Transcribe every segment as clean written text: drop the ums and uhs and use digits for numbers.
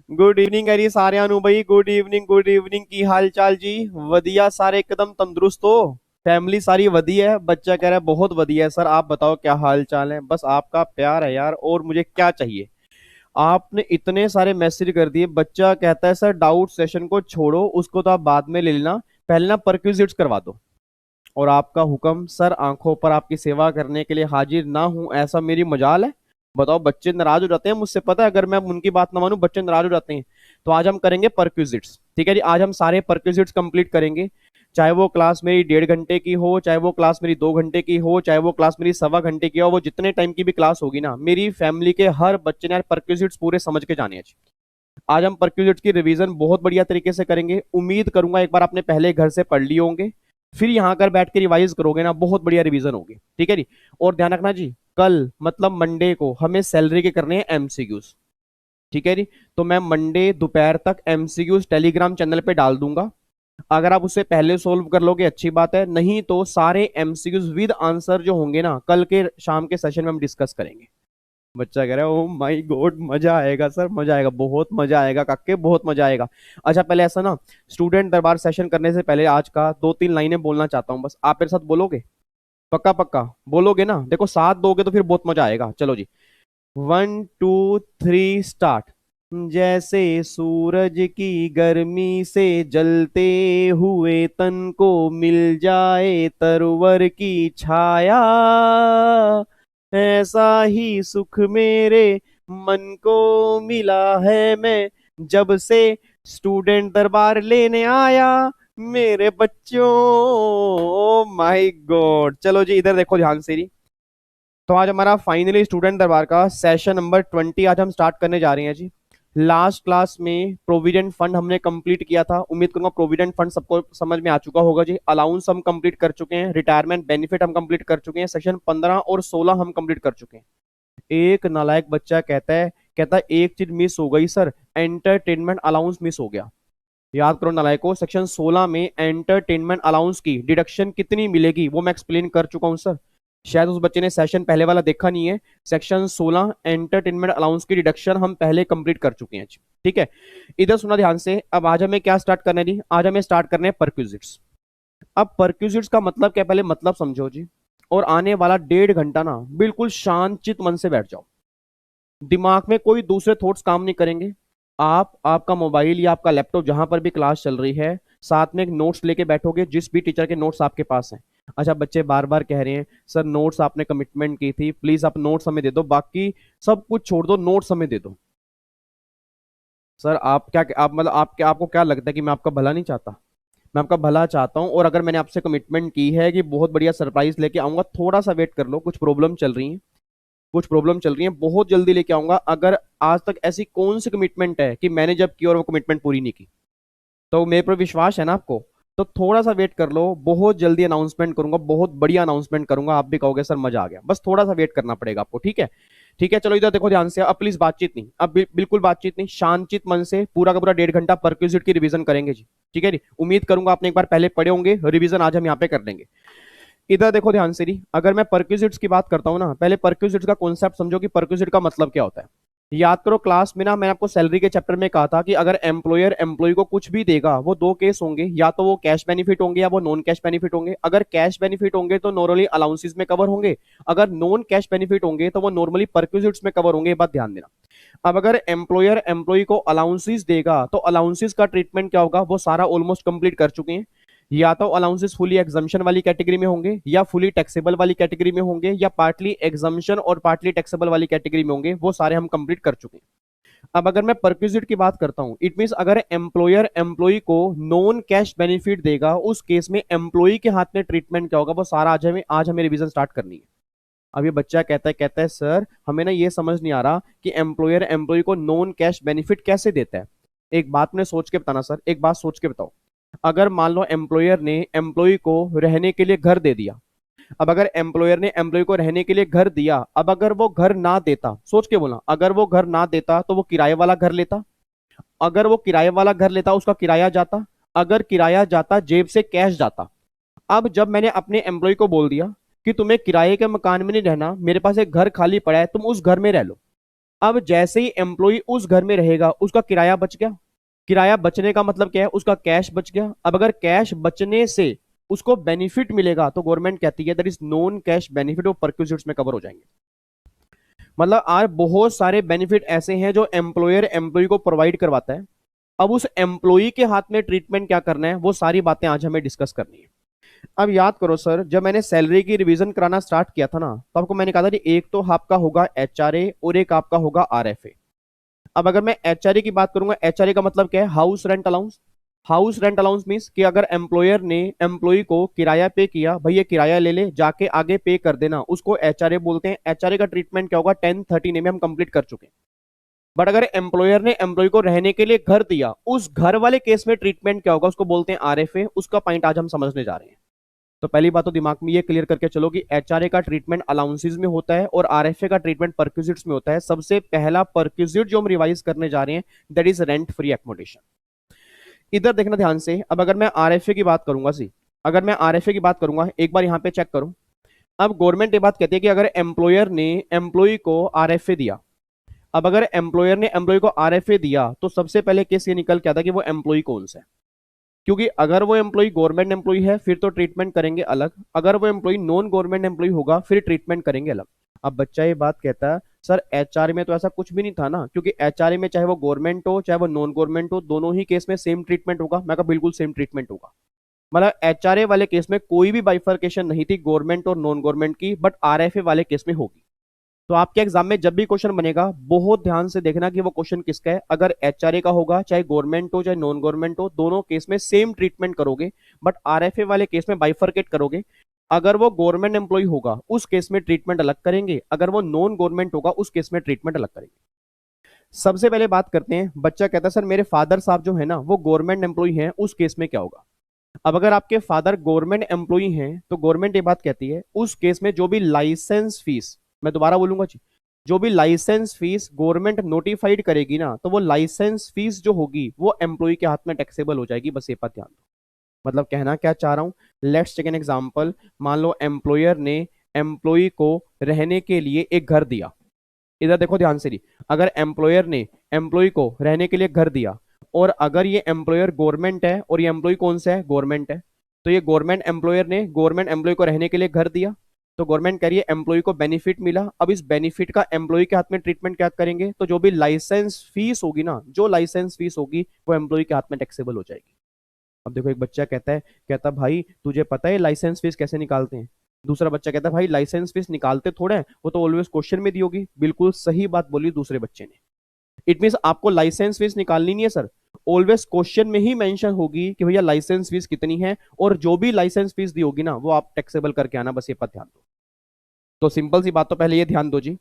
Good evening है जी साਰਿਆਂ ਨੂੰ ਬਈ। ਗੁੱਡ ਇਵਨਿੰਗ ਕੀ ਹਾਲ ਚਾਲ ਜੀ? ਵਧੀਆ ਸਾਰੇ एकदम तंदुरुस्त हो? फैमिली सारी ਵਧੀਆ है? बच्चा कह रहा है बहुत ਵਧੀਆ है सर। आप बताओ क्या हाल चाल है? बस आपका प्यार है यार, और मुझे क्या चाहिए? आपने इतने सारे मैसेज कर दिए। बच्चा कहता है सर डाउट सेशन को छोड़ो, उसको तो आप बाद में ले लेना, पहले ना परक्यूजिट्स करवा दो। और आपका हुक्म सर, आंखों पर आपकी सेवा करने के लिए हाजिर ना हूं ऐसा मेरी मजाल है? बताओ, बच्चे नाराज हो जाते हैं मुझसे, पता है, अगर मैं उनकी बात ना मानूं बच्चे नाराज हो जाते हैं। तो आज हम करेंगे परक्यूजिट्स, ठीक है जी। आज हम सारे परक्यूजिट्स कंप्लीट करेंगे। चाहे वो क्लास मेरी 1.5 घंटे की हो, चाहे वो क्लास मेरी 2 घंटे की हो, चाहे वो क्लास मेरी 1.25 घंटे की हो, वो जितने टाइम की भी क्लास होगी ना, मेरी फैमिली के हर बच्चे ने यार परक्यूजिट्स पूरे समझ के जाने हैं। आज हम परक्यूजिट्स की रिवीजन बहुत बढ़िया तरीके से करेंगे। उम्मीद करूंगा एक बार आपने पहले घर से पढ़ लिए होंगे, फिर यहाँ कर बैठ के रिवाइज करोगे ना, बहुत बढ़िया रिवीजन होगी, ठीक है जी। और ध्यान रखना जी, कल मतलब मंडे को हमें सैलरी के करने हैं एमसीक्यूज, ठीक है जी। तो मैं मंडे दोपहर तक एमसीक्यूज टेलीग्राम चैनल पे डाल दूंगा। अगर आप उससे पहले सोल्व कर लोगे अच्छी बात है, नहीं तो सारे एमसीक्यूज विद आंसर जो होंगे ना, कल के शाम के सेशन में हम डिस्कस करेंगे। बच्चा कह रहा है ओ माय गॉड, मजा आएगा सर, मजा आएगा, बहुत मजा आएगा काके, बहुत मजा आएगा। अच्छा, पहले ऐसा ना, स्टूडेंट दरबार सेशन करने से पहले आज का 2-3 लाइनें बोलना चाहता हूँ, बस आप मेरे साथ बोलोगे? पक्का पक्का बोलोगे ना? देखो साथ दोगे तो फिर बहुत मजा आएगा। चलो जी, 1 2 3 स्टार्ट। जैसे सूरज की गर्मी से जलते हुए तन को मिल जाए तरवर की छाया, ऐसा ही सुख मेरे मन को मिला है, मैं जब से स्टूडेंट दरबार लेने आया मेरे बच्चों। ओ माय गॉड, चलो जी इधर देखो ध्यान से जी। तो आज हमारा फाइनली स्टूडेंट दरबार का सेशन नंबर 20 आज हम स्टार्ट करने जा रहे हैं जी। लास्ट क्लास में प्रोविडेंट फंड हमने कंप्लीट किया था। उम्मीद करूंगा प्रोविडेंट फंड सबको समझ में आ चुका होगा जी। अलाउंस हम कंप्लीट कर चुके हैं, रिटायरमेंट बेनिफिट हम कंप्लीट कर चुके हैं, सेक्शन 15 और 16 हम कंप्लीट कर चुके हैं। एक नालायक बच्चा कहता है एक चीज मिस हो गई सर, एंटरटेनमेंट अलाउंस मिस हो गया। याद करो नालायको, सेक्शन 16 में एंटरटेनमेंट अलाउंस की डिडक्शन कितनी मिलेगी वो मैं एक्सप्लेन कर चुका हूं सर। शायद उस बच्चे ने सेशन पहले वाला देखा नहीं है। सेक्शन 16 एंटरटेनमेंट अलाउंस की डिडक्शन हम पहले कंप्लीट कर चुके हैं, ठीक है। इधर सुना ध्यान से। अब आज हमें क्या स्टार्ट करना है जी? आज हमें स्टार्ट करने हैं परक्यूजिट्स। अब परक्यूजिट्स का मतलब क्या, पहले मतलब समझो जी। और आने वाला 1.5 घंटा ना बिल्कुल शांत चित मन से बैठ जाओ। दिमाग में कोई दूसरे थॉट्स काम नहीं करेंगे। आप आपका मोबाइल या आपका लैपटॉप जहां पर भी क्लास चल रही है, साथ में एक नोट्स लेके बैठोगे, जिस भी टीचर के नोट्स आपके पास हैं। अच्छा, बच्चे बार बार कह रहे हैं सर नोट्स आपने कमिटमेंट की थी, प्लीज आप नोट्स हमें दे दो, बाकी सब कुछ छोड़ दो, नोट्स हमें दे दो। सर आप क्या, आप मतलब आप क्या, आपको क्या लगता है कि मैं आपका भला नहीं चाहता? मैं आपका भला चाहता हूं, और अगर मैंने आपसे कमिटमेंट की है कि बहुत बढ़िया सरप्राइज लेके आऊंगा, थोड़ा सा वेट कर लो। कुछ प्रॉब्लम चल रही है, कुछ प्रॉब्लम चल रही है, बहुत जल्दी लेके आऊंगा। अगर आज तक ऐसी कौन सी कमिटमेंट है कि मैंने जब की और वो कमिटमेंट पूरी नहीं की? तो मेरे पर विश्वास है ना आपको? तो थोड़ा सा वेट कर लो, बहुत जल्दी अनाउंसमेंट करूंगा, बहुत बढ़िया अनाउंसमेंट करूंगा। आप भी कहोगे सर मजा आ गया। बस थोड़ा सा वेट करना पड़ेगा आपको, ठीक है? ठीक है, चलो इधर देखो ध्यान से। अब प्लीज बातचीत नहीं, अब बिल्कुल बातचीत नहीं, शांतचित मन से पूरा का पूरा 1.5 घंटा परक्यूजिट की रिवीजन करेंगे जी, ठीक है जी। उम्मीद करूंगा आपने एक बार पहले पढ़े होंगे, रिवीजन आज हम यहाँ पे कर लेंगे। इधर देखो ध्यान से जी। अगर मैं परक्यूजिट्स की बात करता हूँ ना, पहले परक्यूजिट्स का कॉन्सेप्ट समझो कि परक्यूजिट का मतलब क्या होता है। याद करो क्लास में ना, मैंने आपको सैलरी के चैप्टर में कहा था कि अगर एम्प्लॉयर एम्प्लॉय को कुछ भी देगा, वो दो केस होंगे, या तो वो कैश बेनिफिट होंगे या वो नॉन कैश बेनिफिट होंगे। अगर कैश बेनिफिट होंगे तो नॉर्मली अलाउंसेस में कवर होंगे, अगर नॉन कैश बेनिफिट होंगे तो वो नॉर्मली परक्यूजिट्स में कवर होंगे। ये बात ध्यान देना। अब अगर एम्प्लॉयर एम्प्लॉय को अलाउंसेस देगा तो अलाउंसेस का ट्रीटमेंट क्या होगा, वो सारा ऑलमोस्ट कंप्लीट कर चुके हैं। या तो अलाउंसेस फुली एग्जम्पशन वाली कैटेगरी में होंगे, या फुली टैक्सेबल वाली कैटेगरी में होंगे, या पार्टली एग्जम्पशन और पार्टली टैक्सेबल वाली कैटेगरी में होंगे, वो सारे हम कंप्लीट कर चुके हैं। अब अगर मैं परक्विजिट की बात करता हूं, इट मींस अगर एम्प्लॉयर एम्प्लॉय को नॉन कैश बेनिफिट देगा, उस केस में एम्प्लॉय के हाथ में ट्रीटमेंट क्या होगा, वो सारा आज हमें रिवीजन स्टार्ट करनी है। अब ये बच्चा कहता है सर हमें ना ये समझ नहीं आ रहा कि एम्प्लॉयर एम्प्लॉय को नॉन कैश बेनिफिट कैसे देता है। एक बात में सोच के बताना सर, एक बात सोच के बताओ। अगर मान लो एम्प्लॉयर ने एम्प्लॉय को रहने के लिए घर दे दिया। अब अगर एम्प्लॉयर ने एम्प्लॉय को रहने के लिए घर दिया, अब अगर वो घर ना देता, सोच के बोला, अगर वो घर ना देता तो वो किराए वाला घर लेता। अगर वो किराए वाला घर लेता, उसका किराया जाता। अगर किराया जाता, जेब से कैश जाता। अब जब मैंने अपने एम्प्लॉय को बोल दिया कि तुम्हें किराए के मकान में नहीं रहना, मेरे पास एक घर खाली पड़ा है, तुम उस घर में रह लो, अब जैसे ही एम्प्लॉय उस घर में रहेगा उसका किराया बच गया। किराया बचने का मतलब क्या है, उसका कैश बच गया। अब अगर कैश बचने से उसको बेनिफिट मिलेगा तो गवर्नमेंट कहती है that is non cash benefit, वो परक्विजिट्स में कवर हो जाएंगे। मतलब आज बहुत सारे बेनिफिट ऐसे हैं जो एम्प्लॉयर एम्प्लॉय को प्रोवाइड करवाता है। अब उस एम्प्लॉय के हाथ में ट्रीटमेंट क्या करना है, वो सारी बातें आज हमें डिस्कस करनी है। अब याद करो सर, जब मैंने सैलरी की रिवीजन कराना स्टार्ट किया था ना, तो आपको मैंने कहा था कि एक तो आपका होगा एचआरए और एक आपका होगा आरएफए। अब अगर मैं एचआरए की बात करूंगा, एचआरए का मतलब क्या है, house rent allowance. House rent allowance means कि अगर एम्प्लॉयर ने एम्प्लॉय को किराया पे किया, भाई ये किराया ले ले जाके आगे पे कर देना, उसको एचआरए बोलते हैं। एचआरए का ट्रीटमेंट क्या होगा, 1013 में हम कंप्लीट कर चुके हैं। बट अगर एम्प्लॉयर ने एम्प्लॉय को रहने के लिए घर दिया, उस घर वाले केस में ट्रीटमेंट क्या होगा, उसको बोलते हैं आरएफए। उसका पॉइंट आज हम समझने जा रहे हैं। तो पहली बात तो दिमाग में ये क्लियर करके चलो कि एचआरए का ट्रीटमेंट अलाउंसेस में होता है और आरएफए का ट्रीटमेंट परक्विजिट्स में होता है। सबसे पहला परक्विजिट जो हम रिवाइज करने जा रहे हैं that is rent free accommodation. इधर देखना ध्यान से। अब अगर मैं आरएफए की बात करूंगा सी, अगर मैं आरएफए की बात करूंगा, एक बार यहां पे चेक करो। अब गवर्नमेंट ये बात कहती है कि अगर एम्प्लॉयर ने एम्प्लॉय को आरएफए दिया, अब अगर एम्प्लॉयर ने एम्प्लॉय को आरएफए दिया तो सबसे पहले केस ये निकल के आता है कि वो एम्प्लॉय कौन सा है। क्योंकि अगर वो एम्प्लॉय गवर्नमेंट एम्प्लॉय है फिर तो ट्रीटमेंट करेंगे अलग, अगर वो एम्प्लॉय नॉन गवर्नमेंट एम्प्लॉय होगा फिर ट्रीटमेंट करेंगे अलग। अब बच्चा ये बात कहता है सर एचआर में तो ऐसा कुछ भी नहीं था ना, क्योंकि एचआर में चाहे वो गवर्नमेंट हो चाहे वो नॉन गवर्नमेंट हो, दोनों ही केस में सेम ट्रीटमेंट होगा। मैं कहा बिल्कुल सेम ट्रीटमेंट होगा। मतलब एचआरए वाले केस में कोई भी बाइफर्केशन नहीं थी गवर्नमेंट और नॉन गवर्नमेंट की, बट आरएफए वाले केस में होगी। तो आपके एग्जाम में जब भी क्वेश्चन बनेगा बहुत ध्यान से देखना कि वो क्वेश्चन किसका है। अगर एचआरए का होगा, चाहे गवर्नमेंट हो चाहे नॉन गवर्नमेंट हो, दोनों केस में सेम ट्रीटमेंट करोगे, बट आरएफए वाले केस में बाइफरकेट करोगे। अगर वो गवर्नमेंट एम्प्लॉय होगा उस केस में ट्रीटमेंट अलग करेंगे, अगर वो नॉन गवर्नमेंट होगा उस केस में ट्रीटमेंट अलग करेंगे। सबसे पहले बात करते हैं, बच्चा कहता है सर मेरे फादर साहब जो है ना वो गवर्नमेंट एम्प्लॉय हैं, उस केस में क्या होगा। अब अगर आपके फादर गवर्नमेंट एम्प्लॉय हैं तो गवर्नमेंट ये बात कहती है उस केस में जो भी लाइसेंस फीस, मैं दोबारा बोलूंगा जी, जो भी लाइसेंस फीस गवर्नमेंट नोटिफाइड करेगी ना, तो वो लाइसेंस फीस जो होगी वो एम्प्लॉय के हाथ में टैक्सेबल हो जाएगी। बस ये बात ध्यान दो। मतलब कहना क्या चाह रहा हूं, लेट्स टेक एन एग्जांपल। मान लो एम्प्लॉयर ने एम्प्लॉय को रहने के लिए एक घर दिया। इधर देखो ध्यान से जी, अगर एम्प्लॉयर ने एम्प्लॉय को रहने के लिए घर दिया और अगर ये एम्प्लॉयर गवर्नमेंट है और ये एम्प्लॉय कौन सा है, गवर्नमेंट है, तो ये गवर्नमेंट एम्प्लॉयर ने गवर्नमेंट एम्प्लॉय को रहने के लिए घर दिया, तो गवर्नमेंट कह रही है एम्प्लॉय को बेनिफिट मिला। अब इस बेनिफिट का एम्प्लॉय के हाथ में ट्रीटमेंट क्या करेंगे, तो जो भी लाइसेंस फीस होगी ना, जो लाइसेंस फीस होगी वो एम्प्लॉय के हाथ में टैक्सेबल हो जाएगी। अब देखो एक बच्चा कहता है, कहता भाई तुझे पता है लाइसेंस फीस कैसे निकालते हैं। दूसरा बच्चा कहता है भाई लाइसेंस फीस निकालते थोड़े हैं, वो तो ऑलवेज क्वेश्चन में दी होगी। बिल्कुल सही बात बोली दूसरे बच्चे ने। इट मीन आपको लाइसेंस फीस निकालनी नहीं है सर, ऑलवेज क्वेश्चन में ही मेंशन होगी कि भैया लाइसेंस फीस कितनी है, और जो भी लाइसेंस फीस दी होगी ना वो आप टैक्सेबल करके आना। बस ये बात ध्यान दो। तो सिंपल सी बात, तो पहले ये ध्यान दो जी।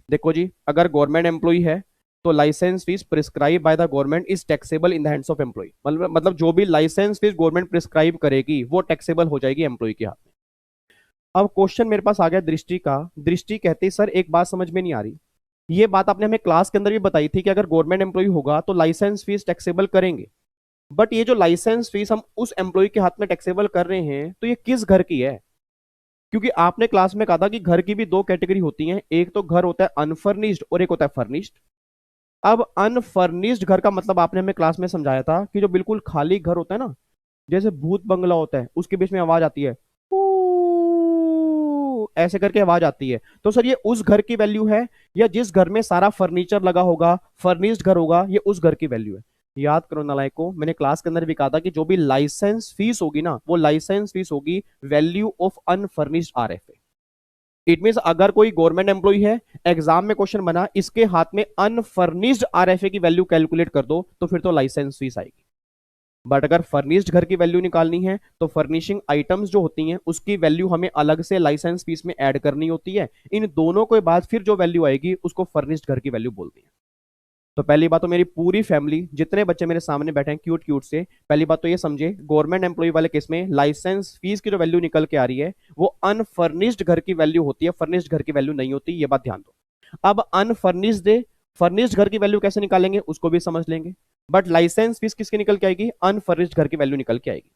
देखो जी, अगर गवर्नमेंट एम्प्लॉय है तो licence fee prescribe by the government is taxable in the hands of employ. मतलब जो भी लाइसेंस फीस गवर्नमेंट प्रिस्क्राइब करेगी वो टैक्सेबल हो जाएगी एम्प्लॉय के हाथ में। अब क्वेश्चन मेरे पास आ गया दृष्टि का। दृष्टि कहती सर एक बात समझ में नहीं आ रही, ये बात आपने हमें क्लास के अंदर भी बताई थी कि अगर गवर्नमेंट एम्प्लॉय होगा तो लाइसेंस फीस टैक्सेबल करेंगे, बट ये जो लाइसेंस फीस हम उस एम्प्लॉय के हाथ में टैक्सेबल कर रहे हैं तो ये किस घर की है। क्योंकि आपने क्लास में कहा था कि घर की भी दो कैटेगरी होती हैं, एक तो घर होता है अनफर्निश्ड और एक होता है फर्निश्ड। अब अनफर्निश्ड घर का मतलब आपने हमें क्लास में समझाया था कि जो बिल्कुल खाली घर होता है ना, जैसे भूत बंगला होता है, उसके बीच में आवाज आती है ऐसे करके आवाज आती है, तो सर ये उस घर की वैल्यू है, या जिस घर में सारा फर्नीचर लगा होगा फर्निश्ड घर होगा ये उस घर की वैल्यू है। याद करो नालायको, मैंने क्लास के अंदर भी कहा था कि जो भी लाइसेंस फीस होगी ना वो लाइसेंस फीस होगी value of unfurnished RFA. It mean अगर कोई गवर्नमेंट एम्प्लॉय है, एग्जाम में क्वेश्चन बना इसके हाथ में अनफर्निश्ड आरएफए की वैल्यू कैलकुलेट कर दो, तो फिर तो लाइसेंस फीस आएगी। बट अगर फर्निश्ड घर की वैल्यू निकालनी है तो फर्निशिंग आइटम्स जो होती हैं उसकी वैल्यू हमें अलग से लाइसेंस फीस में ऐड करनी होती है। इन दोनों के बाद फिर जो वैल्यू आएगी उसको फर्निश्ड घर की वैल्यू बोलते हैं। तो पहली बात तो मेरी पूरी फैमिली जितने बच्चे मेरे सामने बैठे हैं क्यूट क्यूट से, पहली बात तो ये समझे गवर्नमेंट एम्प्लॉय वाले केस में लाइसेंस फीस की जो वैल्यू निकल के आ रही है वो अनफर्निश्ड घर की वैल्यू होती है, फर्निश्ड घर की वैल्यू नहीं होती। ये बात ध्यान दो। अब अनफर्निश्ड फर्निश्ड घर की वैल्यू कैसे निकालेंगे उसको भी समझ लेंगे, बट लाइसेंस फीस किसकी निकल के आएगी, अनफर्निश्ड घर की वैल्यू निकल के आएगी।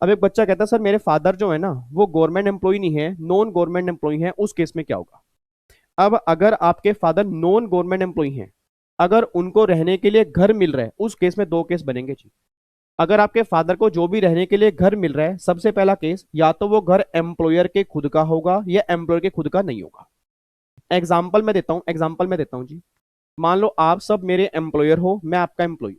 अब एक बच्चा कहता है सर मेरे फादर जो है ना वो गवर्नमेंट एम्प्लॉय नहीं है, नॉन गवर्नमेंट एम्प्लॉय है, उस केस में क्या होगा। अब अगर आपके फादर नॉन गवर्नमेंट एम्प्लॉय हैं, अगर उनको रहने के लिए घर मिल रहा है, उस केस में दो केस बनेंगे जी। अगर आपके फादर को जो भी रहने के लिए घर मिल रहा है, सबसे पहला केस, या तो वो घर एम्प्लॉयर के खुद का होगा या एम्प्लॉयर के खुद का नहीं होगा। एग्जाम्पल मैं देता हूं जी। मान लो आप सब मेरे एम्प्लॉयर हो, मैं आपका एम्प्लॉय हूं।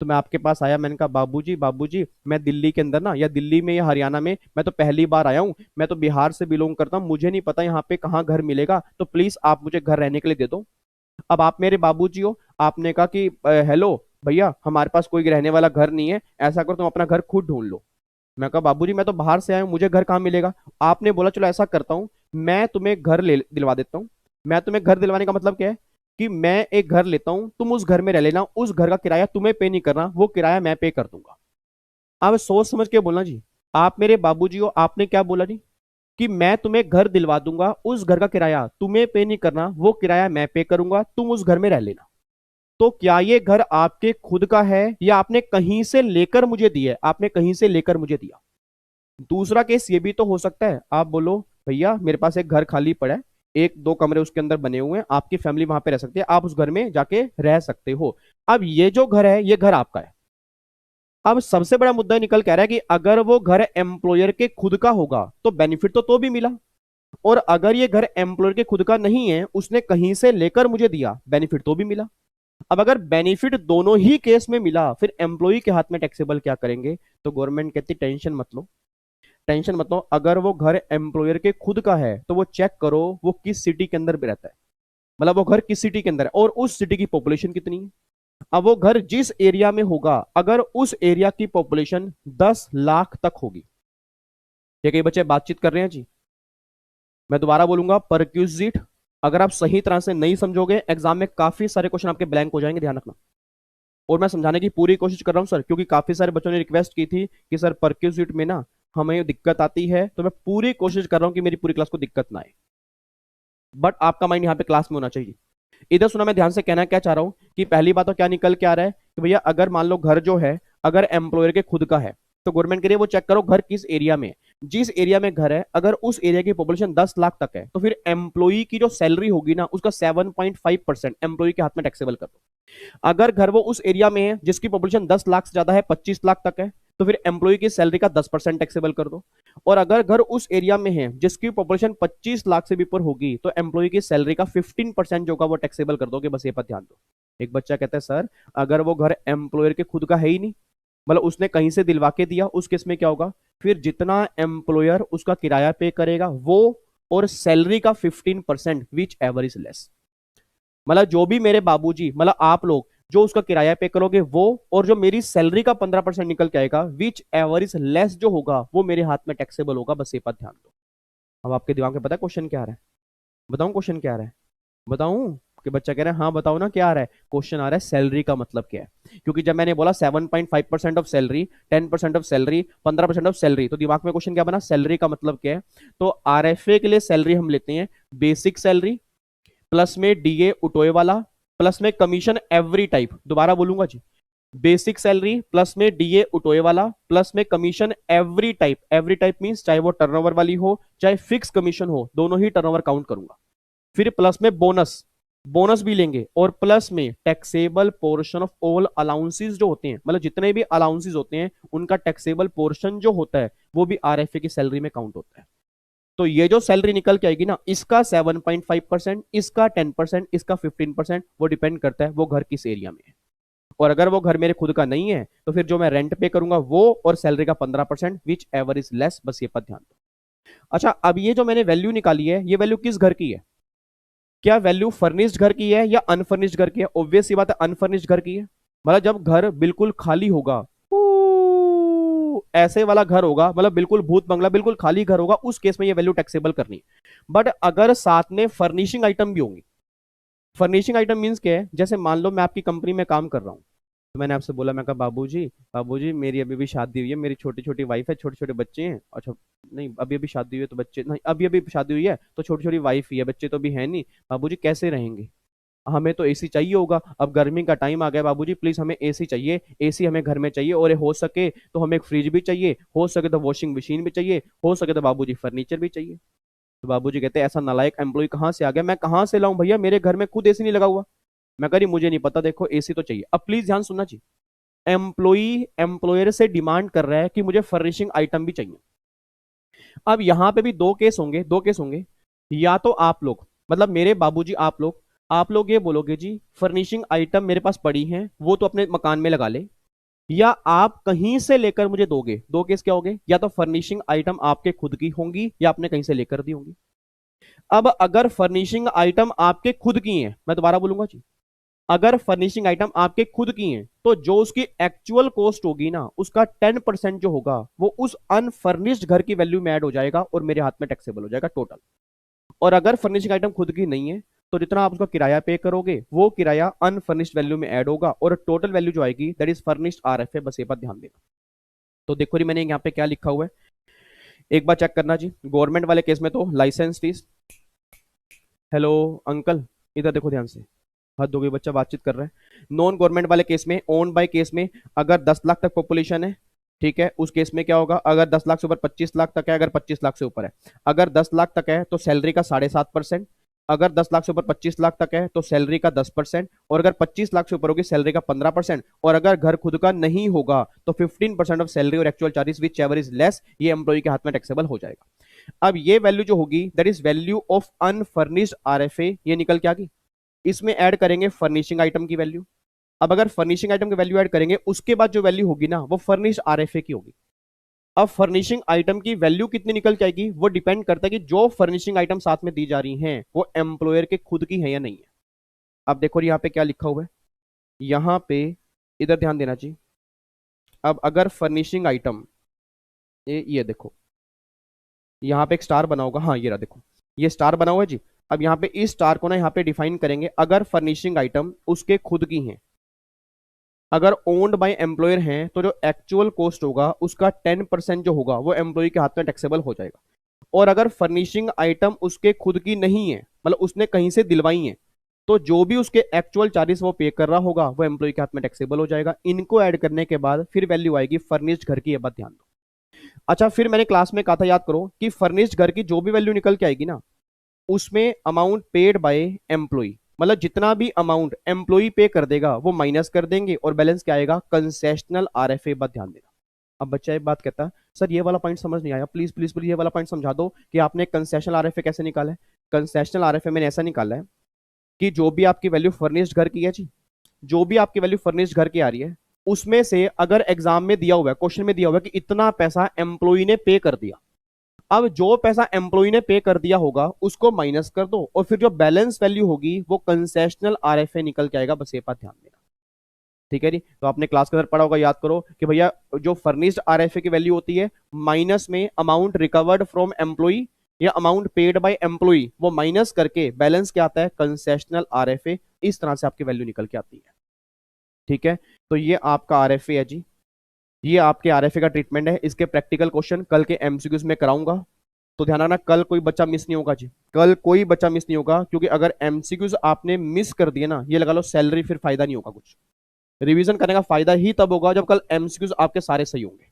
तो मैं आपके पास आया, मैंने कहा बाबूजी मैं दिल्ली के अंदर ना, या दिल्ली में या हरियाणा में मैं तो पहली बार आया हूँ, मैं तो बिहार से बिलोंग करता हूँ, मुझे नहीं पता यहाँ पे कहाँ घर मिलेगा, तो प्लीज आप मुझे घर रहने के लिए दे दो। अब आप मेरे बाबूजी हो, आपने कहा कि हेलो भैया, हमारे पास कोई रहने वाला घर नहीं है, ऐसा करो तुम अपना घर खुद ढूंढ लो। मैं कहा बाबूजी मैं तो बाहर से आया हूँ, मुझे घर कहाँ मिलेगा। आपने बोला चलो ऐसा करता हूँ, मैं तुम्हें घर ले दिलवा देता हूँ। मैं तुम्हें घर दिलवाने का मतलब क्या है, कि मैं एक घर लेता हूँ, तुम उस घर में रह लेना, उस घर का किराया तुम्हें पे नहीं करना, वो किराया मैं पे कर दूंगा। अब सोच समझ के बोलना जी। आप मेरे बाबूजी हो, आपने क्या बोला जी, कि मैं तुम्हें घर दिलवा दूंगा, उस घर का किराया तुम्हें पे नहीं करना, वो किराया मैं पे करूंगा, तुम उस घर में रह लेना। तो क्या ये घर आपके खुद का है या आपने कहीं से लेकर मुझे दिया है, आपने कहीं से लेकर मुझे दिया। दूसरा केस ये भी तो हो सकता है, आप बोलो भैया मेरे पास एक घर खाली पड़ा है, एक दो कमरे उसके अंदर बने हुए हैं, आपकी फैमिली वहां पे रह सकती है, आप उस घर में जाके रह सकते हो। अब ये जो घर है ये घर आपका है। अब सबसे बड़ा मुद्दा निकल के आ रहा है कि अगर वो घर एम्प्लॉयर के खुद का होगा तो बेनिफिट तो भी मिला, और अगर ये घर एम्प्लॉयर के खुद का नहीं है, उसने कहीं से लेकर मुझे दिया, बेनिफिट तो भी मिला। अब अगर बेनिफिट दोनों ही केस में मिला, फिर एम्प्लॉय के हाथ में टैक्सेबल क्या करेंगे। तो गवर्नमेंट कहती टेंशन मत लो, टेंशन मत लो, अगर वो घर एम्प्लॉयर के खुद का है तो वो चेक करो वो किस सिटी के अंदर भी रहता है, मतलब वो घर किस सिटी के अंदर है और उस सिटी की पॉपुलेशन कितनी है। अब वो घर जिस एरिया में होगा, अगर उस एरिया की पॉपुलेशन 10 लाख तक होगी। ये कई बच्चे बातचीत कर रहे हैं जी, मैं दोबारा बोलूंगा परक्यूजिट। अगर आप सही तरह से नहीं समझोगे, एग्जाम में काफी सारे क्वेश्चन आपके ब्लैंक हो जाएंगे, ध्यान रखना। और मैं समझाने की पूरी कोशिश कर रहा हूँ सर, क्योंकि काफी सारे बच्चों ने रिक्वेस्ट की थी कि सर परक्यूजिट में ना हमें दिक्कत आती है, तो मैं पूरी कोशिश कर रहा हूँ कि मेरी पूरी क्लास को दिक्कत ना आए। बट आपका माइंड यहाँ पे क्लास में होना चाहिए। इधर सुना, मैं ध्यान से कहना क्या चाह रहा हूँ कि पहली बात तो क्या निकल के आ रहा है कि भैया अगर मान लो घर जो है अगर एम्प्लॉयर के खुद का है, तो गवर्नमेंट के लिए वो चेक करो घर किस एरिया में है। जिस एरिया में घर है, अगर उस एरिया की पॉपुलेशन 10 लाख तक है, तो फिर एम्प्लॉई की जो सैलरी होगी ना, उसका 7.5% एम्प्लॉई के हाथ में टैक्सेबल कर दो। अगर घर वो उस एरिया में है जिसकी पॉपुलेशन 10 लाख से ज्यादा है, 25 लाख तक है, तो फिर एम्प्लॉय की सैलरी का 10% टैक्सेबल कर दो। और अगर घर उस एरिया में है जिसकी पॉपुलेशन 25 लाख से भी ऊपर होगी, तो एम्प्लॉय की सैलरी का 15% जो होगा वो टैक्सेबल कर दोगे। बस ये पर ध्यान दो। एक बच्चा कहता है सर अगर वो घर एम्प्लॉयर के खुद का है ही नहीं, मतलब उसने कहीं से दिलवा के दिया, उस केस में क्या होगा, फिर जितना एम्प्लॉयर उसका किराया पे करेगा वो, और सैलरी का 15% विच एवर इज लेस। मतलब जो भी मेरे बाबूजी, मतलब आप लोग जो उसका किराया पे करोगे वो, और जो मेरी सैलरी का 15% निकल के आएगा, विच एवर इज लेस जो होगा वो मेरे हाथ में टैक्सेबल होगा। बस ये बात ध्यान दो। अब आपके दिमाग में पता है क्वेश्चन क्या आ रहा है, बताऊं क्वेश्चन क्या आ रहा है, बताऊं। कि बच्चा कह रहा है हाँ बताओ ना क्या आ रहा है, क्वेश्चन आ रहा है सैलरी का मतलब क्या है। क्योंकि जब मैंने बोला 7.5% of salary, 10% of salary, 15% of salary, तो दिमाग में क्वेश्चन क्या बना, सैलरी का मतलब क्या है। तो आरएफए के लिए सैलरी हम लेते हैं बेसिक सैलरी, प्लस में डीए उठोए वाला, प्लस में कमीशन एवरी टाइप। दोबारा बोलूंगा जी, बेसिक सैलरी प्लस में डीए उठोए वाला, प्लस में commission every type. Every type means चाहे वो टर्नओवर वाली हो चाहे फिक्स कमीशन हो, दोनों ही टर्नओवर काउंट करूंगा। फिर प्लस में बोनस, बोनस भी लेंगे, और प्लस में taxable portion of all allowances जो होते हैं, मतलब जितने भी अलाउंसेस होते हैं उनका टैक्सेबल पोर्शन जो होता है वो भी आरएफए की सैलरी में काउंट होता है। तो ये जो सैलरी निकल के आएगी ना, इसका 7.5%, इसका 10%, इसका 15%, वो डिपेंड करता है वो घर किस एरिया में है। और अगर वो घर मेरे खुद का नहीं है, तो फिर जो मैं रेंट पे करूंगा वो, और सैलरी का 15% विच एवर इज लेस। बस ये पर ध्यान दो। अच्छा, अब ये जो मैंने वैल्यू निकाली है, ये वैल्यू किस घर की है, क्या वैल्यू फर्निश्ड घर की है या अनफर्निश्ड घर की है। ऑब्वियस सी बात है अनफर्निश्ड घर की है। मतलब जब घर बिल्कुल खाली होगा, ऐसे वाला घर होगा, मतलब बिल्कुल भूत बंगला बिल्कुल खाली घर होगा, उस केस में ये वैल्यू टैक्सेबल करनी है। बट अगर साथ में फर्निशिंग आइटम भी होंगी, फर्निशिंग आइटम मींस क्या है, जैसे मान लो मैं आपकी कंपनी में काम कर रहा हूँ, तो मैंने आपसे बोला, मैं कहा बाबूजी बाबूजी मेरी अभी भी शादी हुई है, मेरी छोटी छोटी वाइफ है, छोटे छोटे बच्चे हैं। अच्छा, नहीं अभी अभी शादी हुई है तो बच्चे नहीं, अभी अभी शादी हुई है तो छोटी छोटी वाइफ ही है, बच्चे तो अभी है नहीं। बाबूजी कैसे रहेंगे, हमें तो एसी चाहिए होगा, अब गर्मी का टाइम आ गया बाबूजी, प्लीज हमें एसी चाहिए, एसी हमें घर में चाहिए, और हो सके तो हमें एक फ्रिज भी चाहिए, हो सके तो वॉशिंग मशीन भी चाहिए, हो सके तो बाबूजी फर्नीचर भी चाहिए। तो बाबूजी कहते हैं ऐसा नालायक एम्प्लॉय कहाँ से आ गया, मैं कहाँ से लाऊं भैया, मेरे घर में खुद एसी नहीं लगा हुआ। मैं कह रही मुझे नहीं पता, देखो एसी तो चाहिए। अब प्लीज ध्यान सुनना चाहिए, एम्प्लॉई एम्प्लॉयर से डिमांड कर रहा है कि मुझे फर्निशिंग आइटम भी चाहिए। अब यहां पे भी दो केस होंगे, दो केस होंगे। या तो आप लोग, मतलब मेरे बाबूजी, आप लोग ये बोलोगे जी फर्निशिंग आइटम मेरे पास पड़ी हैं, वो तो अपने मकान में लगा ले, या आप कहीं से लेकर मुझे दोगे। दो केस क्या होंगे, या तो फर्निशिंग आइटम आपके खुद की होंगी या आपने कहीं से लेकर दी होंगी। अब अगर फर्निशिंग आइटम आपके खुद की हैं, मैं दोबारा बोलूंगा जी, अगर फर्निशिंग आइटम आपके खुद की हैं तो जो उसकी एक्चुअल कॉस्ट होगी ना, उसका 10% जो होगा वो उस अनफर्निश्ड घर की वैल्यू में ऐड हो जाएगा और मेरे हाथ में टैक्सेबल हो जाएगा टोटल। और अगर फर्निशिंग आइटम खुद की नहीं है तो जितना आप उसका किराया पे करोगे वो किराया अनफर्निश्ड वैल्यू में ऐड होगा और टोटल वैल्यू जो आएगी दैट इज फर्निश्ड आरएफए। बस ये बात ध्यान देना। तो देखो जी मैंने यहाँ पे क्या लिखा हुआ है, एक बार चेक करना जी। गवर्नमेंट वाले केस में तो लाइसेंस फीस, हेलो अंकल इधर देखो ध्यान से, हद हो गई, बच्चा बातचीत कर रहा है। नॉन गवर्नमेंट वाले केस में, ओन बाय केस में, अगर 10 लाख तक पॉपुलेशन है, ठीक है, उस केस में क्या होगा, अगर 10 लाख से ऊपर 25 लाख तक है, अगर 25 लाख से ऊपर है, अगर 10 लाख तक है तो सैलरी का 7.5%, अगर 10 लाख से ऊपर 25 लाख तक है तो सैलरी का 10%, और अगर 25 लाख से ऊपर होगी सैलरी का 15%, और अगर घर खुद का नहीं होगा तो 15% ऑफ सैलरी और actual charges which ever is less, ये एम्प्लॉय के हाथ में टैक्सेबल हो जाएगा। अब ये वैल्यू जो होगी that is value of unfurnished RFA, ये निकल के आ गई। इसमें ऐड करेंगे फर्निशिंग आइटम की वैल्यू। अब अगर फर्निशिंग आइटम की वैल्यू ऐड करेंगे उसके बाद जो वैल्यू होगी ना वो फर्निश आरएफए की होगी। अब फर्निशिंग आइटम की वैल्यू कितनी निकल जाएगी वो डिपेंड करता है कि जो फर्निशिंग आइटम साथ में दी जा रही हैं वो एम्प्लॉयर के खुद की है या नहीं है। अब देखो यहाँ पे क्या लिखा हुआ है, यहाँ पे इधर ध्यान देना चाहिए। अब अगर फर्निशिंग आइटम, ये देखो यहाँ पे एक स्टार बना होगा, हाँ ये रहा देखो, ये स्टार बना हुआ है जी। अब यहाँ पे इस स्टार को ना यहाँ पे डिफाइन करेंगे, अगर फर्निशिंग आइटम उसके खुद की हैं, अगर ओन्ड बाय एम्प्लॉयर हैं तो जो एक्चुअल कॉस्ट होगा उसका 10% जो होगा वो एम्प्लॉय के हाथ में टैक्सेबल हो जाएगा। और अगर फर्निशिंग आइटम उसके खुद की नहीं है, मतलब उसने कहीं से दिलवाई है, तो जो भी उसके एक्चुअल चार्जेस वो पे कर रहा होगा वो एम्प्लॉय के हाथ में टैक्सेबल हो जाएगा। इनको ऐड करने के बाद फिर वैल्यू आएगी फर्निश्ड घर की, ये बात ध्यान दो। अच्छा फिर मैंने क्लास में कहा था, याद करो, कि फर्निश्ड घर की जो भी वैल्यू निकल के आएगी ना उसमें अमाउंट पेड बाय एम्प्लॉय, मतलब जितना भी अमाउंट एम्प्लॉय पे कर देगा वो माइनस कर देंगे और बैलेंस क्या आएगा, कंसेशनल आरएफए। बात ध्यान देना। अब बच्चा एक बात कहता है सर ये वाला पॉइंट समझ नहीं आया, प्लीज प्लीज प्लीज ये वाला पॉइंट समझा दो कि आपने कंसेशनल आरएफए कैसे निकाला है। कंसेशनल आरएफए मैंने ऐसा निकाला है कि जो भी आपकी वैल्यू फर्निश्ड घर की है जी, जो भी आपकी वैल्यू फर्निश्ड घर की आ रही है उसमें से अगर एग्जाम में दिया हुआ है, क्वेश्चन में दिया हुआ है कि इतना पैसा एम्प्लॉय ने पे कर दिया, अब जो पैसा एम्प्लॉय ने पे कर दिया होगा उसको माइनस कर दो और फिर जो बैलेंस वैल्यू होगी वो कंसेशनल आरएफए निकल के आएगा। बस ये बात ध्यान देना, ठीक है जी। तो आपने क्लास के अंदर पढ़ा होगा, याद करो कि भैया जो फर्निश्ड आरएफए की वैल्यू होती है माइनस में अमाउंट रिकवर्ड फ्रॉम एम्प्लॉय या अमाउंट पेड बाय एम्प्लॉय, वो माइनस करके बैलेंस क्या आता है, कंसेशनल आरएफए। इस तरह से आपकी वैल्यू निकल के आती है, ठीक है। तो ये आपका आरएफए है जी, ये आपके आरएफए का ट्रीटमेंट है। इसके प्रैक्टिकल क्वेश्चन कल के एमसीक्यूज में कराऊंगा, तो ध्यान रखना कल कोई बच्चा मिस नहीं होगा जी, कल कोई बच्चा मिस नहीं होगा, क्योंकि अगर एमसीक्यूज आपने मिस कर दिए ना, ये लगा लो सैलरी, फिर फायदा नहीं होगा कुछ। रिवीजन करने का फायदा ही तब होगा जब कल एमसीक्यूज आपके सारे सही होंगे,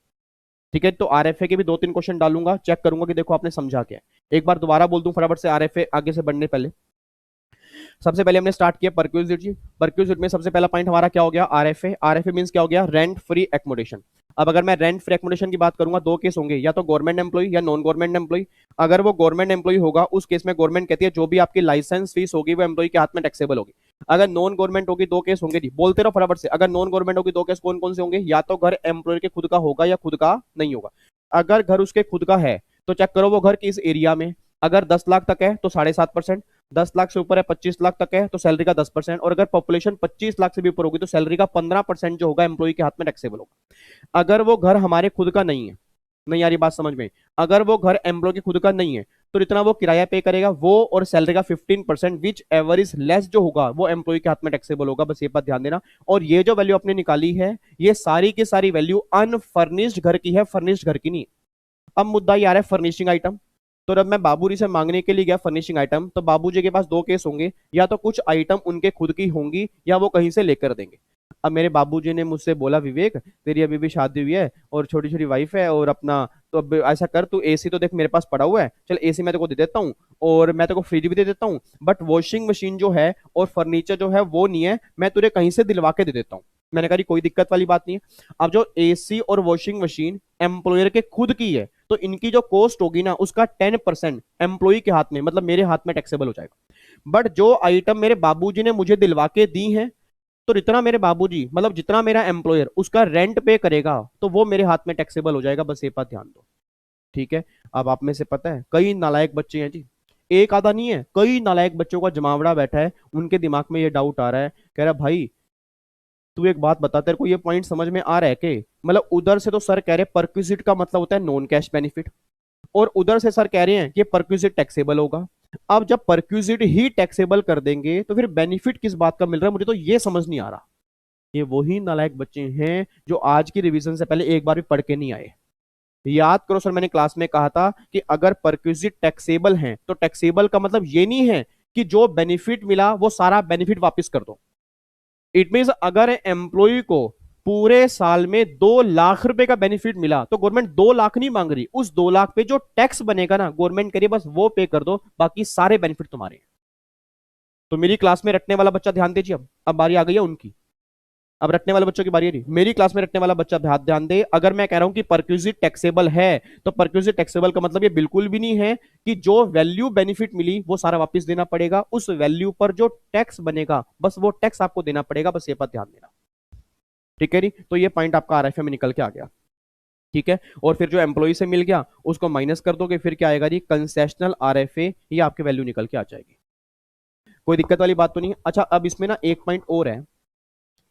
ठीक है। तो आरएफए के भी 2-3 क्वेश्चन डालूंगा, चेक करूंगा कि देखो आपने समझा क्या है। एक बार दोबारा बोल दूं फटाफट से आरएफए आगे से बढ़ने पहले। सबसे पहले हमने स्टार्ट किया परक्यूजिट जी। परक्यूजिट में सबसे पहला पॉइंट हमारा क्या हो गया, आरएफए। आरएफए मींस क्या हो गया, रेंट फ्री एकोमोडेशन। अब अगर मैं रेंट फ्री एकोमोडेशन की बात करूंगा, दो केस होंगे, या तो गवर्नमेंट एम्प्लॉय या नॉन गवर्नमेंट एम्प्लॉय। अगर वो गवर्नमेंट एम्प्लॉय होगा उस केस में गवर्नमेंट कहती है जो भी आपकी लाइसेंस फीस होगी वो एम्प्लॉय के हाथ में टैक्सेबल होगी। अगर नॉन गवर्नमेंट होगी, दो केस होंगे जी, बोलते रहो फटाफट से। अगर नॉन गवर्नमेंट होगी दो केस कौन कौन से होंगे, या तो घर एम्प्लॉयर के खुद का होगा या खुद का नहीं होगा। अगर घर उसके खुद का है तो चेक करो वो घर किस एरिया में, अगर 10 लाख तक है तो 7.5%, 10 लाख से ऊपर है 25 लाख तक है तो सैलरी का 10%, और अगर पॉपुलेशन 25 लाख से भी ऊपर होगी तो सैलरी का 15% जो होगा एम्प्लॉय के हाथ में टैक्सेबल होगा। अगर वो घर हमारे खुद का नहीं है, नहीं यार ये बात समझ में, अगर वो घर एम्प्लॉय के खुद का नहीं है तो इतना वो किराया पे करेगा वो, और सैलरी का 15% विच एवर इज लेस जो होगा वो एम्प्लॉय के हाथ में टैक्सेबल होगा। बस ये बात ध्यान देना। और ये जो वैल्यू आपने निकाली है ये सारी की सारी वैल्यू अनफर्निश्ड घर की है, फर्निश्ड घर की नहीं। अब मुद्दा ये आ रहा है फर्निशिंग आइटम। तो जब मैं बाबूजी से मांगने के लिए गया फर्निशिंग आइटम, तो बाबूजी के पास दो केस होंगे, या तो कुछ आइटम उनके खुद की होंगी या वो कहीं से लेकर देंगे। अब मेरे बाबूजी ने मुझसे बोला, विवेक तेरी अभी भी शादी हुई है और छोटी छोटी वाइफ है और अपना, तो अब ऐसा कर, तू एसी तो देख मेरे पास पड़ा हुआ है, चल एसी मैं तेरे को दे देता हूँ और मैं तेरे को फ्रिज भी दे देता हूँ, बट वॉशिंग मशीन जो है और फर्नीचर जो है वो नहीं है, मैं तुझे कहीं से दिलवा के दे देता हूँ। मैंने कहा कोई दिक्कत वाली बात नहीं है। अब जो एसी और वॉशिंग मशीन एम्प्लॉयर के खुद की है, तो इनकी जो कॉस्ट होगी ना उसका 10% एम्प्लॉय के हाथ में, मतलब मेरे हाथ में टैक्सेबल हो जाएगा। बट जो आइटम मेरे बाबूजी ने मुझे दिलवा के दी है, तो जितना मेरे बाबूजी, मतलब जितना मेरा एम्प्लॉयर उसका रेंट पे करेगा, तो वो मेरे हाथ में टैक्सेबल हो जाएगा। बस ये बात ध्यान दो, ठीक है। अब आप में से पता है कई नालायक बच्चे हैं जी, एक आधा नहीं है, कई नालायक बच्चों का जमावड़ा बैठा है, उनके दिमाग में ये डाउट आ रहा है, कह रहा भाई तू एक बात बता, तेरे को ये पॉइंट समझ में आ रहा है कि, मतलब उधर से तो सर कह रहे परक्विजिट का मतलब होता है नॉन कैश बेनिफिट, और उधर से सर कह रहे हैं कि परक्विजिट टैक्सेबल होगा। अब जब परक्विजिट ही टैक्सेबल कर देंगे तो फिर बेनिफिट किस बात का मिल रहा है, मुझे तो ये समझ नहीं आ रहा। ये वही नालायक बच्चे हैं जो आज की रिवीजन से पहले एक बार भी पढ़ के नहीं आए। याद करो सर, मैंने क्लास में कहा था कि अगर परक्विजिट टैक्सेबल हैं तो टैक्सेबल का मतलब ये नहीं है कि जो बेनिफिट मिला वो सारा बेनिफिट वापस कर दो। इट मीन अगर एम्प्लॉय को पूरे साल में 2 लाख रुपए का बेनिफिट मिला तो गवर्नमेंट 2 लाख नहीं मांग रही, उस 2 लाख पे जो टैक्स बनेगा ना गवर्नमेंट करिए बस वो पे कर दो, बाकी सारे बेनिफिट तुम्हारे हैं। तो मेरी क्लास में रटने वाला बच्चा ध्यान दीजिए, अब बारी आ गई है उनकी। अब रटने वाले बच्चों की बारी है जी। मेरी क्लास में रटने वाला बच्चा ध्यान ध्यान दे, अगर मैं कह रहा हूं कि परक्विजिट टैक्सेबल है, तो परक्विजिट टैक्सेबल का मतलब ये बिल्कुल भी नहीं है कि जो वैल्यू बेनिफिट मिली वो सारा वापस देना पड़ेगा, उस वैल्यू पर जो टैक्स बनेगा बस वो टैक्स आपको देना पड़ेगा, बस ये बात ध्यान देना, ठीक है जी। तो ये पॉइंट आपका आरएफए में निकल के आ गया, ठीक है। और फिर जो एम्प्लॉय से मिल गया उसको माइनस कर दोगे, फिर क्या आएगा जी, कंसेशनल आरएफए, ये आपकी वैल्यू निकल के आ जाएगी। कोई दिक्कत वाली बात तो नहीं है। अच्छा अब इसमें ना एक पॉइंट और है,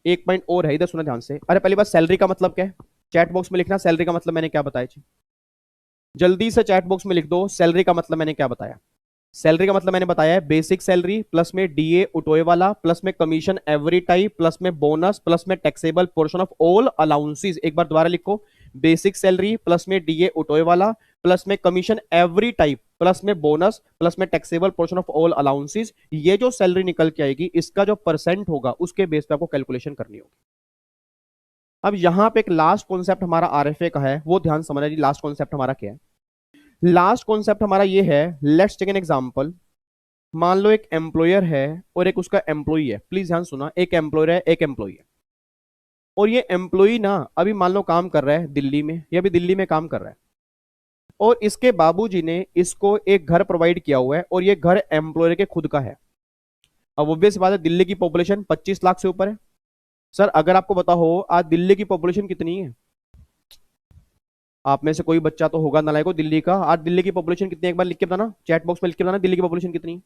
एक पॉइंट और है, इधर सुना ध्यान से। अरे पहली बात, सैलरी का मतलब क्या है, चैट बॉक्स में लिखना सैलरी का मतलब मैंने क्या बताया जी, जल्दी से चैट बॉक्स में लिख दो सैलरी का मतलब मैंने क्या बताया। सैलरी का मतलब मैंने बताया है बेसिक सैलरी प्लस में डीए उठोए वाला प्लस में कमीशन एवरी टाइप प्लस में बोनस प्लस में taxable portion of all allowances. एक बार दोबारा लिखो, बेसिक सैलरी प्लस में डीए उठोए वाला प्लस में कमीशन एवरी टाइप प्लस में बोनस प्लस में taxable portion of all allowances. ये जो सैलरी निकल के आएगी इसका जो परसेंट होगा उसके बेस पे आपको कैलकुलेशन करनी होगी। अब यहां पे एक लास्ट कॉन्सेप्ट हमारा आरएफए का है, वो ध्यान समझना जी। लास्ट कॉन्सेप्ट हमारा क्या है, लास्ट कॉन्सेप्ट हमारा ये है, लेट्स टेक एन एग्जांपल। मान लो एक एम्प्लॉयर है और एक उसका एम्प्लॉई है, प्लीज ध्यान सुना, एक एम्प्लॉयर है एक एम्प्लॉई है, और ये एम्प्लॉई ना अभी मान लो काम कर रहा है दिल्ली में, ये अभी दिल्ली में काम कर रहा है, और इसके बाबूजी ने इसको एक घर प्रोवाइड किया हुआ है और ये घर एम्प्लॉयर के खुद का है। अब ऑब्वियस बात है दिल्ली की पॉपुलेशन 25 लाख से ऊपर है। सर अगर आपको पता हो आज दिल्ली की पॉपुलेशन कितनी है, आप में से कोई बच्चा तो होगा नालायक को दिल्ली का, आज दिल्ली की पॉपुलेशन कितनी है एक बार लिख के बताना, चैट बॉक्स में लिख के बताना दिल्ली की पॉपुलेशन कितनी है।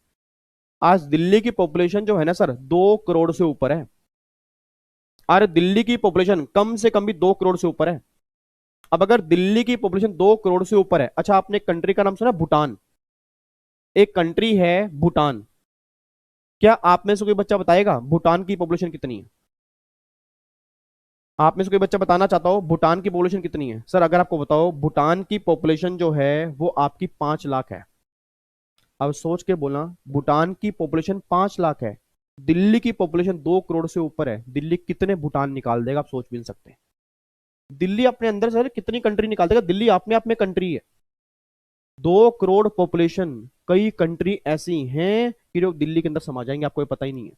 आज दिल्ली की पॉपुलेशन जो है ना सर 2 करोड़ से ऊपर है। अरे दिल्ली की पॉपुलेशन कम से कम भी 2 करोड़ से ऊपर है। अब अगर दिल्ली की पॉपुलेशन 2 करोड़ से ऊपर है, अच्छा आपने कंट्री का नाम सुना भूटान, एक कंट्री है भूटान, क्या आप में से कोई बच्चा बताएगा भूटान की पॉपुलेशन कितनी है? आप में से कोई बच्चा बताना चाहता हो भूटान की पॉपुलेशन कितनी है? सर अगर आपको बताओ भूटान की पॉपुलेशन जो है वो आपकी 5 लाख है। अब सोच के बोला, भूटान की पॉपुलेशन 5 लाख है, दिल्ली की पॉपुलेशन 2 करोड़ से ऊपर है, दिल्ली कितने भूटान निकाल देगा आप सोच भी नहीं सकते। दिल्ली अपने अंदर से कितनी कंट्री निकाल देगा, दिल्ली अपने आप में कंट्री है। 2 करोड़ पॉपुलेशन, कई कंट्री ऐसी हैं कि जो दिल्ली के अंदर समा जाएंगे, आपको ये पता ही नहीं है।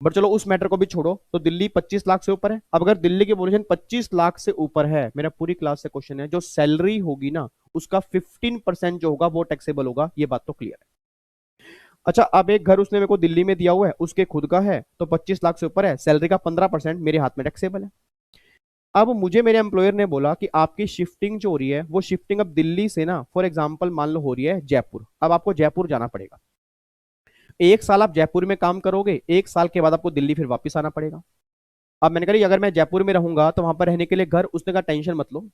बट चलो उस मैटर को भी छोड़ो, तो दिल्ली 25 लाख से ऊपर है। अब अगर दिल्ली की पॉपुलेशन 25 लाख से ऊपर है, मेरा पूरी क्लास से क्वेश्चन है, जो सैलरी होगी ना उसका 15% जो होगा वो टैक्सेबल होगा, ये बात तो क्लियर है। अच्छा अब एक घर उसने मेरे को दिल्ली में दिया हुआ है, उसके खुद का है, तो 25 लाख से ऊपर है, सैलरी का 15% मेरे हाथ में टैक्सेबल है। अब मुझे मेरे एम्प्लॉयर ने बोला कि आपकी शिफ्टिंग जो हो रही है वो शिफ्टिंग अब दिल्ली से ना फॉर एग्जांपल मान लो हो रही है जयपुर, अब आपको जयपुर जाना पड़ेगा। 1 साल आप जयपुर में काम करोगे, 1 साल के बाद आपको दिल्ली फिर वापस आना पड़ेगा। अब मैंने कहा अगर मैं जयपुर में रहूंगा तो वहां पर रहने के लिए घर, उसने कहा टेंशन मत लो,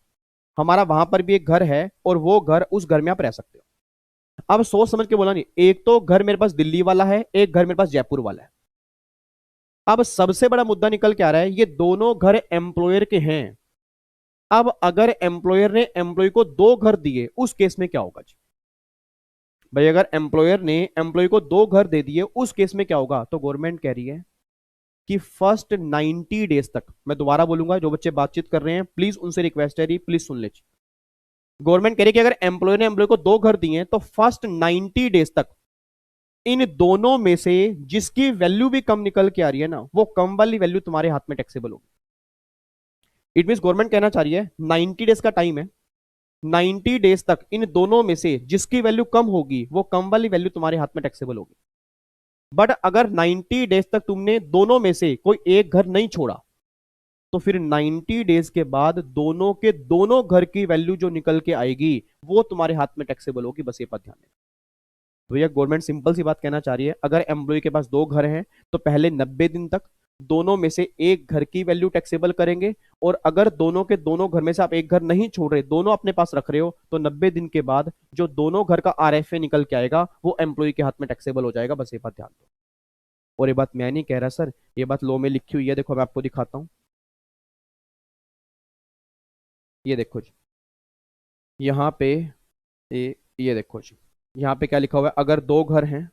हमारा वहां पर भी एक घर है और वो घर, उस घर में आप रह सकते हो। अब सोच समझ के बोला नहीं, एक तो घर मेरे पास दिल्ली वाला है, एक घर मेरे पास जयपुर वाला है। अब सबसे बड़ा मुद्दा निकल के आ रहा है, ये दोनों घर एम्प्लॉयर के हैं। अब अगर एम्प्लॉयर ने एम्प्लॉय को 2 घर दिए उस केस में क्या होगा जी? भाई अगर एम्प्लॉयर ने एम्प्लॉय को 2 घर दे दिए उस केस में क्या होगा? तो गवर्नमेंट कह रही है कि फर्स्ट 90 डेज तक, मैं दोबारा बोलूंगा, जो बच्चे बातचीत कर रहे हैं प्लीज उनसे रिक्वेस्ट है, प्लीज सुन लीजिए। गवर्नमेंट कह रही है कि अगर एम्प्लॉयर ने एम्प्लॉय को 2 घर दिए तो फर्स्ट 90 डेज तक इन दोनों में से जिसकी वैल्यू भी कम निकल के आ रही है ना, वो कम वाली वैल्यू तुम्हारे हाथ में टैक्सेबल होगी। इट मीन गवर्नमेंट कहना चाह रही है 90 डेज का टाइम है, 90 डेज तक इन दोनों में से जिसकी वैल्यू कम होगी वो कम वाली वैल्यू तुम्हारे हाथ में टैक्सेबल होगी। बट अगर 90 डेज तक तुमने दोनों में से कोई एक घर नहीं छोड़ा तो फिर 90 डेज के बाद दोनों के दोनों घर की वैल्यू जो निकल के आएगी वो तुम्हारे हाथ में टैक्सेबल होगी। बस ये बात ध्यान देना। तो भैया गवर्नमेंट सिंपल सी बात कहना चाह रही है, अगर एम्प्लॉय के पास 2 घर हैं तो पहले 90 दिन तक दोनों में से एक घर की वैल्यू टैक्सेबल करेंगे, और अगर दोनों के दोनों घर में से आप एक घर नहीं छोड़ रहे, दोनों अपने पास रख रहे हो, तो 90 दिन के बाद जो दोनों घर का आरएफए निकल के आएगा वो एम्प्लॉय के हाथ में टैक्सेबल हो जाएगा। बस ये बात ध्यान दो। और ये बात मैं नहीं कह रहा सर, ये बात लॉ में लिखी हुई है, देखो मैं आपको दिखाता हूं। ये देखो जी, यहाँ पे ये देखो जी, यहाँ पे क्या लिखा हुआ है, अगर 2 घर हैं,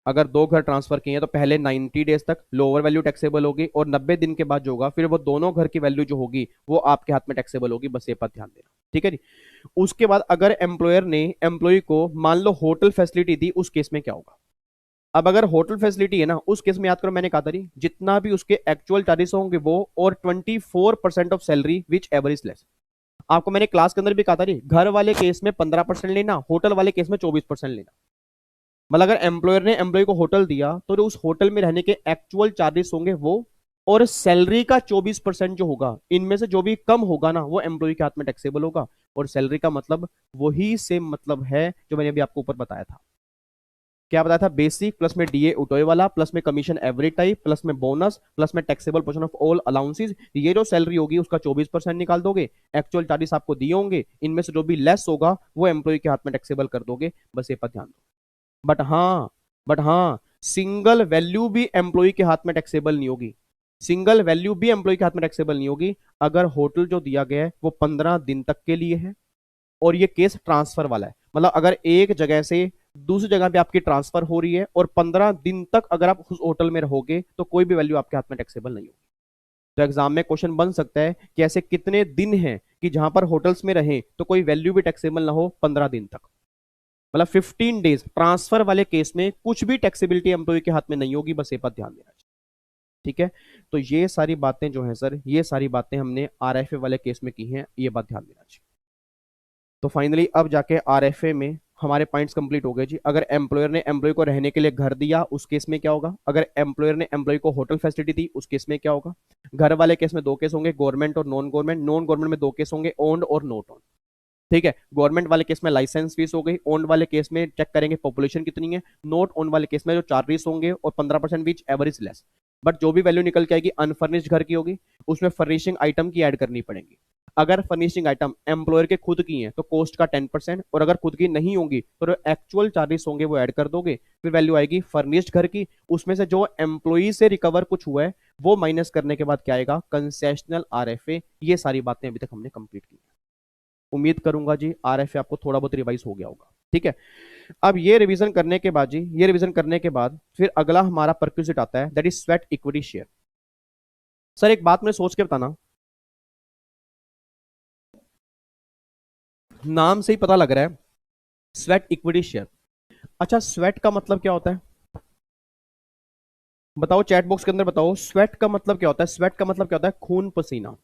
अगर 2 घर ट्रांसफर किए हैं तो पहले 90 डेज तक लोअर वैल्यू टैक्सेबल होगी, और 90 दिन के बाद जो होगा फिर वो दोनों घर की वैल्यू जो होगी वो आपके हाथ में टैक्सेबल होगी। बस ये बात ध्यान देना, ठीक है जी। उसके बाद अगर एम्प्लॉयर ने एम्प्लॉय को मान लो होटल फैसिलिटी दी, उस केस में क्या होगा। अब अगर होटल फैसिलिटी है ना, उस केस में याद करो मैंने कहा था जितना भी उसके एक्चुअल चार्जेस होंगे वो, और 24% of salary which ever is less. आपको मैंने क्लास के अंदर भी कहा था घर वाले केस में 15% लेना, होटल वाले केस में 24% लेना। मतलब अगर एम्प्लॉयर ने एम्प्लॉय को होटल दिया तो जो उस होटल में रहने के एक्चुअल चार्जेस होंगे वो, और सैलरी का 24% जो होगा, इनमें से जो भी कम होगा ना वो एम्प्लॉय के हाथ में टैक्सेबल होगा। और सैलरी का मतलब वही सेम मतलब है जो मैंने अभी आपको ऊपर बताया था। क्या बताया था, बेसिक प्लस में डीए उठोए वाला प्लस में कमीशन एवरी टाइप प्लस में बोनस प्लस में taxable portion of all allowances. ये जो सैलरी होगी उसका 24% निकाल दोगे, एक्चुअल चार्जेस आपको दिए होंगे, इनमें से जो भी लेस होगा वो एम्प्लॉय के हाथ में टैक्सेबल कर दोगे। बस ये पर ध्यान दो। बट हाँ सिंगल वैल्यू भी एम्प्लॉय के हाथ में टैक्सेबल नहीं होगी, सिंगल वैल्यू भी एम्प्लॉय के हाथ में टैक्सेबल नहीं होगी अगर होटल जो दिया गया है वो 15 दिन तक के लिए है, और ये केस ट्रांसफर वाला है। मतलब अगर एक जगह से दूसरी जगह पे आपकी ट्रांसफर हो रही है और 15 दिन तक अगर आप उस होटल में रहोगे तो कोई भी वैल्यू आपके हाथ में टैक्सेबल नहीं होगी। तो एग्जाम में क्वेश्चन बन सकता है कि ऐसे कितने दिन हैं कि जहां पर होटल्स में रहे तो कोई वैल्यू भी टैक्सेबल ना हो 15 दिन तक। मतलब 15 डेज ट्रांसफर वाले केस में कुछ भी टैक्सेबिलिटी एम्प्लॉय के हाथ में नहीं होगी। बस ये बात ध्यान देना चाहिए, ठीक है। तो ये सारी बातें जो हैं सर, ये सारी बातें हमने आरएफए वाले केस में की हैं, ये बात ध्यान देना चाहिए। तो फाइनली अब जाके आरएफए में हमारे पॉइंट्स कंप्लीट हो गए जी। अगर एम्प्लॉयर ने एम्प्लॉय को रहने के लिए घर दिया उस केस में क्या होगा, अगर एम्प्लॉयर ने एम्प्लॉय को होटल फैसिलिटी दी उस केस में क्या होगा। घर वाले केस में 2 केस होंगे, गवर्नमेंट और नॉन गवर्नमेंट। नॉन गवर्नमेंट में 2 केस होंगे, ओन्ड और नॉट ओन्ड, ठीक है। गवर्नमेंट वाले केस में लाइसेंस फीस हो गई, ओन्ड वाले केस में चेक करेंगे पॉपुलेशन कितनी है, नॉट ओन्ड वाले केस में जो चार्जेस होंगे और 15% विच एवरेज लेस। बट जो भी वैल्यू निकल के आएगी अनफर्निश्ड घर की होगी, उसमें फर्निशिंग आइटम की ऐड करनी पड़ेगी। अगर फर्निशिंग आइटम एम्प्लॉयर के खुद की हैं तो कॉस्ट का 10%, और अगर खुद की नहीं होंगी तो जो एक्चुअल चार्जेस होंगे वो ऐड कर दोगे। फिर वैल्यू आएगी फर्निश्ड घर की, उसमें से जो एम्प्लॉई से रिकवर कुछ हुआ है वो माइनस करने के बाद क्या आएगा, कंसेशनल आरएफए। ये सारी बातें अभी तक हमने कंप्लीट की। उम्मीद करूंगा जी आरएफए आपको थोड़ा बहुत रिवाइज हो गया होगा, ठीक है। अब ये रिवीजन करने के बाद जी, ये रिवीजन करने के बाद फिर अगला हमारा परक्विजिट आता है, that is sweat equity share. Sir एक बात मैं सोच के बताना, नाम से ही पता लग रहा है स्वेट इक्विटी शेयर। अच्छा स्वेट का मतलब क्या होता है, बताओ चैट बॉक्स के अंदर बताओ, स्वेट का मतलब क्या होता है। स्वेट का मतलब क्या होता है, खून पसीना।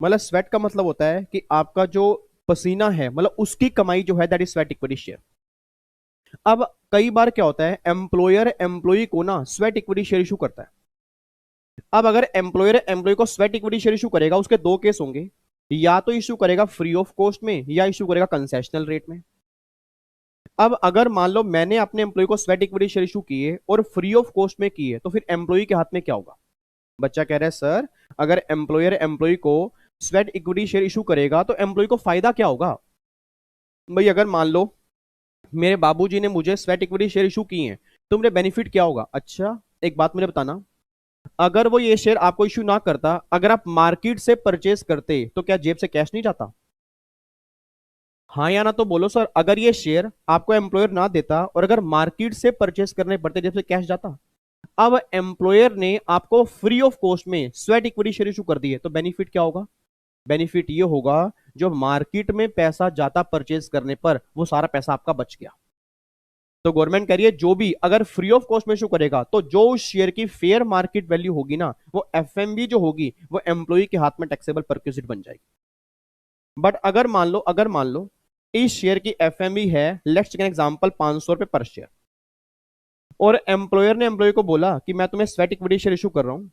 मतलब स्वेट का मतलब होता है कि आपका जो पसीना है, मतलब उसकी कमाई जो है, that is sweat equity share. अब कई बार क्या होता है, एम्प्लॉयर एम्प्लॉय को ना स्वेट इक्विटी शेयर इशू करता है। अब अगर एम्प्लॉयर एम्प्लॉय को स्वेट इक्विटी शेयर इशू करेगा, उसके 2 केस होंगे, या तो इशू करेगा फ्री ऑफ कॉस्ट में या इशू करेगा कंसेशनल रेट में। अब अगर मान लो मैंने अपने एम्प्लॉय को स्वेट इक्विटी शेयर इशू किए और फ्री ऑफ कॉस्ट में किए, तो फिर एम्प्लॉय के हाथ में क्या होगा। बच्चा कह रहा है सर अगर एम्प्लॉयर एम्प्लॉय को स्वेट इक्विटी शेयर इशू करेगा तो एम्प्लॉय को फायदा क्या होगा। भाई अगर मान लो मेरे बाबूजी ने मुझे स्वेट इक्विटी शेयर इशू किए हैं तो मुझे बेनिफिट क्या होगा। अच्छा एक बात मुझे बताना, अगर वो ये शेयर आपको इशू ना करता, अगर आप मार्केट से परचेस करते तो क्या जेब से कैश नहीं जाता। हाँ या ना तो बोलो सर, अगर ये शेयर आपको एम्प्लॉयर ना देता और अगर मार्केट से परचेस करने पड़ते जेब से कैश जाता। अब एम्प्लॉयर ने आपको फ्री ऑफ कॉस्ट में स्वेट इक्विटी शेयर इशू कर दी है, तो बेनिफिट क्या होगा? बेनिफिट ये होगा, जो मार्केट में पैसा जाता परचेज करने पर वो सारा पैसा आपका बच गया। तो गवर्नमेंट कह रही है जो भी अगर फ्री ऑफ कॉस्ट में इशू करेगा तो जो उस शेयर की फेयर मार्केट वैल्यू होगी ना, वो एफएमबी जो होगी वो एम्प्लॉय के हाथ में टैक्सेबल परक्यूजिट बन जाएगी। बट अगर मान लो इस शेयर की एफएमबी है, लेट्स टेक एन एग्जांपल 500 रुपए पर शेयर, और एम्प्लॉयर ने एम्प्लॉय को बोला कि मैं तुम्हें स्वेट इक्विटी शेयर इशू कर रहा हूं,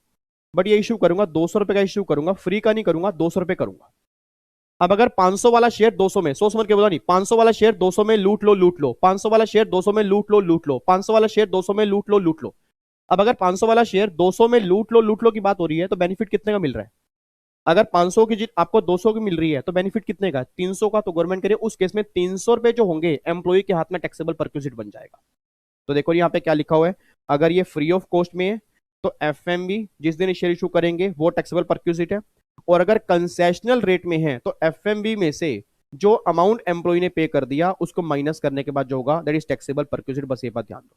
बट ये इशू करूंगा 200 रुपए का इशू करूंगा, फ्री का नहीं करूंगा, 200 रुपए करूंगा। अब अगर 500 वाला शेयर 200 में, सोच समझ के बोला नहीं, 500 वाला शेयर 200 में लूट लो लूट लो, 500 वाला शेयर 200 में लूट लो लूट लो, 500 वाला शेयर 200 में लूट लो लूट लो। अब अगर 500 वाला शेयर 200 में लूट लो की बात हो रही है, तो बेनिफिट कितने का मिल रहा है? अगर 500 की जीत आपको 200 की मिल रही है, तो बेनिफिट कितने का? 300 का। तो गवर्नमेंट करे उस केस में 300 रुपए जो होंगे एम्प्लॉय के हाथ में टैक्सेबल परक्यूजिट बन जाएगा। तो देखो यहाँ पे क्या लिखा हुआ है, अगर ये फ्री ऑफ कॉस्ट में है तो एफएमबी जिस दिन शेयर इशू करेंगे वो टैक्सेबल परक्यूजिट है, और अगर कंसेशनल रेट में है तो एफएमबी में से जो अमाउंट एम्प्लॉय ने पे कर दिया उसको माइनस करने के बाद जो होगा दैट इज टैक्सेबल परक्यूजिट। बस ये बात ध्यान दो।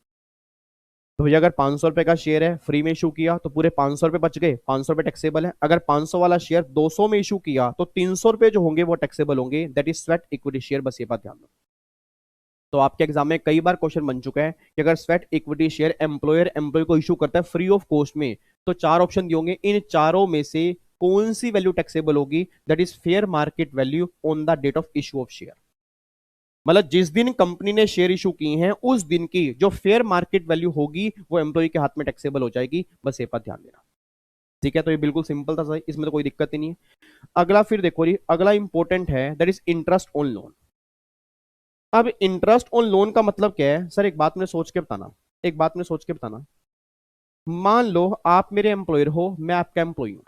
तो भैया अगर 500 रुपए का शेयर है फ्री में इशू किया तो पूरे 500 रुपए बच गए, 500 रुपए टैक्सेबल है। अगर 500 वाला शेयर 200 में इशू किया तो 300 रुपए जो होंगे वो टैक्सेबल होंगे, that is sweat equity share. बस ये बात ध्यान दो। तो आपके एग्जाम में कई बार क्वेश्चन बन चुका है कि अगर sweat equity share employer employ को इशू करता है फ्री ऑफ कॉस्ट में, तो 4 ऑप्शन दिए होंगे, इन चारों में से कौन सी वैल्यू टैक्सेबल होगी? That is fair market value on the date of issue of share. मतलब जिस दिन कंपनी ने शेयर इशू की हैं उस दिन की जो फेयर मार्केट वैल्यू होगी वो एम्प्लॉय के हाथ में टैक्सेबल हो जाएगी। बस ये बात ध्यान देना, ठीक है? तो ये बिल्कुल सिंपल था सही, इसमें तो कोई दिक्कत ही नहीं है। अगला फिर देखो जी, अगला इंपॉर्टेंट है, that is interest on loan. अब इंटरेस्ट ऑन लोन का मतलब क्या है सर? एक बात मैंने सोच के बताना, एक बात मैंने सोच के बताना। मान लो आप मेरे एम्प्लॉयर हो, मैं आपका एम्प्लॉय हूं।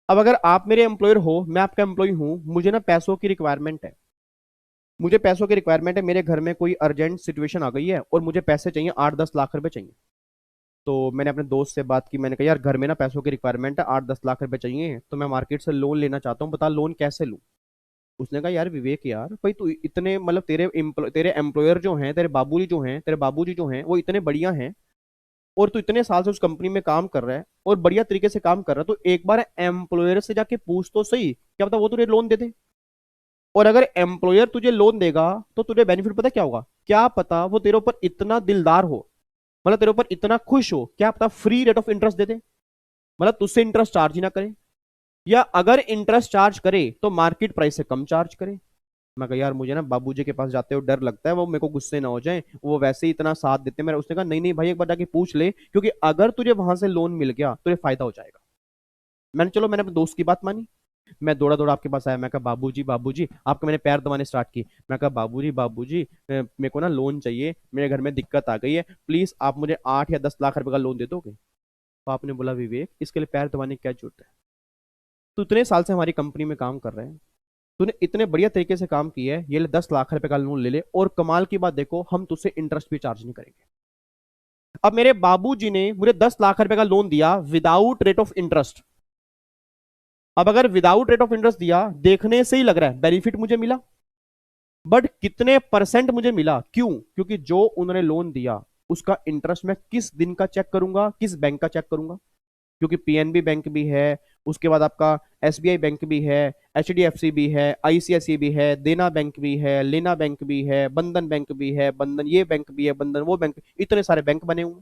अब अगर आप मेरे एम्प्लॉयर हो, मैं आपका एम्प्लॉय हूं, मुझे ना पैसों की रिक्वायरमेंट है, मुझे पैसों की रिक्वायरमेंट है, मेरे घर में कोई अर्जेंट सिचुएशन आ गई है और मुझे पैसे चाहिए, 8-10 लाख रुपए चाहिए। तो मैंने अपने दोस्त से बात की, मैंने कहा यार घर में ना पैसों की रिक्वायरमेंट है, 8-10 लाख रुपए चाहिए, तो मैं मार्केट से लोन लेना चाहता हूँ, बता लोन कैसे लूँ? उसने कहा यार विवेक यार भाई तू इतने मतलब तेरे एम्प्लॉयर जो हैं, तेरे बाबूजी जो हैं वो इतने बढ़िया हैं, और तू इतने साल से उस कंपनी में काम कर रहा है और बढ़िया तरीके से काम कर रहा है, तो एक बार एम्प्लॉयर से जाके पूछ तो सही, क्या पता वो तुझे लोन दे दे। और अगर एम्प्लॉयर तुझे लोन देगा तो तुझे बेनिफिट पता क्या होगा? क्या पता वो तेरे ऊपर इतना दिलदार हो, मतलब तेरे ऊपर इतना खुश हो, क्या पता फ्री रेट ऑफ इंटरेस्ट दे दे, मतलब तुझसे इंटरेस्ट चार्ज ही ना करे, या अगर इंटरेस्ट चार्ज करे तो मार्केट प्राइस से कम चार्ज करे। मैं कहा यार मुझे ना बाबूजी के पास जाते हुए डर लगता है, वो मेरे को गुस्से ना हो जाए, वो वैसे ही इतना साथ देते मेरा। उसने कहा नहीं नहीं भाई एक बार जाके पूछ ले, क्योंकि अगर तुझे वहां से लोन मिल गया तुझे फायदा हो जाएगा। मैंने अपने दोस्त की बात मानी, मैं दौड़ा दौड़ा आपके पास आया, मैं कहा बाबूजी बाबूजी, आपके मैंने पैर दबाने स्टार्ट की। मैं कहा बाबूजी बाबूजी मेरे को ना लोन चाहिए, मेरे घर में दिक्कत आ गई है, प्लीज आप मुझे 8 या 10 लाख रुपए का लोन दे दोगे? तो आपने बोला विवेक इसके लिए पैर दबाने की क्या जरूरत है, तू इतने साल से हमारी कंपनी में काम कर रहे हैं, तूने इतने बढ़िया तरीके से काम किया है, ये ले 10 लाख रुपए का लोन ले ले, और कमाल की बात देखो हम तुझसे इंटरेस्ट भी चार्ज नहीं करेंगे। अब मेरे बाबूजी ने मुझे 10 लाख रुपए का लोन दिया विदाउट रेट ऑफ इंटरेस्ट। अब अगर विदाउट रेट ऑफ इंटरेस्ट दिया, देखने से ही लग रहा है बेनिफिट मुझे मिला, बट कितने परसेंट मुझे मिला? क्यों? क्योंकि जो उन्होंने लोन दिया उसका इंटरेस्ट मैं किस दिन का चेक करूंगा, किस बैंक का चेक करूंगा? क्योंकि पीएनबी बैंक भी है, उसके बाद आपका एसबीआई बैंक भी है, एचडीएफसी भी है, आईसीआईसी भी है, देना बैंक भी है, लेना बैंक भी है, बंधन बैंक भी है, बंधन ये बैंक भी है, बंधन वो बैंक, इतने सारे बैंक बने हुए।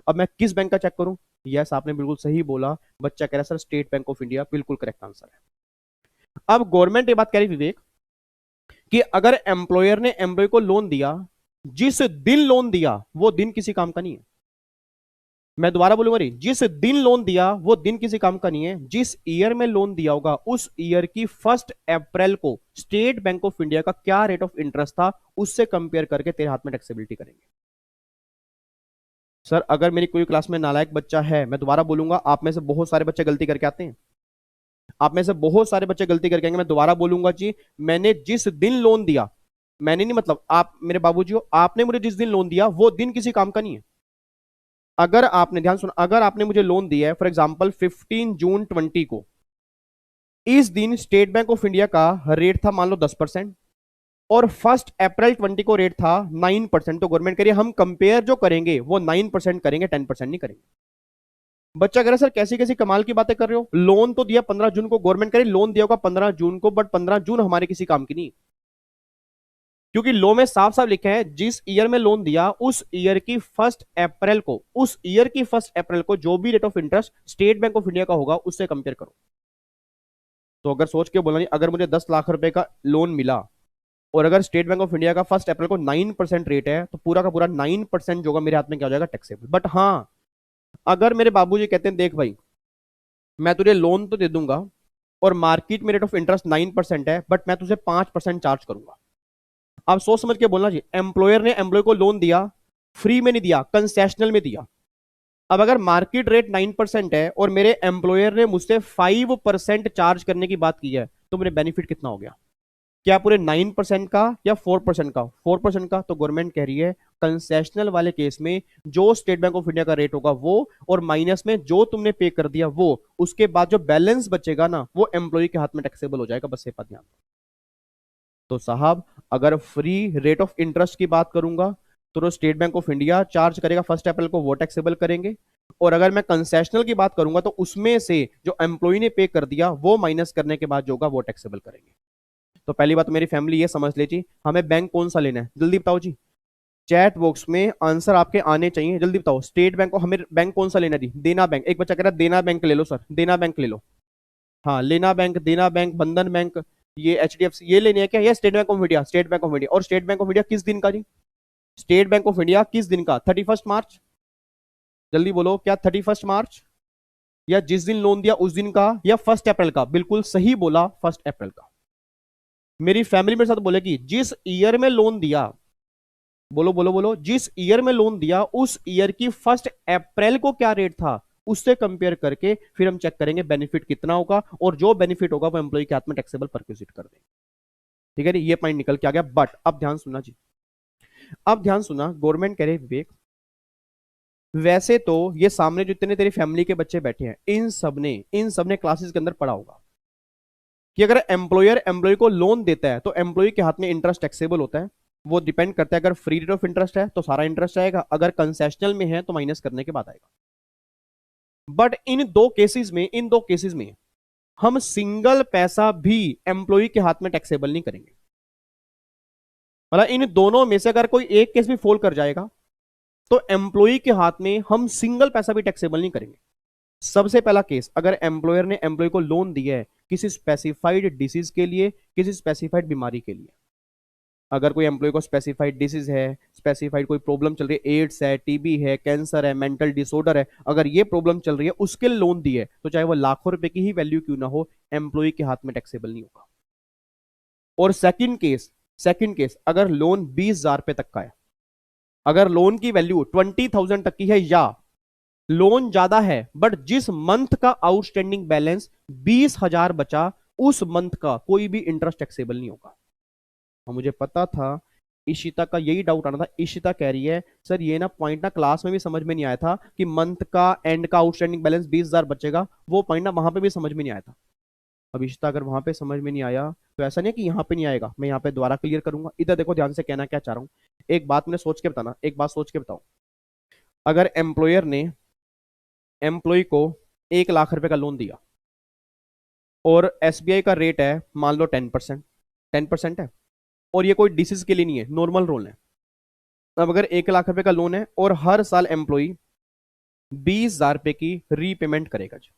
अब मैं किस बैंक का चेक करूं? यस आपने बिल्कुल सही बोला, बच्चा कह रहा है sir state bank of India, बिल्कुल करेक्ट आंसर है। अब गवर्नमेंट ये बात कह रही विवेक कि अगर एम्प्लॉयर ने एम्प्लॉय को लोन दिया, जिस दिन लोन दिया वो दिन किसी काम का नहीं है। मैं दोबारा बोलूंगा नहीं, जिस दिन लोन दिया वो दिन किसी काम का नहीं है। जिस ईयर में लोन दिया होगा उस ईयर की 1 अप्रैल को स्टेट बैंक ऑफ इंडिया का क्या रेट ऑफ इंटरेस्ट था उससे कंपेयर करके तेरे हाथ में टैक्सेबिलिटी करेंगे। सर अगर मेरी कोई क्लास में नालायक बच्चा है, मैं दोबारा बोलूंगा, आप में से बहुत सारे बच्चे गलती करके आते हैं, आप में से बहुत सारे बच्चे गलती करके आएंगे, मैं दोबारा बोलूंगा जी, मैंने जिस दिन लोन दिया, मैंने नहीं मतलब आप मेरे बाबूजी हो, आपने मुझे जिस दिन लोन दिया वो दिन किसी काम का नहीं है। अगर आपने ध्यान सुना, अगर आपने मुझे लोन दिया है फॉर एग्जांपल 15 जून 20 को, इस दिन स्टेट बैंक ऑफ इंडिया का रेट था मान लो 10%, और 1 अप्रैल 20 को रेट था 9%, तो गवर्नमेंट कह रही है हम कंपेयर जो करेंगे वो 9% करेंगे, 10% नहीं करेंगे। बच्चा कह रहा सर कैसी कैसी कमाल की बातें कर रहे हो, लोन तो दिया 15 जून को, गवर्नमेंट कह रही लोन दिया होगा 15 जून को, बट 15 जून हमारे किसी काम की नहीं, क्योंकि लॉ में साफ साफ लिखा है जिस ईयर में लोन दिया उस ईयर की 1 अप्रैल को, उस ईयर की 1 अप्रैल को जो भी rate of interest state bank of India का होगा उससे कंपेयर करो। तो अगर सोच के बोला नहीं, अगर मुझे 10 लाख रुपए का लोन मिला और अगर स्टेट बैंक ऑफ इंडिया का 1 अप्रैल को 9% रेट है, तो पूरा का पूरा 9% जो होगा मेरे हाथ में क्या हो जाएगा, टैक्सेबल। बट हाँ, अगर मेरे बाबूजी कहते हैं देख भाई मैं तुझे लोन तो दे दूंगा और मार्केट में रेट ऑफ इंटरेस्ट 9% है, बट मैं तुझे 5% चार्ज करूंगा। आप सोच समझ के बोलना जी, एम्प्लॉयर ने एम्प्लॉय को लोन दिया, फ्री में नहीं दिया, कंसेशनल में दिया। अब अगर मार्केट रेट 9% है और मेरे एम्प्लॉयर ने मुझसे 5% चार्ज करने की बात की है, तो मेरे बेनिफिट कितना हो गया, क्या पूरे 9% का या 4% का? 4% का। तो गवर्नमेंट कह रही है कंसेशनल वाले केस में जो स्टेट बैंक ऑफ इंडिया का रेट होगा वो, और माइनस में जो तुमने पे कर दिया वो, उसके बाद जो बैलेंस बचेगा ना वो एम्प्लॉय के हाथ में टैक्सेबल हो जाएगा। बस ये बात ध्यान। तो साहब अगर फ्री रेट ऑफ इंटरेस्ट की बात करूंगा तो state bank of India charge करेगा 1 अप्रैल को, वो टैक्सेबल करेंगे। और अगर मैं कंसेशनल की बात करूंगा तो उसमें से जो एम्प्लॉय ने पे कर दिया वो माइनस करने के बाद जो होगा वो टैक्सेबल करेंगे। तो पहली बात तो मेरी फैमिली ये समझ लीजिए, हमें बैंक कौन सा लेना है, जल्दी बताओ जी। चैट बॉक्स में आंसर आपके आने चाहिए, जल्दी बताओ। स्टेट बैंक को हमें बैंक कौन सा लेना है जी? देना बैंक। एक बच्चा कह रहा है देना बैंक ले लो सर, देना बैंक ले लो। हाँ, लेना बैंक, देना बैंक, बंधन बैंक, ये HDFC, ये लेने हैं क्या? ये state bank of India, state bank of India. और स्टेट बैंक ऑफ इंडिया किस दिन का जी? स्टेट बैंक ऑफ इंडिया किस दिन का? 31 मार्च। जल्दी बोलो, क्या 31 मार्च, या जिस दिन लोन दिया उस दिन का, या 1 अप्रैल का? बिल्कुल सही बोला, 1 अप्रैल का। मेरी फैमिली मेरे साथ बोलेगी जिस ईयर में लोन दिया, बोलो बोलो बोलो, जिस ईयर में लोन दिया उस ईयर की 1 अप्रैल को क्या रेट था उससे कंपेयर करके फिर हम चेक करेंगे बेनिफिट कितना होगा, और जो बेनिफिट होगा वो एम्प्लॉय के हाथ में टैक्सेबल परक्यूजिट कर देंगे। ठीक है जी, ये पॉइंट निकल के आ गया। बट अब ध्यान सुनना जी, अब ध्यान सुना, गवर्नमेंट कह रहे विवेक वैसे तो ये सामने जो इतने तेरी फैमिली के बच्चे बैठे हैं इन सबने क्लासेस के अंदर पढ़ा होगा कि अगर एम्प्लॉयर एम्प्लॉय को लोन देता है तो एम्प्लॉय के हाथ में इंटरेस्ट टैक्सेबल होता है। वो डिपेंड करता है, अगर फ्री रेट ऑफ इंटरेस्ट है तो सारा इंटरेस्ट आएगा, अगर कंसेशनल में है तो माइनस करने के बाद आएगा। बट इन दो केसेस में हम सिंगल पैसा भी एम्प्लॉय के हाथ में टैक्सेबल नहीं करेंगे। मतलब इन दोनों में से अगर कोई एक केस भी फॉल कर जाएगा तो एम्प्लॉय के हाथ में हम सिंगल पैसा भी टैक्सेबल नहीं करेंगे। सबसे पहला केस, अगर एम्प्लॉयर ने एम्प्लॉय को लोन दिया है किसी स्पेसिफाइड डिसीज के लिए, किसी स्पेसिफाइड बीमारी के लिए, अगर कोई एम्प्लॉय को स्पेसिफाइड डिसीज है, स्पेसिफाइड कोई प्रॉब्लम चल रही है, एड्स है, टीबी है, कैंसर है, मेंटल डिसऑर्डर है, अगर ये प्रॉब्लम चल रही है उसके लिए लोन दी है, तो चाहे वो लाखों रुपए की ही वैल्यू क्यों ना हो, एम्प्लॉय के हाथ में टैक्सेबल नहीं होगा। और सेकंड केस अगर लोन 20,000 रुपए तक का है, अगर लोन की वैल्यू 20,000 तक की है, या लोन ज्यादा है बट जिस मंथ का आउटस्टैंडिंग बैलेंस 20,000 बचा उस मंथ का कोई भी इंटरेस्ट टैक्सेबल नहीं होगा। और मुझे पता था इशिता का यही डाउट आना था। इशिता कह रही है सर ये ना पॉइंट ना क्लास में भी समझ में नहीं आया था कि मंथ का एंड का आउटस्टैंडिंग बैलेंस 20,000 बचेगा, वो पॉइंट ना वहां पे भी समझ में नहीं आया था। अब इशिता अगर वहां पे समझ में नहीं आया तो ऐसा नहीं है कि यहाँ पे नहीं आएगा, मैं यहाँ पे दोबारा क्लियर करूंगा। इधर देखो ध्यान से, कहना क्या चाह रहा हूँ, एक बात मैंने सोच के बताना, एक बात सोच के बताओ। अगर एम्प्लॉयर ने एम्प्लॉय को 1 लाख रुपए का लोन दिया और SBI का रेट है मान लो 10% है, और ये कोई डिसीज के लिए नहीं है, नॉर्मल लोन है। अब अगर 1 लाख रुपए का लोन है और हर साल एम्प्लॉय 20,000 रुपए की रीपेमेंट करेगा जी,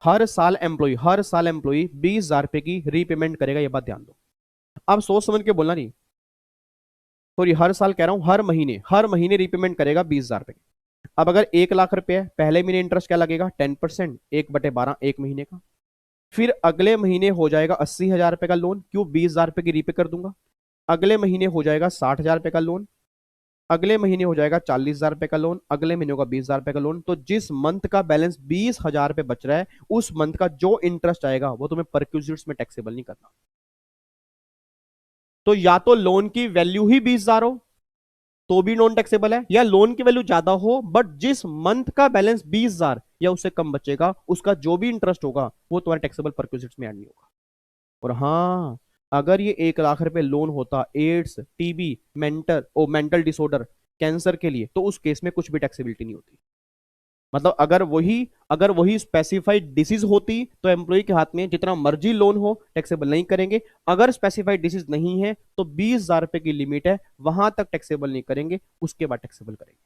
हर साल एम्प्लॉय 20,000 रुपए की रीपेमेंट करेगा, ये बात ध्यान दो। अब सोच समझ के बोलना नहीं, सॉरी हर साल कह रहा हूं, हर महीने रीपेमेंट करेगा 20,000 रुपए की। अब अगर 1 लाख रुपए है, पहले महीने इंटरेस्ट क्या लगेगा? 10%, 1/12 एक महीने का। फिर अगले महीने हो जाएगा 80,000 रुपए का लोन, क्यों? 20,000 रुपए की रीपे कर दूंगा। अगले महीने हो जाएगा 60,000 रुपए का लोन, अगले महीने हो जाएगा 40,000 रुपए का लोन, अगले महीने होगा 20,000 रुपए का लोन। तो जिस मंथ का बैलेंस 20,000 रुपए बच रहा है उस मंथ का जो इंटरेस्ट आएगा वो तुम्हें परक्यूजिट्स में टैक्सेबल नहीं करना। तो या तो लोन की वैल्यू ही 20,000 हो तो भी नॉन टैक्सेबल है, या लोन की वैल्यू ज्यादा हो बट जिस मंथ का बैलेंस 20,000 या उससे कम बचेगा उसका जो भी इंटरेस्ट होगा वो तुम्हारे टैक्सेबल परक्यूजिट्स में ऐड नहीं होगा। और हाँ, अगर ये 1 लाख रुपए लोन होता AIDS, TB, mental disorder, cancer के लिए, तो उस केस में कुछ भी टैक्सेबिलिटी नहीं होती। मतलब अगर वही स्पेसिफाइड डिसीज होती तो एम्प्लॉय के हाथ में जितना मर्जी लोन हो टैक्सेबल नहीं करेंगे। अगर स्पेसिफाइड डिसीज नहीं है तो 20,000 रुपए की लिमिट है, वहां तक टैक्सेबल नहीं करेंगे, उसके बाद टैक्सेबल करेंगे।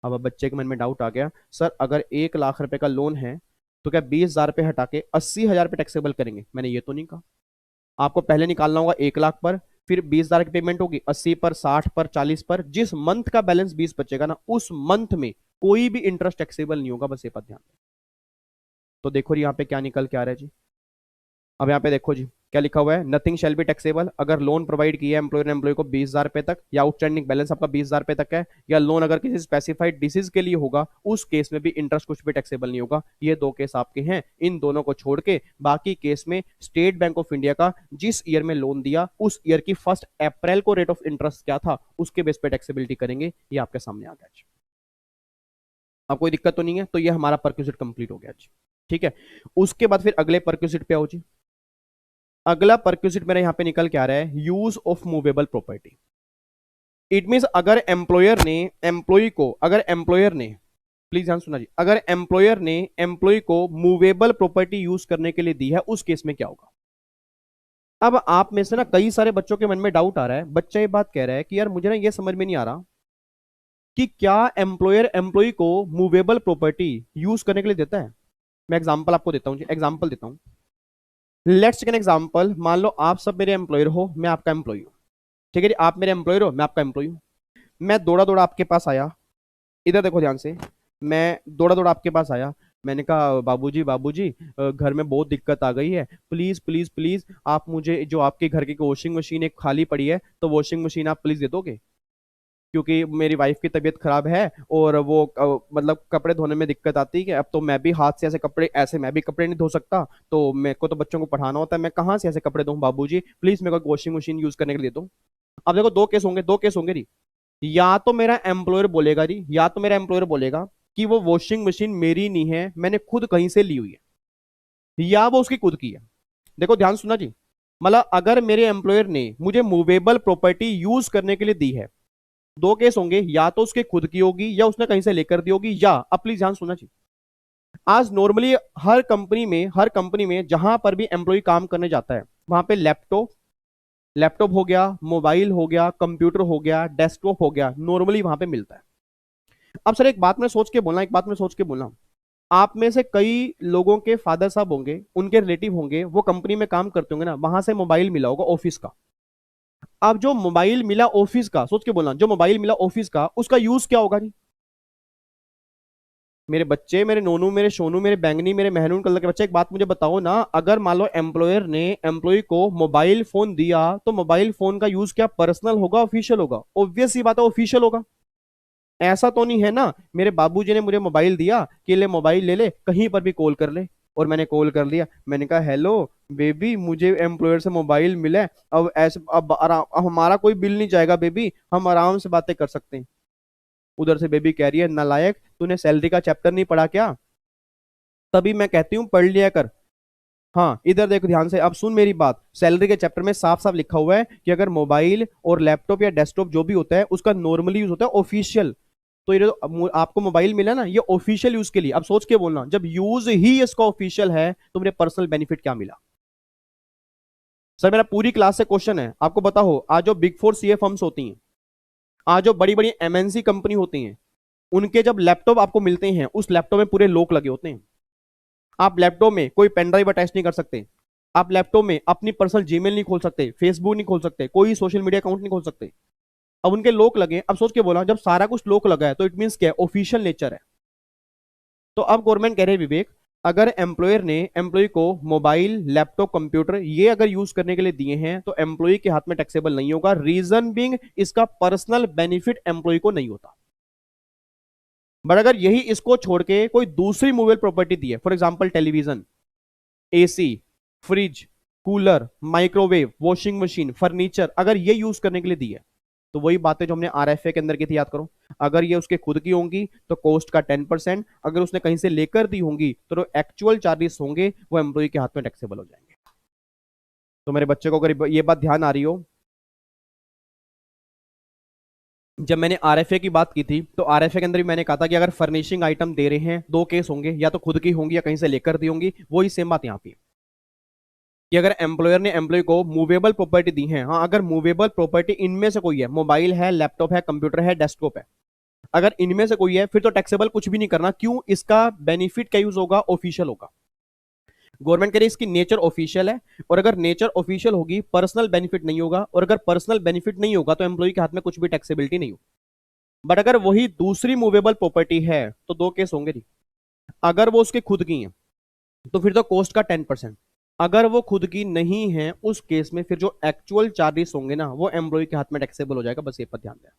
अब बच्चे के मन में डाउट आ गया, सर अगर 1 लाख रुपए का लोन है तो क्या 20,000 रुपए हटा के 80,000 रुपए टैक्सेबल करेंगे? मैंने ये तो नहीं कहा। आपको पहले निकालना होगा 1 लाख पर, फिर 20,000 की पेमेंट होगी, 80 पर, 60 पर, 40 पर, जिस मंथ का बैलेंस 20 बचेगा ना, उस मंथ में कोई भी इंटरेस्ट टैक्सेबल नहीं होगा, बस ये बात ध्यान दें। तो देखो जी यहाँ पे क्या निकल के आ रहा है जी। अब यहाँ पे देखो जी क्या लिखा हुआ है, नथिंग शैल बी टैक्सेबल। अगर लोन प्रोवाइड किया है एम्प्लॉयर ने एम्प्लॉय को 20,000 रुपए तक, या आउटस्टैंडिंग बैलेंस आपका 20,000 रुपए तक है, या लोन अगर किसी स्पेसिफाइड डिसीज के लिए होगा, उस केस में भी इंटरेस्ट कुछ भी टैक्सेबल नहीं होगा। ये दो केस आपके हैं, इन दोनों को छोड़ के बाकी केस में स्टेट बैंक ऑफ इंडिया का जिस ईयर में लोन दिया उस ईयर की 1 अप्रैल को रेट ऑफ इंटरेस्ट क्या था, उसके बेस पे टैक्सेबिलिटी करेंगे। ये आपके सामने आ गया। अब कोई दिक्कत तो नहीं है? तो ये हमारा परक्यूजिट कंप्लीट हो गया जी। ठीक है, उसके बाद फिर अगले परक्यूजिट पे आओ जी। अगला परक्यूजिट मेरा यहां पे निकल के आ रहा है, use of movable property. It means अगर एम्प्लॉयर ने एम्प्लॉय को, प्लीज ध्यान सुना जी, अगर एम्प्लॉयर ने एम्प्लॉय को मूवेबल प्रॉपर्टी यूज करने के लिए दी है, उस केस में क्या होगा? अब आप में से ना कई सारे बच्चों के मन में डाउट आ रहा है, बच्चा ये बात कह रहा है कि यार मुझे ना ये समझ में नहीं आ रहा कि क्या एम्प्लॉयर एम्प्लॉय को मूवेबल प्रॉपर्टी यूज करने के लिए देता है। मैं एग्जांपल आपको देता हूं जी, एग्जांपल देता हूं। लेट्स टेक एन एग्जांपल, मान लो आप सब मेरे एम्प्लॉयर हो, मैं आपका एम्प्लॉय हूं। ठीक है जी, आप मेरे एम्प्लॉयर हो, मैं आपका एम्प्लॉय हूं। मैं दौड़ा दौड़ा आपके पास आया, इधर देखो ध्यान से, मैं दौड़ा दौड़ा आपके पास आया, मैंने कहा बाबूजी बाबूजी घर में बहुत दिक्कत आ गई है, प्लीज प्लीज प्लीज आप मुझे, जो आपके घर की वॉशिंग मशीन एक खाली पड़ी है, तो वॉशिंग मशीन आप प्लीज दे दोगे, क्योंकि मेरी वाइफ की तबीयत खराब है और वो मतलब कपड़े धोने में दिक्कत आती है। अब तो मैं भी हाथ से ऐसे कपड़े, ऐसे मैं भी कपड़े नहीं धो सकता, तो मेरे को तो बच्चों को पढ़ाना होता है, मैं कहाँ से ऐसे कपड़े धोऊं, बाबूजी प्लीज मेरे को वॉशिंग मशीन यूज करने के लिए दो। अब देखो दो केस होंगे जी। या तो मेरा एम्प्लॉयर बोलेगा जी, या तो मेरा एम्प्लॉयर बोलेगा कि वो वॉशिंग मशीन मेरी नहीं है, मैंने खुद कहीं से ली हुई है, या वो उसकी खुद की है। देखो ध्यान सुना जी, मतलब अगर मेरे एम्प्लॉयर ने मुझे मूवेबल प्रॉपर्टी यूज करने के लिए दी है, दो केस होंगे, या तो उसके खुद की होगी या उसने कहीं से लेकर दी होगी, या, अब प्लीज ध्यान सुनना चाहिए, आज नॉर्मली हर कंपनी में जहां पर भी एम्प्लॉय काम करने जाता है, वहां पे लैपटॉप लैपटॉप हो गया, मोबाइल हो गया, कंप्यूटर हो गया, डेस्कटॉप हो गया, नॉर्मली वहां पे मिलता है। अब सर एक बात में सोच के बोलना, आप में से कई लोगों के फादर साहब होंगे, उनके रिलेटिव होंगे, वो कंपनी में काम करते होंगे ना, वहां से मोबाइल मिला होगा ऑफिस का। अब जो मोबाइल मिला ऑफिस का, सोच के बोलना, जो मोबाइल मिला ऑफिस का, उसका यूज क्या होगा जी? मेरे बच्चे, मेरे नोनू, मेरे सोनू, मेरे बैंगनी, मेरे मेहरून कलर के बच्चे, एक बात मुझे बताओ ना, अगर मान लो एम्प्लॉयर ने एम्प्लॉय को मोबाइल फोन दिया, तो मोबाइल फोन का यूज क्या पर्सनल होगा, ऑफिशियल होगा? ऑब्वियस सी बात है, ऑफिशियल होगा। ऐसा तो नहीं है ना मेरे बाबूजी ने मुझे मोबाइल दिया कि ले मोबाइल ले ले, कहीं पर भी कॉल कर ले, और मैंने कॉल कर लिया, मैंने कहा हेलो बेबी मुझे एम्प्लॉयर से मोबाइल मिला है, अब ऐसे अब आराम, अब हमारा कोई बिल नहीं जाएगा बेबी, हम आराम से बातें कर सकते हैं। उधर से बेबी कह रही है नालायक, तूने सैलरी का चैप्टर नहीं पढ़ा क्या? तभी मैं कहती हूँ पढ़ लिया कर। हाँ इधर देखो ध्यान से, अब सुन मेरी बात, सैलरी के चैप्टर में साफ साफ लिखा हुआ है कि अगर मोबाइल और लैपटॉप या डेस्कटॉप जो भी होता है उसका नॉर्मली यूज होता है ऑफिशियल। तो ये जो आपको मोबाइल मिला ना, ये ऑफिशियल यूज के लिए। अब सोच के बोलना, जब यूज ही इसका ऑफिशियल है तो मुझे पर्सनल बेनिफिट क्या मिला? सर मेरा पूरी क्लास से क्वेश्चन है, आपको पता हो आज जो बिग फोर सीए फर्म्स होती हैं, आज जो बड़ी बड़ी एमएनसी कंपनी होती हैं, उनके जब लैपटॉप आपको मिलते हैं, उस लैपटॉप में पूरे लॉक लगे होते हैं। आप लैपटॉप में कोई पेन ड्राइव अटैच नहीं कर सकते, आप लैपटॉप में अपनी पर्सनल जीमेल नहीं खोल सकते, फेसबुक नहीं खोल सकते, कोई सोशल मीडिया अकाउंट नहीं खोल सकते। अब उनके लॉक लगे, अब सोच के बोला, जब सारा कुछ लॉक लगा है तो इट मींस क्या है, ऑफिशियल नेचर है। तो अब गवर्नमेंट कह रहे हैं विवेक, अगर एम्प्लॉयर ने एम्प्लॉय को मोबाइल, लैपटॉप, कंप्यूटर ये अगर यूज करने के लिए दिए हैं तो एम्प्लॉय के हाथ में टैक्सेबल नहीं होगा। रीजन बीइंग इसका पर्सनल बेनिफिट एम्प्लॉय को नहीं होता। बट अगर यही इसको छोड़ के कोई दूसरी मूवेबल प्रॉपर्टी दी है, for example television, AC, fridge, cooler, microwave, washing machine, furniture, अगर ये यूज करने के लिए दी है, तो वही बातें जो हमने आरएफए के अंदर की थी याद करो। अगर ये उसके खुद की होंगी तो कॉस्ट का 10%, अगर उसने कहीं से लेकर दी होंगी तो जो एक्चुअल चार्जेस होंगे वो एम्प्लॉय के हाथ में टैक्सेबल हो जाएंगे। तो मेरे बच्चे को अगर ये बात ध्यान आ रही हो, जब मैंने आरएफए की बात की थी तो आरएफए के अंदर भी मैंने कहा था कि अगर फर्निशिंग आइटम दे रहे हैं, दो केस होंगे, या तो खुद की होंगी या कहीं से लेकर दी होंगी। वही सेम बात यहाँ पे कि अगर एम्प्लॉयर ने एम्प्लॉय को मूवेबल प्रॉपर्टी दी है, हाँ अगर मूवेबल प्रॉपर्टी इनमें से कोई है, मोबाइल है, लैपटॉप है, कंप्यूटर है, डेस्कटॉप है, अगर इनमें से कोई है फिर तो टैक्सेबल कुछ भी नहीं करना। क्यों? इसका बेनिफिट क्या यूज होगा? ऑफिशियल होगा। गवर्नमेंट कह रही है इसकी नेचर ऑफिशियल है, और अगर नेचर ऑफिशियल होगी पर्सनल बेनिफिट नहीं होगा, और अगर पर्सनल बेनिफिट नहीं होगा तो एम्प्लॉय के हाथ में कुछ भी टैक्सेबिलिटी नहीं होगी। बट अगर वही दूसरी मूवेबल प्रॉपर्टी है तो दो केस होंगे नहीं। अगर वो उसके खुद की है तो फिर तो कॉस्ट का 10%, अगर वो खुद की नहीं है उस केस में फिर जो एक्चुअल चार्जेस होंगे ना वो एम्प्लॉय के हाथ में टैक्सेबल हो जाएगा। बस ये पर ध्यान दें।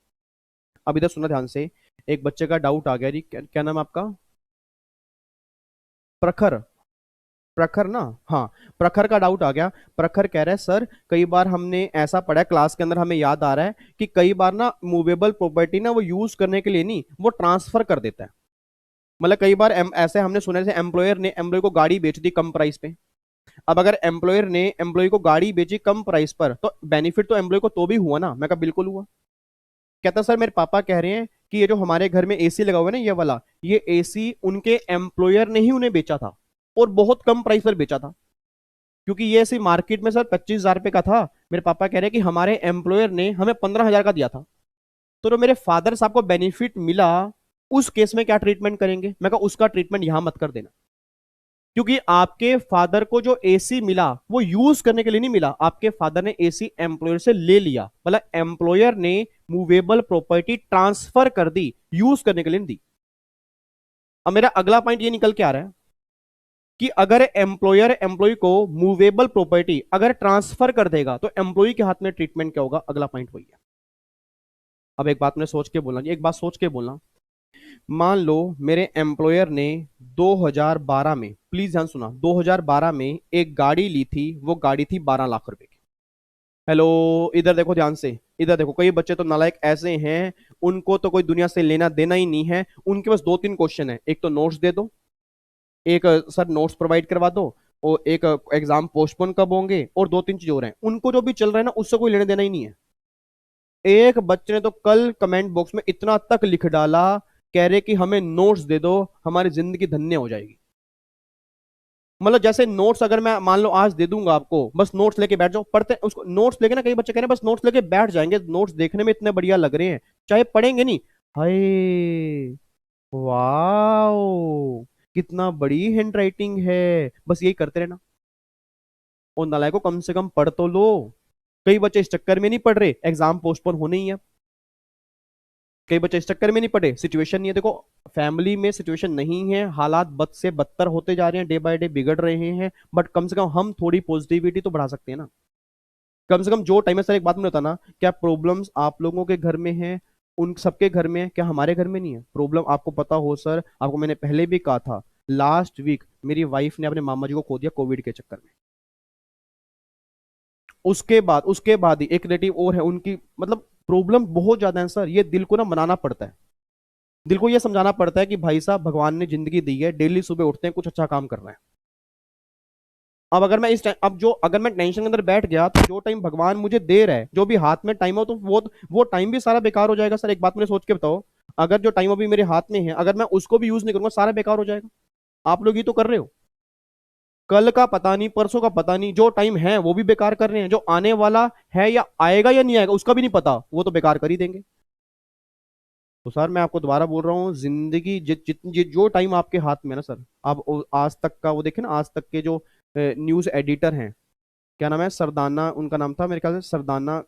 अब इधर सुना ध्यान से, एक बच्चे का डाउट आ गया जी। क्या नाम है आपका? प्रखर। प्रखर ना? हाँ, प्रखर का डाउट आ गया। प्रखर कह रहा है सर कई बार हमने ऐसा पढ़ा है क्लास के अंदर, हमें याद आ रहा है कि कई बार ना मूवेबल प्रॉपर्टी ना वो यूज करने के लिए नहीं, वो ट्रांसफर कर देता है। मतलब कई बार ऐसे हमने सुना है एम्प्लॉयर ने एम्प्लॉय को गाड़ी बेच दी कम प्राइस पे। अब अगर एम्प्लॉयर ने एम्प्लॉय को गाड़ी बेची कम प्राइस पर तो बेनिफिट तो एम्प्लॉय को तो भी हुआ ना। मैं कहा बिल्कुल हुआ। कहता सर मेरे पापा कह रहे हैं कि ये जो हमारे घर में एसी लगा हुआ है ना ये वाला, ये एसी उनके एम्प्लॉयर ने ही उन्हें बेचा था, और बहुत कम प्राइस पर बेचा था, क्योंकि ये एसी मार्केट में सर 25,000 रुपए का था। मेरे पापा कह रहे हैं कि हमारे एम्प्लॉयर ने हमें 15,000 का दिया था। तो जो मेरे फादर साहब को बेनिफिट मिला उस केस में क्या ट्रीटमेंट करेंगे? मैं कहा उसका ट्रीटमेंट यहां मत कर देना, क्योंकि आपके फादर को जो एसी मिला वो यूज करने के लिए नहीं मिला, आपके फादर ने एसी एम्प्लॉयर से ले लिया। मतलब एम्प्लॉयर ने मूवेबल प्रॉपर्टी ट्रांसफर कर दी, यूज करने के लिए नहीं दी। अब मेरा अगला पॉइंट ये निकल के आ रहा है कि अगर एम्प्लॉयर एम्प्लॉय को मूवेबल प्रॉपर्टी अगर ट्रांसफर कर देगा तो एम्प्लॉय के हाथ में ट्रीटमेंट क्या होगा? अगला पॉइंट वही है। अब एक बात मैंने सोच के बोलना, एक बात सोच के बोलना। मान लो मेरे एम्प्लॉयर ने 2012 में, प्लीज ध्यान सुना, 2012 में एक गाड़ी ली थी, वो गाड़ी थी 12 लाख रुपए की। हेलो, इधर देखो ध्यान से, इधर देखो। कई बच्चे तो नालायक ऐसे हैं, उनको तो कोई दुनिया से लेना देना ही नहीं है। उनके पास दो तीन क्वेश्चन है, एक तो नोट्स दे दो, एक सर नोट्स प्रोवाइड करवा दो, और एक एग्जाम पोस्टपोन कब होंगे, और दो तीन चीज और हैं। उनको जो भी चल रहा है ना उससे कोई लेना देना ही नहीं है। एक बच्चे ने तो कल कमेंट बॉक्स में इतना तक लिख डाला, कह रहे कि हमें नोट्स दे दो, हमारी जिंदगी धन्य हो जाएगी। मतलब जैसे नोट्स अगर मैं मान लो आज दे दूंगा आपको, बस नोट्स लेके बैठ जाओ पढ़ते उसको। नोट्स लेके ना कई बच्चे कह रहे हैं बस नोट्स लेके बैठ जाएंगे, नोट्स देखने में इतने बढ़िया लग रहे हैं, चाहे पढ़ेंगे नहीं। हाय, वाओ, कितना बड़ी हैंड राइटिंग है, बस यही करते रहना। और नालायक को कम से कम पढ़ तो लो। कई बच्चे इस चक्कर में नहीं पढ़ रहे, एग्जाम पोस्टपोन होने ही है। कई बच्चे इस चक्कर में नहीं पढ़े, सिचुएशन नहीं है। देखो फैमिली में सिचुएशन नहीं है, हालात बद से बदतर होते जा रहे हैं, डे बाय डे बिगड़ रहे हैं, बट कम से कम हम थोड़ी पॉजिटिविटी तो बढ़ा सकते हैं ना। कम से कम जो टाइम है, सर एक बात मुझे बताना, क्या प्रॉब्लम्स आप लोगों के घर में है उन सबके घर में है, क्या हमारे घर में नहीं है प्रॉब्लम? आपको पता हो सर, आपको मैंने पहले भी कहा था, लास्ट वीक मेरी वाइफ ने अपने मामा जी को खो दिया कोविड के चक्कर में। उसके बाद ही एक रिलेटिव और है उनकी, मतलब प्रॉब्लम बहुत ज्यादा है सर। ये दिल को ना मनाना पड़ता है, दिल को ये समझाना पड़ता है कि भाई साहब भगवान ने जिंदगी दी है, डेली सुबह उठते हैं कुछ अच्छा काम करना है। अब अगर मैं इस टाइम, अब जो अगर मैं टेंशन के अंदर बैठ गया तो जो टाइम भगवान मुझे दे रहा है, जो भी हाथ में टाइम हो, तो वो टाइम भी सारा बेकार हो जाएगा। सर एक बात मुझे सोच के बताओ, अगर जो टाइम अभी मेरे हाथ में है अगर मैं उसको भी यूज नहीं करूंगा, सारा बेकार हो जाएगा। आप लोग ये तो कर रहे हो, कल का पता नहीं, परसों का पता नहीं, जो टाइम है वो भी बेकार कर रहे हैं, जो आने वाला है या आएगा या नहीं आएगा उसका भी नहीं पता, वो तो बेकार कर ही देंगे। तो सर मैं आपको दोबारा बोल रहा हूँ, जिंदगी जितनी जो टाइम आपके हाथ में है ना सर, आप आज तक का वो देखे ना, आज तक के जो न्यूज एडिटर हैं, क्या नाम है, सरदाना उनका नाम था मेरे ख्याल से, सरदाना,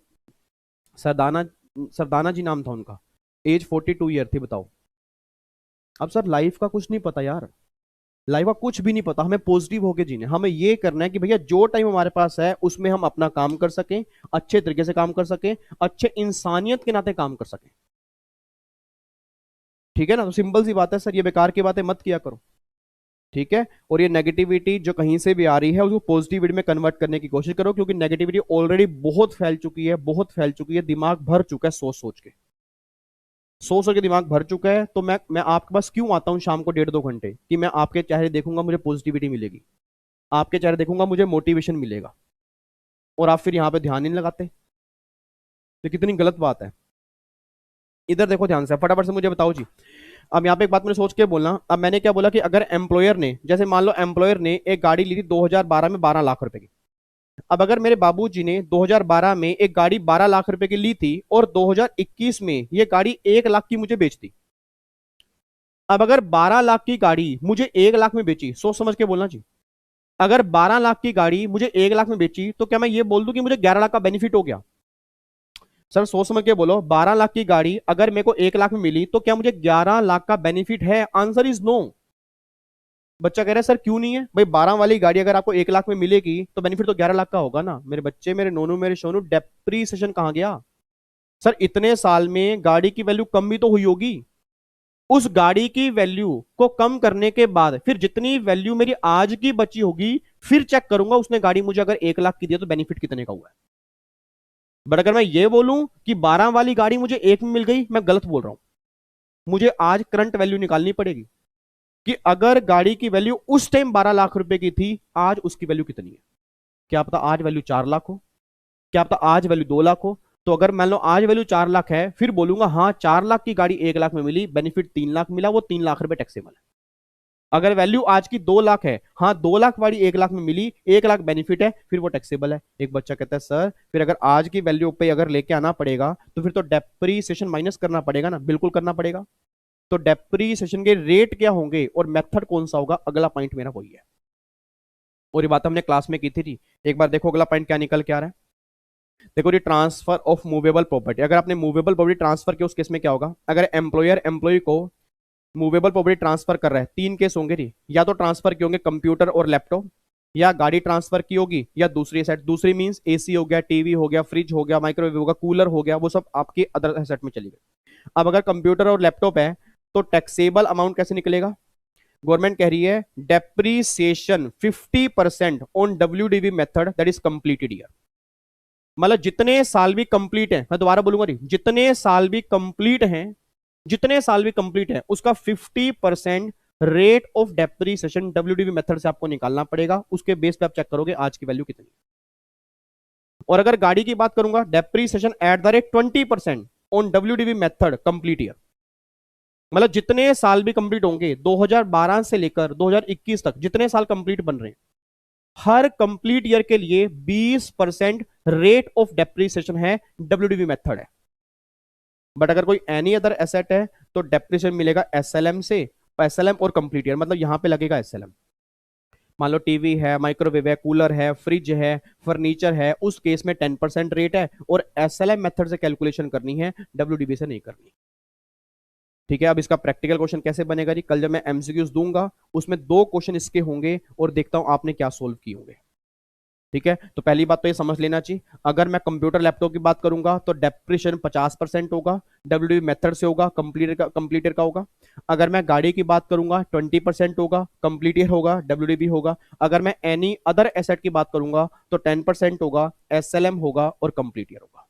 सरदाना, सरदाना जी नाम था उनका। एज 42 ईयर थी, बताओ। अब सर लाइफ का कुछ नहीं पता यार, लाइफ का कुछ भी नहीं पता, हमें पॉजिटिव होके जीने, हमें ये करना है कि भैया जो टाइम हमारे पास है उसमें हम अपना काम कर सकें, अच्छे तरीके से काम कर सकें, अच्छे इंसानियत के नाते काम कर सकें। ठीक है ना? तो सिंपल सी बात है सर, ये बेकार की बातें मत किया करो, ठीक है? और ये नेगेटिविटी जो कहीं से भी आ रही है उसको पॉजिटिविटी में कन्वर्ट करने की कोशिश करो, क्योंकि नेगेटिविटी ऑलरेडी बहुत फैल चुकी है, बहुत फैल चुकी है, दिमाग भर चुका है सोच सोच के, सोच सोच के दिमाग भर चुका है। तो मैं आपके पास क्यों आता हूँ शाम को 1.5-2 घंटे, कि मैं आपके चेहरे देखूंगा मुझे पॉजिटिविटी मिलेगी, आपके चेहरे देखूंगा मुझे मोटिवेशन मिलेगा। और आप फिर यहां पे ध्यान नहीं लगाते। ये कितनी गलत बात है। इधर देखो ध्यान से, फटाफट से मुझे बताओ जी। अब यहाँ पे एक बात मैंने सोच के बोलना। अब मैंने क्या बोला कि अगर एम्प्लॉयर ने, जैसे मान लो एम्प्लॉयर ने एक गाड़ी ली थी 2012 में 12 लाख रुपए की। अब अगर मेरे बाबूजी ने 2012 में एक गाड़ी 12 लाख रुपए की ली थी और 2021 में ये गाड़ी 1 लाख की मुझे बेच दी। अब अगर 12 लाख की गाड़ी मुझे 1 लाख में बेची, सोच समझ के बोलना जी। अगर 12 लाख की गाड़ी मुझे 1 लाख में बेची तो क्या मैं ये बोल दूं कि मुझे 11 लाख का बेनिफिट हो गया? सर सोच समझ के बोलो, 12 लाख की गाड़ी अगर मेरे को 1 लाख में मिली तो क्या मुझे 11 लाख का बेनिफिट है? Answer is no. बच्चा कह रहा है सर क्यों नहीं है भाई? 12 वाली गाड़ी अगर आपको 1 लाख में मिलेगी तो बेनिफिट तो 11 लाख का होगा ना। मेरे बच्चे, मेरे नोनू, मेरे सोनू, डेप्रीसिएशन कहां गया? सर इतने साल में गाड़ी की वैल्यू कम भी तो हुई होगी। उस गाड़ी की वैल्यू को कम करने के बाद फिर जितनी वैल्यू मेरी आज की बची होगी, फिर चेक करूंगा उसने गाड़ी मुझे अगर 1 लाख की दी तो बेनिफिट कितने का हुआ है। बट अगर मैं ये बोलूं कि 12 वाली गाड़ी मुझे 1 में मिल गई, मैं गलत बोल रहा हूं। मुझे आज करंट वैल्यू निकालनी पड़ेगी कि अगर गाड़ी की वैल्यू उस टाइम 12 लाख रुपए की थी, आज उसकी वैल्यू कितनी है। क्या पता आज वैल्यू 4 लाख हो, क्या पता आज वैल्यू 2 लाख हो। तो अगर मान लो आज वैल्यू 4 लाख है, फिर बोलूंगा हाँ 4 लाख की गाड़ी 1 लाख में मिली, बेनिफिट 3 लाख मिला, वो 3 लाख रुपए टैक्सेबल है। अगर वैल्यू आज की 2 लाख है, हाँ 2 लाख वाली 1 लाख में मिली, 1 लाख बेनिफिट है, फिर वो टैक्सेबल है। एक बच्चा कहता है सर फिर अगर आज की वैल्यू पे अगर लेके आना पड़ेगा तो फिर तो डेप्रीसिएशन माइनस करना पड़ेगा ना। बिल्कुल करना पड़ेगा। तो डेप्रीसिएशन के रेट क्या होंगे और मेथड कौन सा होगा, अगला पॉइंट मेरा वही है। और ये बात हमने क्लास में की थी। एक बार देखो अगला पॉइंट क्या निकल के आ रहा है। देखो ये ट्रांसफर ऑफ मूवेबल प्रॉपर्टी। अगर आपने मूवेबल प्रॉपर्टी ट्रांसफर किया उस केस में क्या होगा? अगर एम्प्लॉयर एम्प्लॉय को मूवेबल प्रॉपर्टी ट्रांसफर कर रहा है, 3 केस होंगे जी। या तो ट्रांसफर किए होंगे कंप्यूटर और लैपटॉप, या गाड़ी ट्रांसफर की होगी, या दूसरी एसेट। दूसरी मींस एसी हो गया, टीवी हो गया, फ्रिज हो गया, माइक्रोवेव होगा, कूलर हो गया, वो सब आपके अदर एसेट में चली गई। अब अगर कंप्यूटर और लैपटॉप है तो टैक्सेबल अमाउंट कैसे निकलेगा? गवर्नमेंट कह रही है depreciation 50% on WDV method that is completed year. मतलब जितने साल भी कंप्लीट है, मैं दोबारा बोलूंगा जी, जितने साल भी कंप्लीट हैं, जितने साल भी कंप्लीट है उसका 50% rate of depreciation WDV method से आपको निकालना पड़ेगा। उसके बेस पे आप चेक करोगे आज की वैल्यू कितनी। और अगर गाड़ी की बात करूंगा, depreciation at the rate 20% on WDV method complete year. मतलब जितने साल भी कंप्लीट होंगे 2012 से लेकर 2021 तक जितने साल कंप्लीट बन रहे हैं, हर कंप्लीट ईयर के लिए 20% रेट ऑफ डेप्रीसिएशन है, WDV मेथड है। बट अगर कोई एनी अदर एसेट है तो डेप्रीसिएशन मिलेगा SLM से। SLM और कंप्लीट ईयर मतलब यहां पे लगेगा SLM। मान लो टीवी है, माइक्रोवेव है, कूलर है, फ्रिज है, फर्नीचर है, उस केस में 10% रेट है और SLM मेथड से कैलकुलेशन करनी है, WDV से नहीं करनी। ठीक है। अब इसका प्रैक्टिकल क्वेश्चन कैसे बनेगा जी? कल जब मैं MCQs दूंगा उसमें 2 क्वेश्चन इसके होंगे और देखता हूं आपने क्या सोल्व किए होंगे। ठीक है। तो पहली बात तो ये समझ लेना चाहिए, अगर मैं कंप्यूटर लैपटॉप की बात करूंगा तो डेप्रीशिएशन 50% होगा, WDV मेथड से होगा, कंप्लीटर का होगा। अगर मैं गाड़ी की बात करूंगा 20% होगा, कंप्लीटर होगा, WDV होगा। अगर मैं एनी अदर एसेट की बात करूंगा तो 10% होगा, SLM होगा और कंप्लीटर होगा।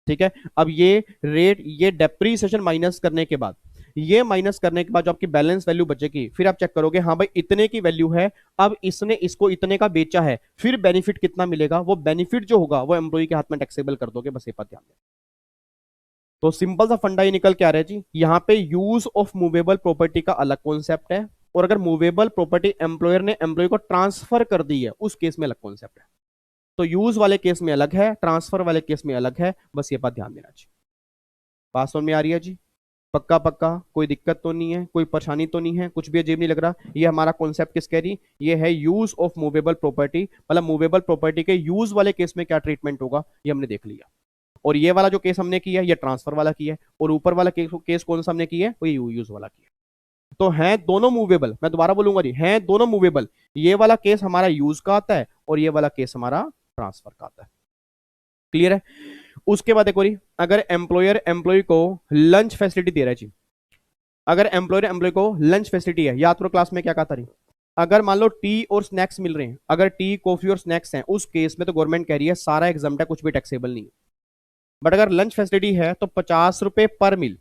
ठीक है। अब ये रेट, ये डेप्रीसिएशन माइनस करने के बाद, ये माइनस करने के बाद जो आपकी बैलेंस वैल्यू बचेगी, फिर आप चेक करोगे हाँ भाई इतने की वैल्यू है, अब इसने इसको इतने का बेचा है, फिर बेनिफिट कितना मिलेगा, वो बेनिफिट जो होगा वो एम्प्लॉय के हाथ में टैक्सेबल कर दोगे। बस ये बात ध्यान दें। तो सिंपल सा फंडा ये निकल के आ रहा है जी, यहाँ पे यूज ऑफ मूवेबल प्रॉपर्टी का अलग कॉन्सेप्ट है, और अगर मूवेबल प्रॉपर्टी एम्प्लॉयर ने एम्प्लॉय को ट्रांसफर कर दी है उस केस में अलग कॉन्सेप्ट है। तो यूज वाले केस में अलग है, ट्रांसफर वाले केस में अलग है। बस ये बात ध्यान देना चाहिए। बात समझ में आ रही है जी? पक्का पक्का, कोई दिक्कत तो नहीं है, कोई परेशानी तो नहीं है, कुछ भी अजीब नहीं लग रहा? ये हमारा कॉन्सेप्ट किस कह रही, ये है यूज ऑफ मूवेबल प्रॉपर्टी। मतलब मूवेबल प्रॉपर्टी के यूज वाले केस में क्या ट्रीटमेंट होगा ये हमने देख लिया। और ये वाला जो केस हमने किया है ये ट्रांसफर वाला किया है, और ऊपर वाला केस कौन सा हमने किया है, वो यूज वाला किया। तो हैं दोनों मूवेबल, मैं दोबारा बोलूंगा जी, हैं दोनों मूवेबल। ये वाला केस हमारा यूज का आता है और ये वाला केस हमारा ट्रांसफर का आता है। क्लियर है? उसके बाद एक और, अगर एम्प्लॉयर एम्प्लॉय को लंच फैसिलिटी दे रहा है जी, अगर एम्प्लॉयर एम्प्लॉय को लंच फैसिलिटी है, याद करो क्लास में क्या कहा था, अगर मान लो टी और स्नैक्स मिल रहे हैं, अगर टी कॉफी और स्नैक्स हैं, उस केस में तो गवर्नमेंट कह रही है सारा एग्जाम है, कुछ भी टैक्सेबल नहीं है। बट अगर लंच फैसिलिटी है तो 50 रुपए पर मील,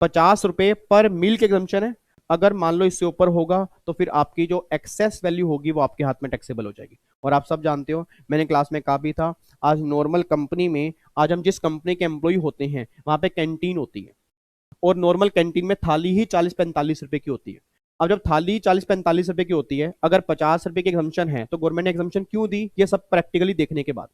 50 रुपए पर मील के एग्जम्पशन है। अगर मान लो इससे ऊपर होगा तो फिर आपकी जो एक्सेस वैल्यू होगी वो आपके हाथ में टैक्सेबल हो जाएगी। और आप सब जानते हो, मैंने क्लास में कहा भी था, आज नॉर्मल कंपनी में, आज हम जिस कंपनी के एम्प्लॉय होते हैं वहां पे कैंटीन होती है, और नॉर्मल कैंटीन में थाली ही 40-45 रुपए की होती है। अब जब थाली 40-45 रुपए की होती है, अगर 50 रुपए की एग्जम्पशन है तो गवर्नमेंट ने एग्जम्पशन क्यों दी, ये सब प्रैक्टिकली देखने के बाद।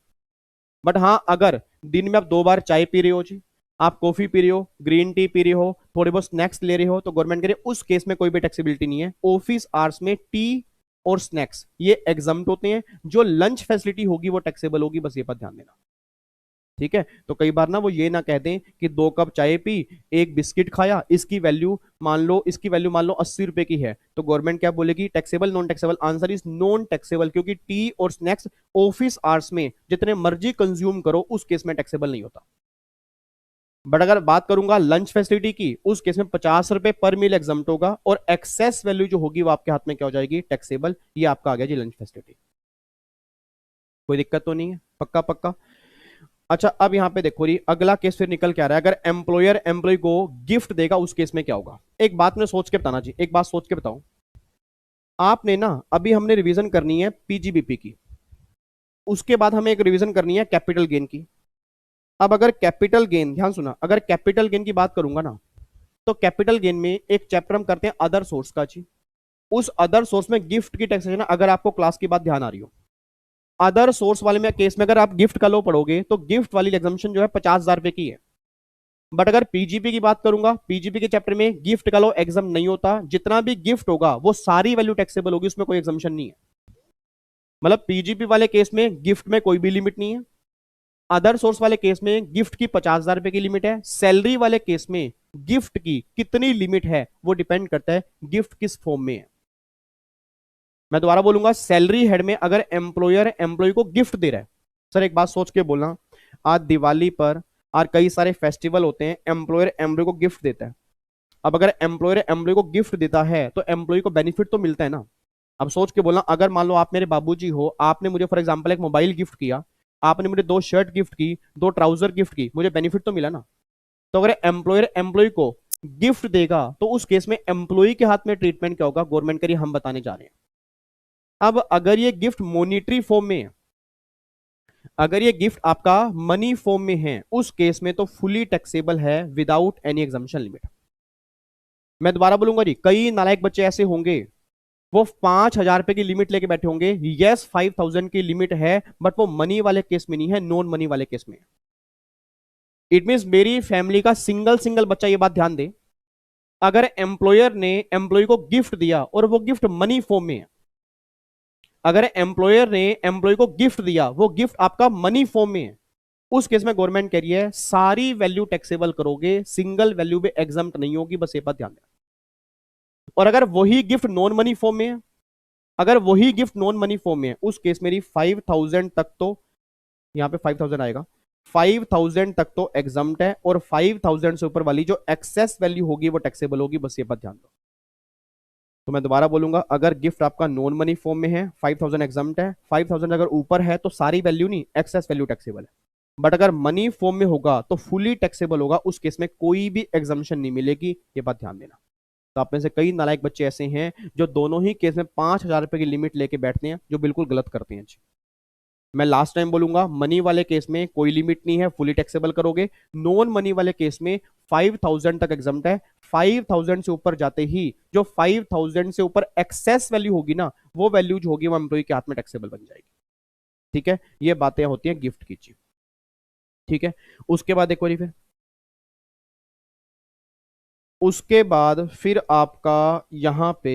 बट हाँ, अगर दिन में आप 2 बार चाय पी रहे हो जी, आप कॉफी पी रहे हो, ग्रीन टी पी रहे हो, थोड़े बहुत स्नैक्स ले रहे हो, तो गवर्नमेंट कह रही है उस केस में कोई भी टैक्सेबिलिटी नहीं है। ऑफिस आवर्स में टी और स्नैक्स ये एग्जाम्प्ट होते हैं, जो लंच फैसिलिटी होगी वो टैक्सेबल होगी, बस ये पर ध्यान देना। ठीक है, तो कई बार ना वो ये ना कह दें कि 2 कप चाय पी, एक बिस्किट खाया, इसकी वैल्यू मान लो 80 रुपए की है, तो गवर्नमेंट क्या बोलेगी, taxable non taxable? Answer is non taxable, क्योंकि टी और स्नैक्स ऑफिस आवर्स में जितने मर्जी कंज्यूम करो उस केस में टैक्सेबल नहीं होता। बट अगर बात करूंगा लंच फैसिलिटी की, उस केस में 50 रुपए पर मील एग्जम्प्ट होगा, और एक्सेस वैल्यू जो होगी वो आपके हाथ में क्या हो जाएगी, टैक्सेबल। ये आपका आ गया जी लंच फैसिलिटी। कोई दिक्कत तो नहीं है? पक्का पक्का। अच्छा, अब यहां पे देखो जी, अगला केस फिर निकल के आ रहा है, अगर एम्प्लॉयर एम्प्लॉय को गिफ्ट देगा उस केस में क्या होगा। एक बात में सोच के बताना जी, एक बात सोच के बताओ। आपने ना, अभी हमने रिवीजन करनी है पीजीबीपी की, उसके बाद हमें एक रिवीजन करनी है कैपिटल गेन की। अब अगर कैपिटल गेन, ध्यान सुना, अगर कैपिटल गेन की बात करूंगा ना, तो कैपिटल गेन में एक चैप्टर हम करते हैं अदर सोर्स का जी। उस अदर सोर्स में गिफ्ट की टैक्सेशन, अगर आपको क्लास की बात ध्यान आ रही हो, अदर सोर्स वाले में केस में अगर आप गिफ्ट का लो पढ़ोगे तो गिफ्ट वाली एग्जाम्पशन जो है 50,000 रुपए की है। बट अगर पीजीपी की बात करूंगा, पीजीपी के चैप्टर में गिफ्ट का लो एग्जाम नहीं होता, जितना भी गिफ्ट होगा वो सारी वैल्यू टैक्सेबल होगी, उसमें कोई एग्जाम्पशन नहीं है। मतलब पीजीपी वाले केस में गिफ्ट में कोई भी लिमिट नहीं है, अदर सोर्स वाले केस में गिफ्ट की 50,000 रुपए की लिमिट है, सैलरी वाले केस में गिफ्ट की कितनी लिमिट है वो डिपेंड करता है गिफ्ट किस फॉर्म में है। मैं दोबारा बोलूंगा, सैलरी हेड में अगर एम्प्लॉयर एम्प्लॉय को गिफ्ट दे रहा है, सर एक बात सोच के बोलना, आज दिवाली पर, आज कई सारे फेस्टिवल होते हैं, एम्प्लॉयर एम्प्लॉय को गिफ्ट देता है। अब अगर एम्प्लॉयर एम्प्लॉय को गिफ्ट देता है तो एम्प्लॉय को बेनिफिट तो मिलता है ना। अब सोच के बोलना, अगर मान लो आप मेरे बाबूजी हो, आपने मुझे फॉर एग्जांपल एक मोबाइल गिफ्ट किया, आपने मुझे 2 शर्ट गिफ्ट की, 2 ट्राउजर गिफ्ट की, मुझे बेनिफिट तो मिला ना। तो अगर एम्प्लॉयर एम्प्लॉय को गिफ्ट देगा तो उस केस में एम्प्लॉय के हाथ में ट्रीटमेंट क्या होगा, गवर्नमेंट के लिए हम बताने जा रहे हैं। अब अगर ये गिफ्ट मॉनिटरी फॉर्म में है, अगर ये गिफ्ट आपका मनी फॉर्म में है, उस केस में तो फुली टैक्सेबल है विदाउट एनी एग्जम्पशन लिमिट। मैं दोबारा बोलूंगा जी, कई नालायक बच्चे ऐसे होंगे, वो 5,000 रुपए की लिमिट लेके बैठे होंगे, यस 5,000 की लिमिट है, बट वो मनी वाले केस में नहीं है, नॉन मनी वाले केस में। इट मीन मेरी फैमिली का सिंगल सिंगल बच्चा, ये बात ध्यान दे, अगर एम्प्लॉयर ने एम्प्लॉय को गिफ्ट दिया और वो गिफ्ट मनी फॉर्म में है, अगर एम्प्लॉयर ने एम्प्लॉय को गिफ्ट दिया, वो गिफ्ट आपका मनी फॉर्म में है, उस केस में गवर्नमेंट कह रही है सारी वैल्यू टैक्सेबल करोगे, सिंगल वैल्यू भी एग्जाम्प्ट नहीं होगी, बस ये बात ध्यान देना। और अगर वही गिफ्ट नॉन मनी फॉर्म में है, अगर वही गिफ्ट नॉन मनी फॉर्म में है, उस केस मेरी 5,000 तक तो, यहां पे 5,000 आएगा, 5,000 तक तो एग्जाम्प्ट है, और 5,000 से ऊपर वाली जो एक्सेस वैल्यू होगी वो टैक्सेबल होगी, बस ये बात ध्यान दो। तो मैं दोबारा बोलूंगा, अगर गिफ्ट आपका नॉन मनी फॉर्म में है 5,000 एग्जाम्प्ट है, 5,000 अगर ऊपर है तो सारी वैल्यू नहीं, एक्सेस वैल्यू टैक्सेबल है। बट अगर मनी फॉर्म में होगा तो फुली टैक्सेबल होगा, उस केस में कोई भी एग्जाम्पशन नहीं मिलेगी, ये बात ध्यान देना। तो आप में से कई नालायक बच्चे ऐसे हैं जो दोनों ही केस में 5,000 रुपए की लिमिट लेके बैठते हैं, जो बिल्कुल गलत करते हैं जी। मैं लास्ट टाइम बोलूंगा, मनी वाले केस में कोई लिमिट नहीं है, फुली टैक्सेबल करोगे। नॉन मनी वाले केस में 5,000 तक एग्जाम्प्ट है, 5,000 से ऊपर जाते ही जो 5,000 से ऊपर एक्सेस वैल्यू होगी ना, वो वैल्यू जो होगी वो एम्प्लॉय के हाथ में टैक्सेबल बन जाएगी। ठीक है, ये बातें होती हैं गिफ्ट की जी। ठीक है, उसके बाद देखो जी, फिर उसके बाद फिर आपका यहां पे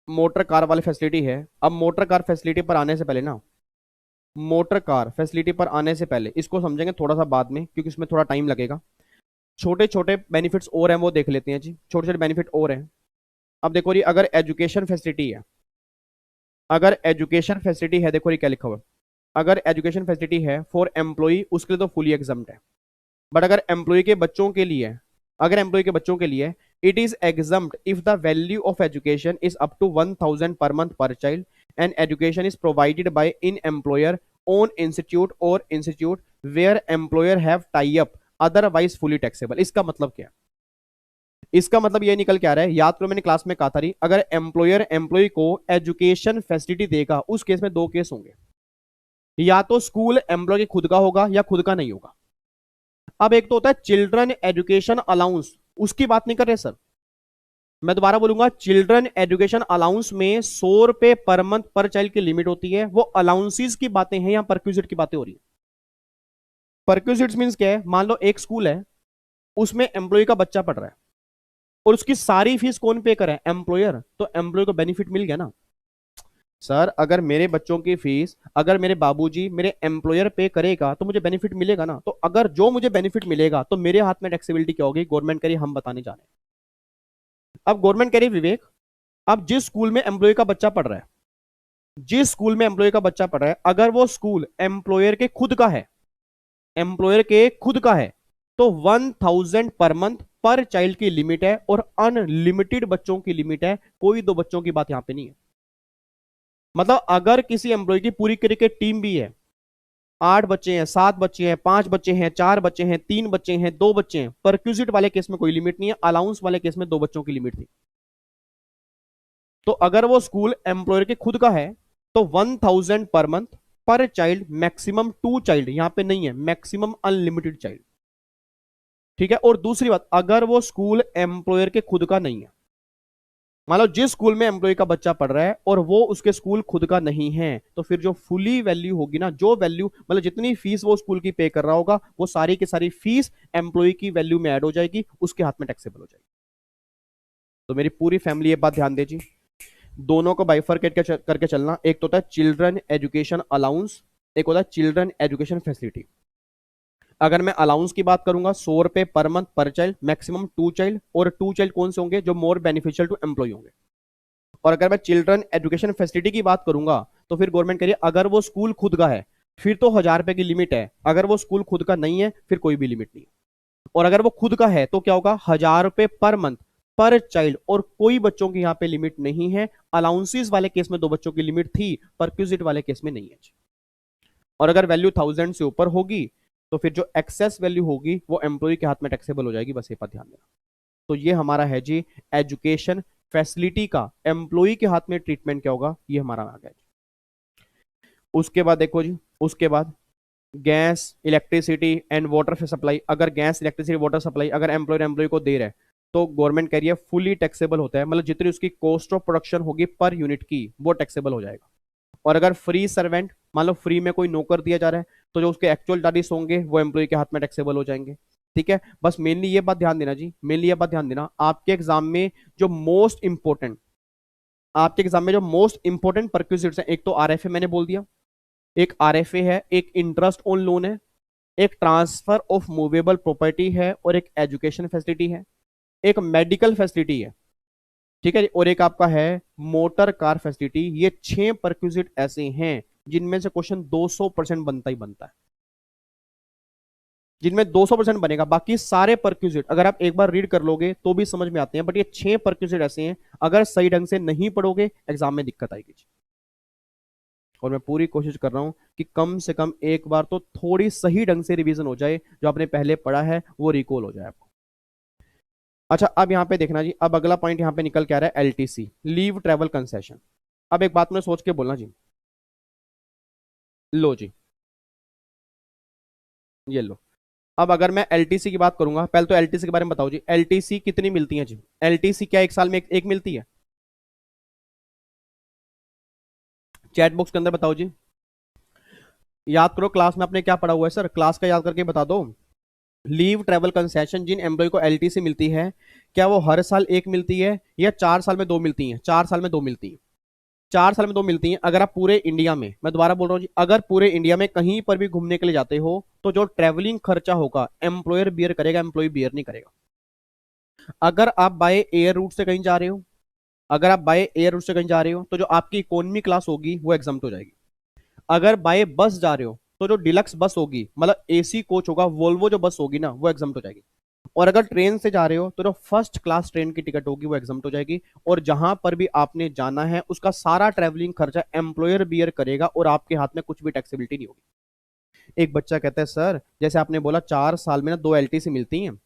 मोटर कार वाली फैसिलिटी है। अब मोटर कार फैसिलिटी पर आने से पहले ना, मोटर कार फैसिलिटी पर आने से पहले इसको समझेंगे थोड़ा सा बाद में, क्योंकि इसमें थोड़ा टाइम लगेगा। छोटे छोटे बेनिफिट्स और हैं, वो देख लेते हैं जी, छोटे छोटे बेनिफिट और हैं। अब देखो जी, अगर एजुकेशन फैसिलिटी है, अगर एजुकेशन फैसिलिटी है, देखो ये क्या लिखा हुआ है, अगर एजुकेशन फैसिलिटी है फॉर एम्प्लॉय, उसके लिए तो फुली एग्जाम्प्ट है। बट अगर एम्प्लॉय के बच्चों के लिए, अगर एम्प्लॉय के बच्चों के लिए, it is exempt if the value of education is up to 1,000 per month per child and education is provided by in employer own institute और institute where employer have tie up, otherwise fully taxable. इसका मतलब क्या है? इसका मतलब ये निकल के आ रहा है, याद करो मैंने क्लास में कहा था रही, अगर एम्प्लॉयर एम्प्लॉय को एजुकेशन फैसिलिटी देगा उस केस में दो केस होंगे, या तो स्कूल एम्प्लॉय के खुद का होगा या खुद का नहीं होगा। अब एक तो होता है चिल्ड्रन एजुकेशन अलाउंस, उसकी बात नहीं कर रहे सर, मैं दोबारा बोलूंगा, चिल्ड्रन एजुकेशन अलाउंस में 100 रुपए पर मंथ पर चाइल्ड की लिमिट होती है, वो अलाउंसेस की बातें हैं, यहां परक्यूजिट की बातें हो रही है। परक्यूजिट्स मींस क्या है, मान लो एक स्कूल है, उसमें एम्प्लॉय का बच्चा पढ़ रहा है और उसकी सारी फीस कौन पे कर रहा है, एम्प्लॉयर, तो एम्प्लॉय को बेनिफिट मिल गया ना। सर अगर मेरे बच्चों की फीस अगर मेरे बाबूजी मेरे एम्प्लॉयर पे करेगा तो मुझे बेनिफिट मिलेगा ना, तो अगर जो मुझे बेनिफिट मिलेगा तो मेरे हाथ में टैक्सेबिलिटी क्या होगी, गवर्नमेंट कह रही हम बताने जा रहे हैं। अब गवर्नमेंट कह रही विवेक, अब जिस स्कूल में एम्प्लॉय का बच्चा पढ़ रहा है, जिस स्कूल में एम्प्लॉय का बच्चा पढ़ रहा है, अगर वो स्कूल एम्प्लॉयर के खुद का है, एम्प्लॉयर के खुद का है, तो 1000 पर मंथ पर चाइल्ड की लिमिट है और अनलिमिटेड बच्चों की लिमिट है, कोई दो बच्चों की बात यहां पे नहीं है। मतलब अगर किसी एम्प्लॉय की पूरी क्रिकेट टीम भी है, 8 बच्चे हैं, 7 बच्चे हैं, 5 बच्चे हैं, 4 बच्चे हैं, 3 बच्चे हैं, 2 बच्चे हैं, परक्यूजिट वाले केस में कोई लिमिट नहीं है, अलाउंस वाले केस में 2 बच्चों की लिमिट थी। तो अगर वो स्कूल एम्प्लॉयर के खुद का है तो 1000 पर month per child, maximum 2 child, यहां पे नहीं है, मैक्सिमम अनलिमिटेड चाइल्ड, ठीक है। और दूसरी बात, अगर वो स्कूल एम्प्लॉयर के खुद का नहीं है, मान लो जिस स्कूल में एम्प्लॉय का बच्चा पढ़ रहा है और वो उसके स्कूल खुद का नहीं है, तो फिर जो फुली वैल्यू होगी ना, जो वैल्यू मतलब जितनी फीस वो स्कूल की पे कर रहा होगा, वो सारी की सारी फीस एम्प्लॉय की वैल्यू में ऐड हो जाएगी, उसके हाथ में टैक्सेबल हो जाएगी। तो मेरी पूरी फैमिली ये बात ध्यान दे जी, दोनों को बाइफरकेट करके चलना, एक तो होता है चिल्ड्रन एजुकेशन अलाउंस, एक होता है चिल्ड्रन एजुकेशन फैसिलिटी। अगर मैं अलाउंस की बात करूंगा, 100 रुपए पर month per child, maximum 2 child, और 2 चाइल्ड कौन से होंगे, जो मोर बेनिफिशियल टू एम्प्लॉय होंगे। और अगर मैं चिल्ड्रन एजुकेशन फैसिलिटी की बात करूंगा, तो फिर गवर्नमेंट कह रही है अगर वो स्कूल खुद का है फिर तो 1000 रुपए की लिमिट है, अगर वो स्कूल खुद का नहीं है फिर कोई भी लिमिट नहीं, और अगर वो खुद का है तो क्या होगा, 1000 रुपए पर मंथ पर चाइल्ड, और कोई बच्चों की यहाँ पे लिमिट नहीं है। अलाउंसेस वाले केस में 2 बच्चों की लिमिट थी, परक्यूजिट वाले केस में नहीं है। और अगर वैल्यू 1000 से ऊपर होगी तो फिर जो एक्सेस वैल्यू होगी वो एम्प्लॉय के हाथ में टैक्सेबल हो जाएगी, बस ये बात ध्यान देना। तो ये हमारा है जी एजुकेशन फैसिलिटी का एम्प्लॉय के हाथ में ट्रीटमेंट क्या होगा, ये हमारा आ गया। उसके बाद देखो जी, उसके बाद gas electricity and water supply, अगर गैस इलेक्ट्रिसिटी वाटर सप्लाई अगर एम्प्लॉयर एम्प्लॉय को दे रहा है तो गवर्नमेंट कह रही है फुली टैक्सेबल होता है, मतलब जितनी उसकी कॉस्ट ऑफ प्रोडक्शन होगी पर यूनिट की वो टैक्सेबल हो जाएगा। और अगर फ्री सर्वेंट, मान लो फ्री में कोई नौकर दिया जा रहा है, तो जो उसके एक्चुअल चार्जेस होंगे वो एम्प्लॉय के हाथ में टैक्सेबल हो जाएंगे, ठीक है। बस मेनली ये बात ध्यान देना जी, मेनली ये बात ध्यान देना, आपके एग्जाम में जो मोस्ट इंपॉर्टेंट, आपके एग्जाम में जो मोस्ट इंपॉर्टेंट परक्यूजिट्स हैं, एक तो आरएफए मैंने बोल दिया, एक आरएफए है, एक इंटरेस्ट ऑन लोन है, एक ट्रांसफर ऑफ मूवेबल प्रॉपर्टी है, और एक एजुकेशन फैसिलिटी है, एक मेडिकल फैसिलिटी है, ठीक है, और एक आपका है मोटर कार फैसिलिटी। ये 6 परक्यूजिट ऐसे हैं जिनमें से क्वेश्चन 200% बनता ही बनता है, जिनमें 200% बनेगा, बाकी सारे परक्यूजिट अगर आप एक बार रीड कर लोगे तो भी समझ में आते हैं, बट ये 6 परक्यूजिट ऐसे हैं अगर सही ढंग से नहीं पढ़ोगे एग्जाम में दिक्कत आएगी। और मैं पूरी कोशिश कर रहा हूं कि कम से कम एक बार तो थोड़ी सही ढंग से रिवीजन हो जाए, जो आपने पहले पढ़ा है वो रिकॉल हो जाए आपको। अच्छा अब यहां पे देखना जी, अब अगला पॉइंट यहां पे निकल के आ रहा है एलटीसी, लीव ट्रेवल कंसेशन। अब एक बात में सोच के बोलना जी, लो जी, ये लो। अब अगर मैं एलटीसी की बात करूंगा, पहले तो एलटीसी के बारे में बताओ जी, एलटीसी कितनी मिलती है जी, एलटीसी क्या एक साल में एक मिलती है, चैट बॉक्स के अंदर बताओ जी। याद करो क्लास में आपने क्या पढ़ा हुआ है सर, क्लास का याद करके बता दो। लीव ट्रेवल कंसेशन जिन एम्प्लॉय को एलटीसी मिलती है, क्या वो हर साल एक मिलती है या 4 साल में 2 मिलती हैं, 4 साल में 2 मिलती हैं, 4 साल में 2 मिलती हैं। अगर आप पूरे इंडिया में, मैं दोबारा बोल रहा हूँ जी, अगर पूरे इंडिया में कहीं पर भी घूमने के लिए जाते हो तो जो ट्रेवलिंग खर्चा होगा एम्प्लॉयर बियर करेगा, एम्प्लॉय बियर नहीं करेगा। अगर आप बाय एयर रूट से कहीं जा रहे हो, अगर आप बाय एयर रूट से कहीं जा रहे हो तो जो आपकी इकोनॉमी क्लास होगी वो एग्जम्प्ट हो जाएगी। अगर बाय बस जा रहे हो तो जो डिलक्स बस होगी, मतलब एसी कोच होगा, वोल्वो जो बस होगी ना, वो एग्जम्प्ट हो जाएगी। और अगर ट्रेन से जा रहे हो तो जो फर्स्ट क्लास ट्रेन की टिकट होगी वो एग्जम्प्ट हो जाएगी। और जहां पर भी आपने जाना है उसका सारा ट्रेवलिंग खर्चा एम्प्लॉयर बियर करेगा और आपके हाथ में कुछ भी टैक्सेबिलिटी नहीं होगी। एक बच्चा कहता है सर जैसे आपने बोला 4 साल में ना 2 एलटीसी मिलती हैं,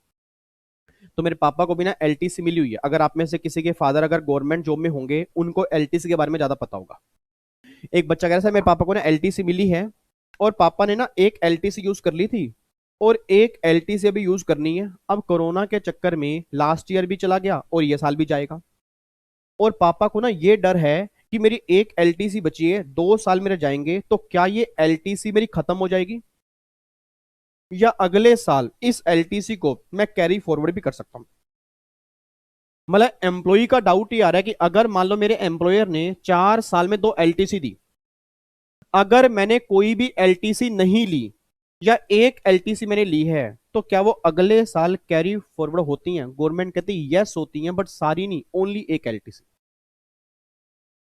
तो मेरे पापा को भी ना एलटीसी मिली हुई है। अगर आप में से किसी के फादर अगर गवर्नमेंट जॉब में होंगे, उनको एलटीसी के बारे में ज्यादा पता होगा। एक बच्चा कह रहा था मेरे पापा को ना एलटीसी मिली है, और पापा ने ना एक एलटीसी यूज कर ली थी, और एक एलटीसी अभी यूज करनी है। अब कोरोना के चक्कर में लास्ट ईयर भी चला गया और ये साल भी जाएगा, और पापा को ना ये डर है कि मेरी एक एलटीसी बची है, 2 साल मेरे जाएंगे, तो क्या ये एलटीसी मेरी खत्म हो जाएगी, या अगले साल इस एलटीसी को मैं कैरी फॉरवर्ड भी कर सकता हूं। मतलब एम्प्लॉय का डाउट ये आ रहा है कि अगर मान लो मेरे एम्प्लॉयर ने 4 साल में 2 एलटीसी दी, अगर मैंने कोई भी एलटीसी नहीं ली, या एक एलटीसी मैंने ली है, तो क्या वो अगले साल कैरी फॉरवर्ड होती हैं? गवर्नमेंट कहती है यस होती हैं, बट सारी नहीं, ओनली एक एलटीसी।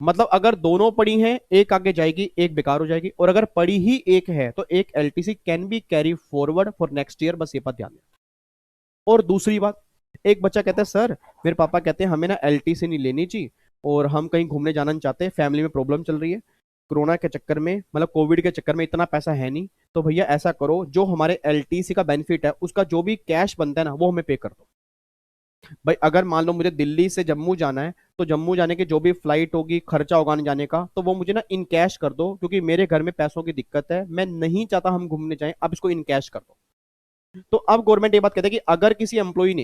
मतलब अगर दोनों पड़ी हैं, एक आगे जाएगी एक बेकार हो जाएगी, और अगर पड़ी ही एक है तो एक LTC can be carry forward for next year, बस ये बात ध्यान दें। और दूसरी बात, एक बच्चा कहता है सर मेरे पापा कहते हैं हमें ना एलटीसी नहीं लेनी चाहिए, और हम कहीं घूमने जाना नहीं चाहते, फैमिली में प्रॉब्लम चल रही है, कोरोना के चक्कर में, मतलब कोविड के चक्कर में इतना पैसा है नहीं, तो भैया ऐसा करो जो हमारे एलटीसी का बेनिफिट है उसका जो भी कैश बनता है ना वो हमें पे कर दो। भाई अगर मान लो मुझे दिल्ली से जम्मू जाना है, तो जम्मू जाने की जो भी फ्लाइट होगी, खर्चा होगा आने जाने का, तो वो मुझे ना इन कैश कर दो, क्योंकि मेरे घर में पैसों की दिक्कत है, मैं नहीं चाहता हम घूमने जाएं, अब इसको इन कैश कर दो। तो अब गवर्नमेंट ये बात कहती है कि अगर किसी एम्प्लॉय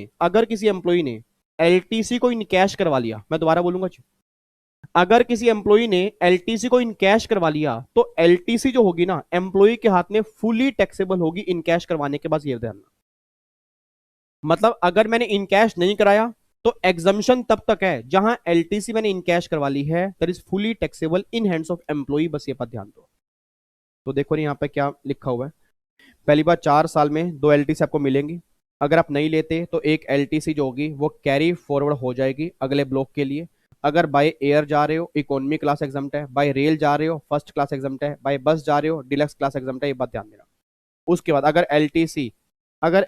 ने एलटीसी को इन कैश करवा लिया, मैं दोबारा बोलूंगा जी, अगर किसी एम्प्लॉय ने एलटीसी को इन कैश करवा लिया, तो एलटीसी जो होगी ना एम्प्लॉय के हाथ में फुली टैक्सेबल होगी इन कैश करवाने के बाद, ये ध्यान। मतलब अगर मैंने इन कैश नहीं कराया तो एग्जम्पशन तब तक है जहां एलटीसी मैंने इन कैश करवा ली है, that is fully taxable in hands of employ, बस ये बात ध्यान दो। तो देखो यहाँ पे क्या लिखा हुआ है। पहली बात, 4 साल में 2 एलटीसी आपको मिलेंगी। अगर आप नहीं लेते तो एक एलटीसी जो होगी वो कैरी फॉरवर्ड हो जाएगी अगले ब्लॉक के लिए। अगर बाय एयर जा रहे हो इकोनॉमी क्लास एग्जाम्प्ट है, बाय रेल जा रहे हो फर्स्ट क्लास एग्जाम्प्ट है, बाय बस जा रहे हो डिलक्स क्लास एग्जाम्प्ट है, ये बात ध्यान देना। उसके बाद अगर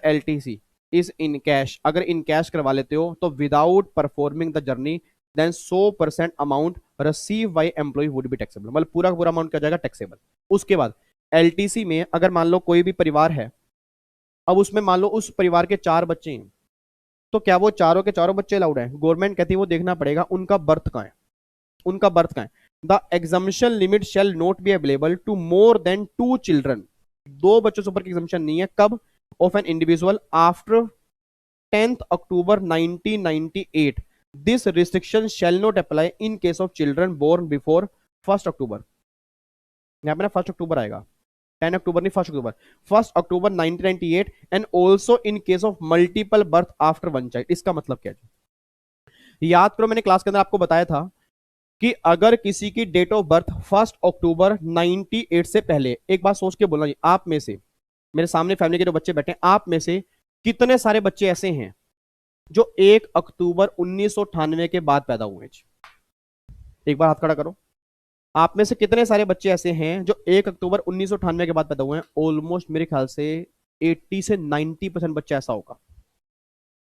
एलटीसी इज इन कैश, अगर इन कैश करवा लेते हो तो without performing the journey then 100% amount receive by employ would be taxable, मतलब पूरा का पूरा अमाउंट क्या जाएगा, टैक्सेबल। उसके बाद एलटीसी में अगर मान लो कोई भी परिवार है, अब उसमें मान लो उस परिवार के 4 बच्चे हैं, तो क्या वो चारों के चारों बच्चे अलाउड हैं? गवर्नमेंट कहती है वो देखना पड़ेगा उनका बर्थ कहाँ है, उनका बर्थ कहाँ है। The exemption limit shall not be available to more than 2 children, 2 बच्चों से ऊपर की एग्जम्पशन नहीं है। कब? Of an individual after 10th October 1998, this restriction shall not apply in case of children born before 1st October, यहाँ पे ना 1st अक्टूबर आएगा, 10 अक्टूबर नहीं 1st October, 1st October 1998, and also in case of multiple birth after 1 child. इसका मतलब क्या है? याद करो मैंने क्लास के अंदर आपको बताया था कि अगर किसी की डेट ऑफ बर्थ 1st अक्टूबर 98 से पहले, एक बात सोच के बोलना जी, आप में से, मेरे सामने फैमिली के जो बच्चे बैठे हैं, आप में से कितने सारे बच्चे ऐसे हैं जो 1 अक्टूबर 1998 के बाद पैदा हुए? एक बार हाथ खड़ा करो। आप में से कितने सारे बच्चे ऐसे हैं जो 1 अक्टूबर 1998 के बाद पैदा हुए हैं? ऑलमोस्ट मेरे ख्याल से 80 से 90% बच्चा ऐसा होगा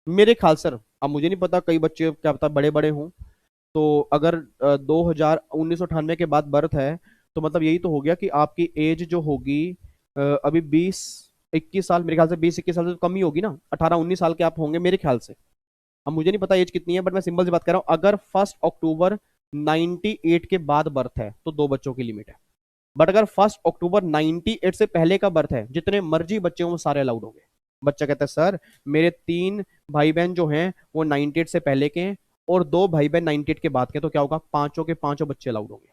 मेरे ख्याल सर। अब मुझे नहीं पता, कई बच्चे क्या पता बड़े बड़े हों, तो अगर 1998 के बाद बर्थ है, तो मतलब यही तो हो गया कि आपकी एज जो होगी अभी 20-21 साल, मेरे ख्याल से 20-21 साल से तो कम ही होगी ना, 18-19 साल के आप होंगे मेरे ख्याल से। अब मुझे नहीं पता एज कितनी है, बट मैं सिंपल सी बात कर रहा हूँ, अगर 1 अक्टूबर 98 के बाद बर्थ है तो 2 बच्चों की लिमिट है। बट अगर 1 अक्टूबर 98 से पहले का बर्थ है, जितने मर्जी बच्चे हों वो सारे अलाउड होंगे। बच्चा कहता है सर मेरे 3 भाई बहन जो हैं वो 98 से पहले के हैं, और 2 भाई बहन 98 के बाद के, तो क्या होगा, पांचों के पांचों बच्चे अलाउड होंगे।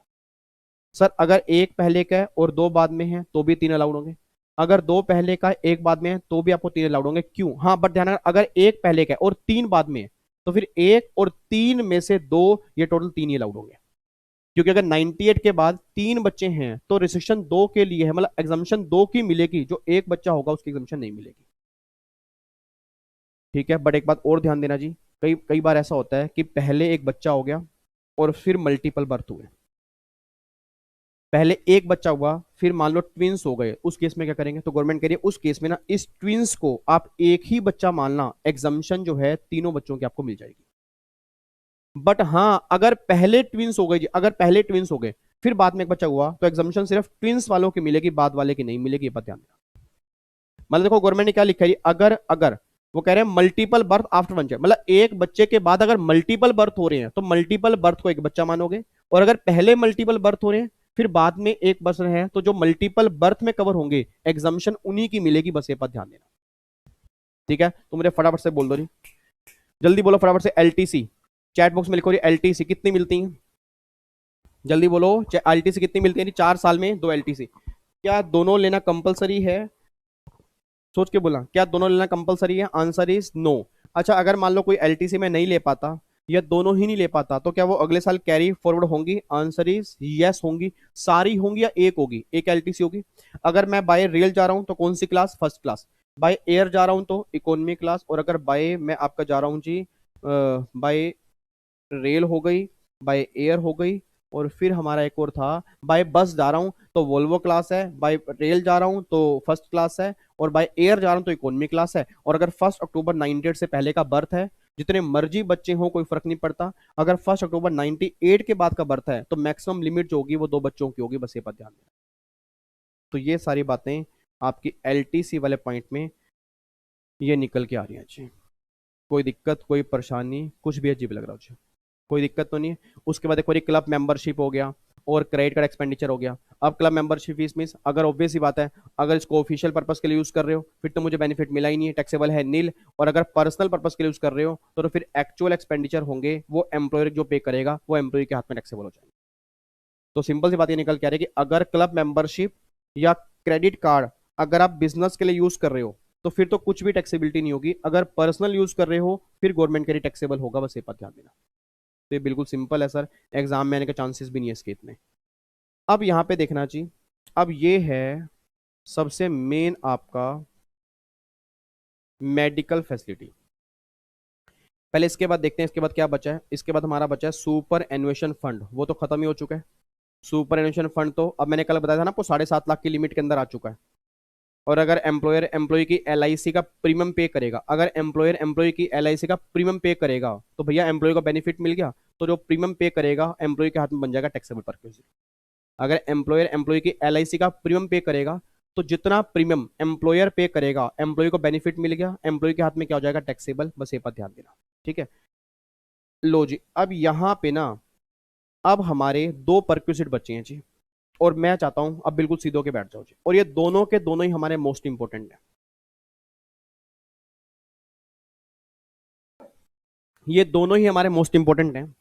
सर अगर एक पहले का है और 2 बाद में है तो भी 3 अलाउड होंगे। अगर 2 पहले का एक बाद में है तो भी आपको 3 अलाउड होंगे। क्यों? हाँ बट ध्यान रखना, अगर एक पहले का है और 3 बाद में है, तो फिर 1 और 3 में से 2, ये टोटल 3 ही अलाउड होंगे। क्योंकि अगर 98 के बाद 3 बच्चे हैं तो रिस्ट्रिक्शन 2 के लिए है, मतलब एग्जाम्पशन 2 की मिलेगी, जो एक बच्चा होगा उसकी एग्जाम्पशन नहीं मिलेगी। ठीक है, बट एक बात और ध्यान देना जी, कई कई बार ऐसा होता है कि पहले एक बच्चा हो गया और फिर मल्टीपल बर्थ हुए। पहले एक बच्चा हुआ, फिर मान लो ट्विंस हो गए, उस केस में क्या करेंगे? तो गवर्नमेंट कह रही है उस केस में ना इस ट्विंस को आप एक ही बच्चा मानना, एग्जम्पशन जो है तीनों बच्चों की आपको मिल जाएगी। बट हाँ अगर पहले ट्विंस हो गए जी, अगर पहले ट्विंस हो गए फिर बाद में एक बच्चा हुआ, तो एग्जम्पशन सिर्फ ट्विंस वालों की मिलेगी, बाद वाले की नहीं मिलेगी, ये बात ध्यान देना। मतलब देखो गवर्नमेंट ने क्या लिखा है, अगर अगर वो कह रहे हैं multiple birth after one child, मतलब एक बच्चे के बाद अगर मल्टीपल बर्थ हो रहे हैं तो मल्टीपल बर्थ को एक बच्चा मानोगे, और अगर पहले मल्टीपल बर्थ हो रहे हैं फिर बाद में एक बर्थ है, तो जो मल्टीपल बर्थ में कवर होंगे एग्जाम्शन उन्हीं की मिलेगी, बस ये बात ध्यान देना। ठीक है, तो मुझे फटाफट से बोल दो जी, जल्दी बोलो फटाफट से। एलटीसी चैट बॉक्स में लिखो जी, एलटीसी कितनी मिलती है, जल्दी बोलो। एलटीसी कितनी मिलती है? 4 साल में 2 एलटीसी। क्या दोनों लेना कंपलसरी है? सोच के बोला, क्या दोनों लेना कंपलसरी है? Answer is no. अच्छा, अगर मान लो कोई एलटीसी में नहीं ले पाता या दोनों ही नहीं ले पाता तो क्या वो अगले साल कैरी फॉरवर्ड होंगी? आंसर इज यस होंगी। सारी होंगी या एक होगी? एक एलटीसी होगी। अगर मैं बाय रेल जा रहा हूं तो कौन सी class? First class. By air जा रहा हूं तो इकोनॉमी क्लास। और अगर बाय मैं आपका जा रहा हूं जी, बाय रेल हो गई, बाय एयर हो गई, और फिर हमारा एक और था बाय बस जा रहा हूं तो वोल्वो क्लास है, बाय रेल जा रहा हूं तो फर्स्ट क्लास है, और बाय एयर जा रहा हूं तो इकोनॉमी क्लास है। और अगर 1 अक्टूबर 98 से पहले का बर्थ है, जितने मर्जी बच्चे हों कोई फर्क नहीं पड़ता, अगर 1 अक्टूबर 98 के बाद का बर्थ है तो मैक्सिमम लिमिट जो होगी वो 2 बच्चों की होगी, बस ये बात ध्यान देना। तो ये सारी बातें आपकी एलटीसी वाले पॉइंट में ये निकल के आ रही हैं जी। कोई दिक्कत, कोई परेशानी, कुछ भी अजीब लग रहा हो? कोई दिक्कत तो नहीं है? उसके बाद एक बार क्लब मेंबरशिप हो गया और क्रेडिट कार्ड एक्सपेंडिचर हो गया। अब क्लब मेंबरशिप फीस मीन, अगर ऑब्वियस ही बात है, अगर इसको ऑफिशियल पर्पस के लिए यूज कर रहे हो फिर तो मुझे बेनिफिट मिला ही नहीं है, टैक्सेबल है नील। और अगर पर्सनल पर्पस के लिए यूज कर रहे हो तो फिर एक्चुअल एक्सपेंडिचर होंगे वो एम्प्लॉयर जो पे करेगा वो एम्प्लॉय के हाथ में टैक्सेबल हो जाएंगे। तो सिंपल सी बात ये निकल के आ रही है कि अगर क्लब मेंबरशिप या क्रेडिट कार्ड अगर आप बिजनेस के लिए यूज कर रहे हो तो फिर तो कुछ भी टैक्सेबिलिटी नहीं होगी, अगर पर्सनल यूज कर रहे हो फिर गवर्नमेंट के लिए टैक्सेबल होगा, बस ये बात ध्यान देना। तो ये बिल्कुल सिंपल है सर, एग्जाम में आने के चांसेस भी नहीं है इसके इतने। अब यहां पे देखना चाहिए, अब ये है सबसे मेन आपका मेडिकल फैसिलिटी। पहले इसके बाद देखते हैं इसके बाद क्या बचा है। इसके बाद हमारा बचा है सुपर एनुएशन फंड, वो तो खत्म ही हो चुका है। सुपर एनुएशन फंड तो अब मैंने कल बताया था ना आपको 7.5 लाख की लिमिट के अंदर आ चुका है। और अगर एम्प्लॉयर एम्प्लॉय की एलआईसी का प्रीमियम पे करेगा, अगर एम्प्लॉयर एम्प्लॉय की एलआईसी का प्रीमियम पे करेगा तो भैया एम्प्लॉय को बेनिफिट मिल गया, तो जो प्रीमियम पे करेगा एम्प्लॉय के हाथ में बन जाएगा टैक्सेबल परक्यूजिट। अगर एम्प्लॉयर एम्प्लॉय की एलआईसी का प्रीमियम पे करेगा तो जितना प्रीमियम एम्प्लॉयर पे करेगा एम्प्लॉय को बेनिफिट मिल गया, एम्प्लॉय के हाथ में क्या हो जाएगा? टैक्सेबल, बस ये पर ध्यान देना। ठीक है, लो जी, अब यहां पे ना अब हमारे 2 परक्यूजिट बचे हैं जी, और मैं चाहता हूं अब बिल्कुल सीधो के बैठ जाओ जी, और ये दोनों के दोनों ही हमारे मोस्ट इंपोर्टेंट है। ये दोनों ही हमारे मोस्ट इंपोर्टेंट हैं,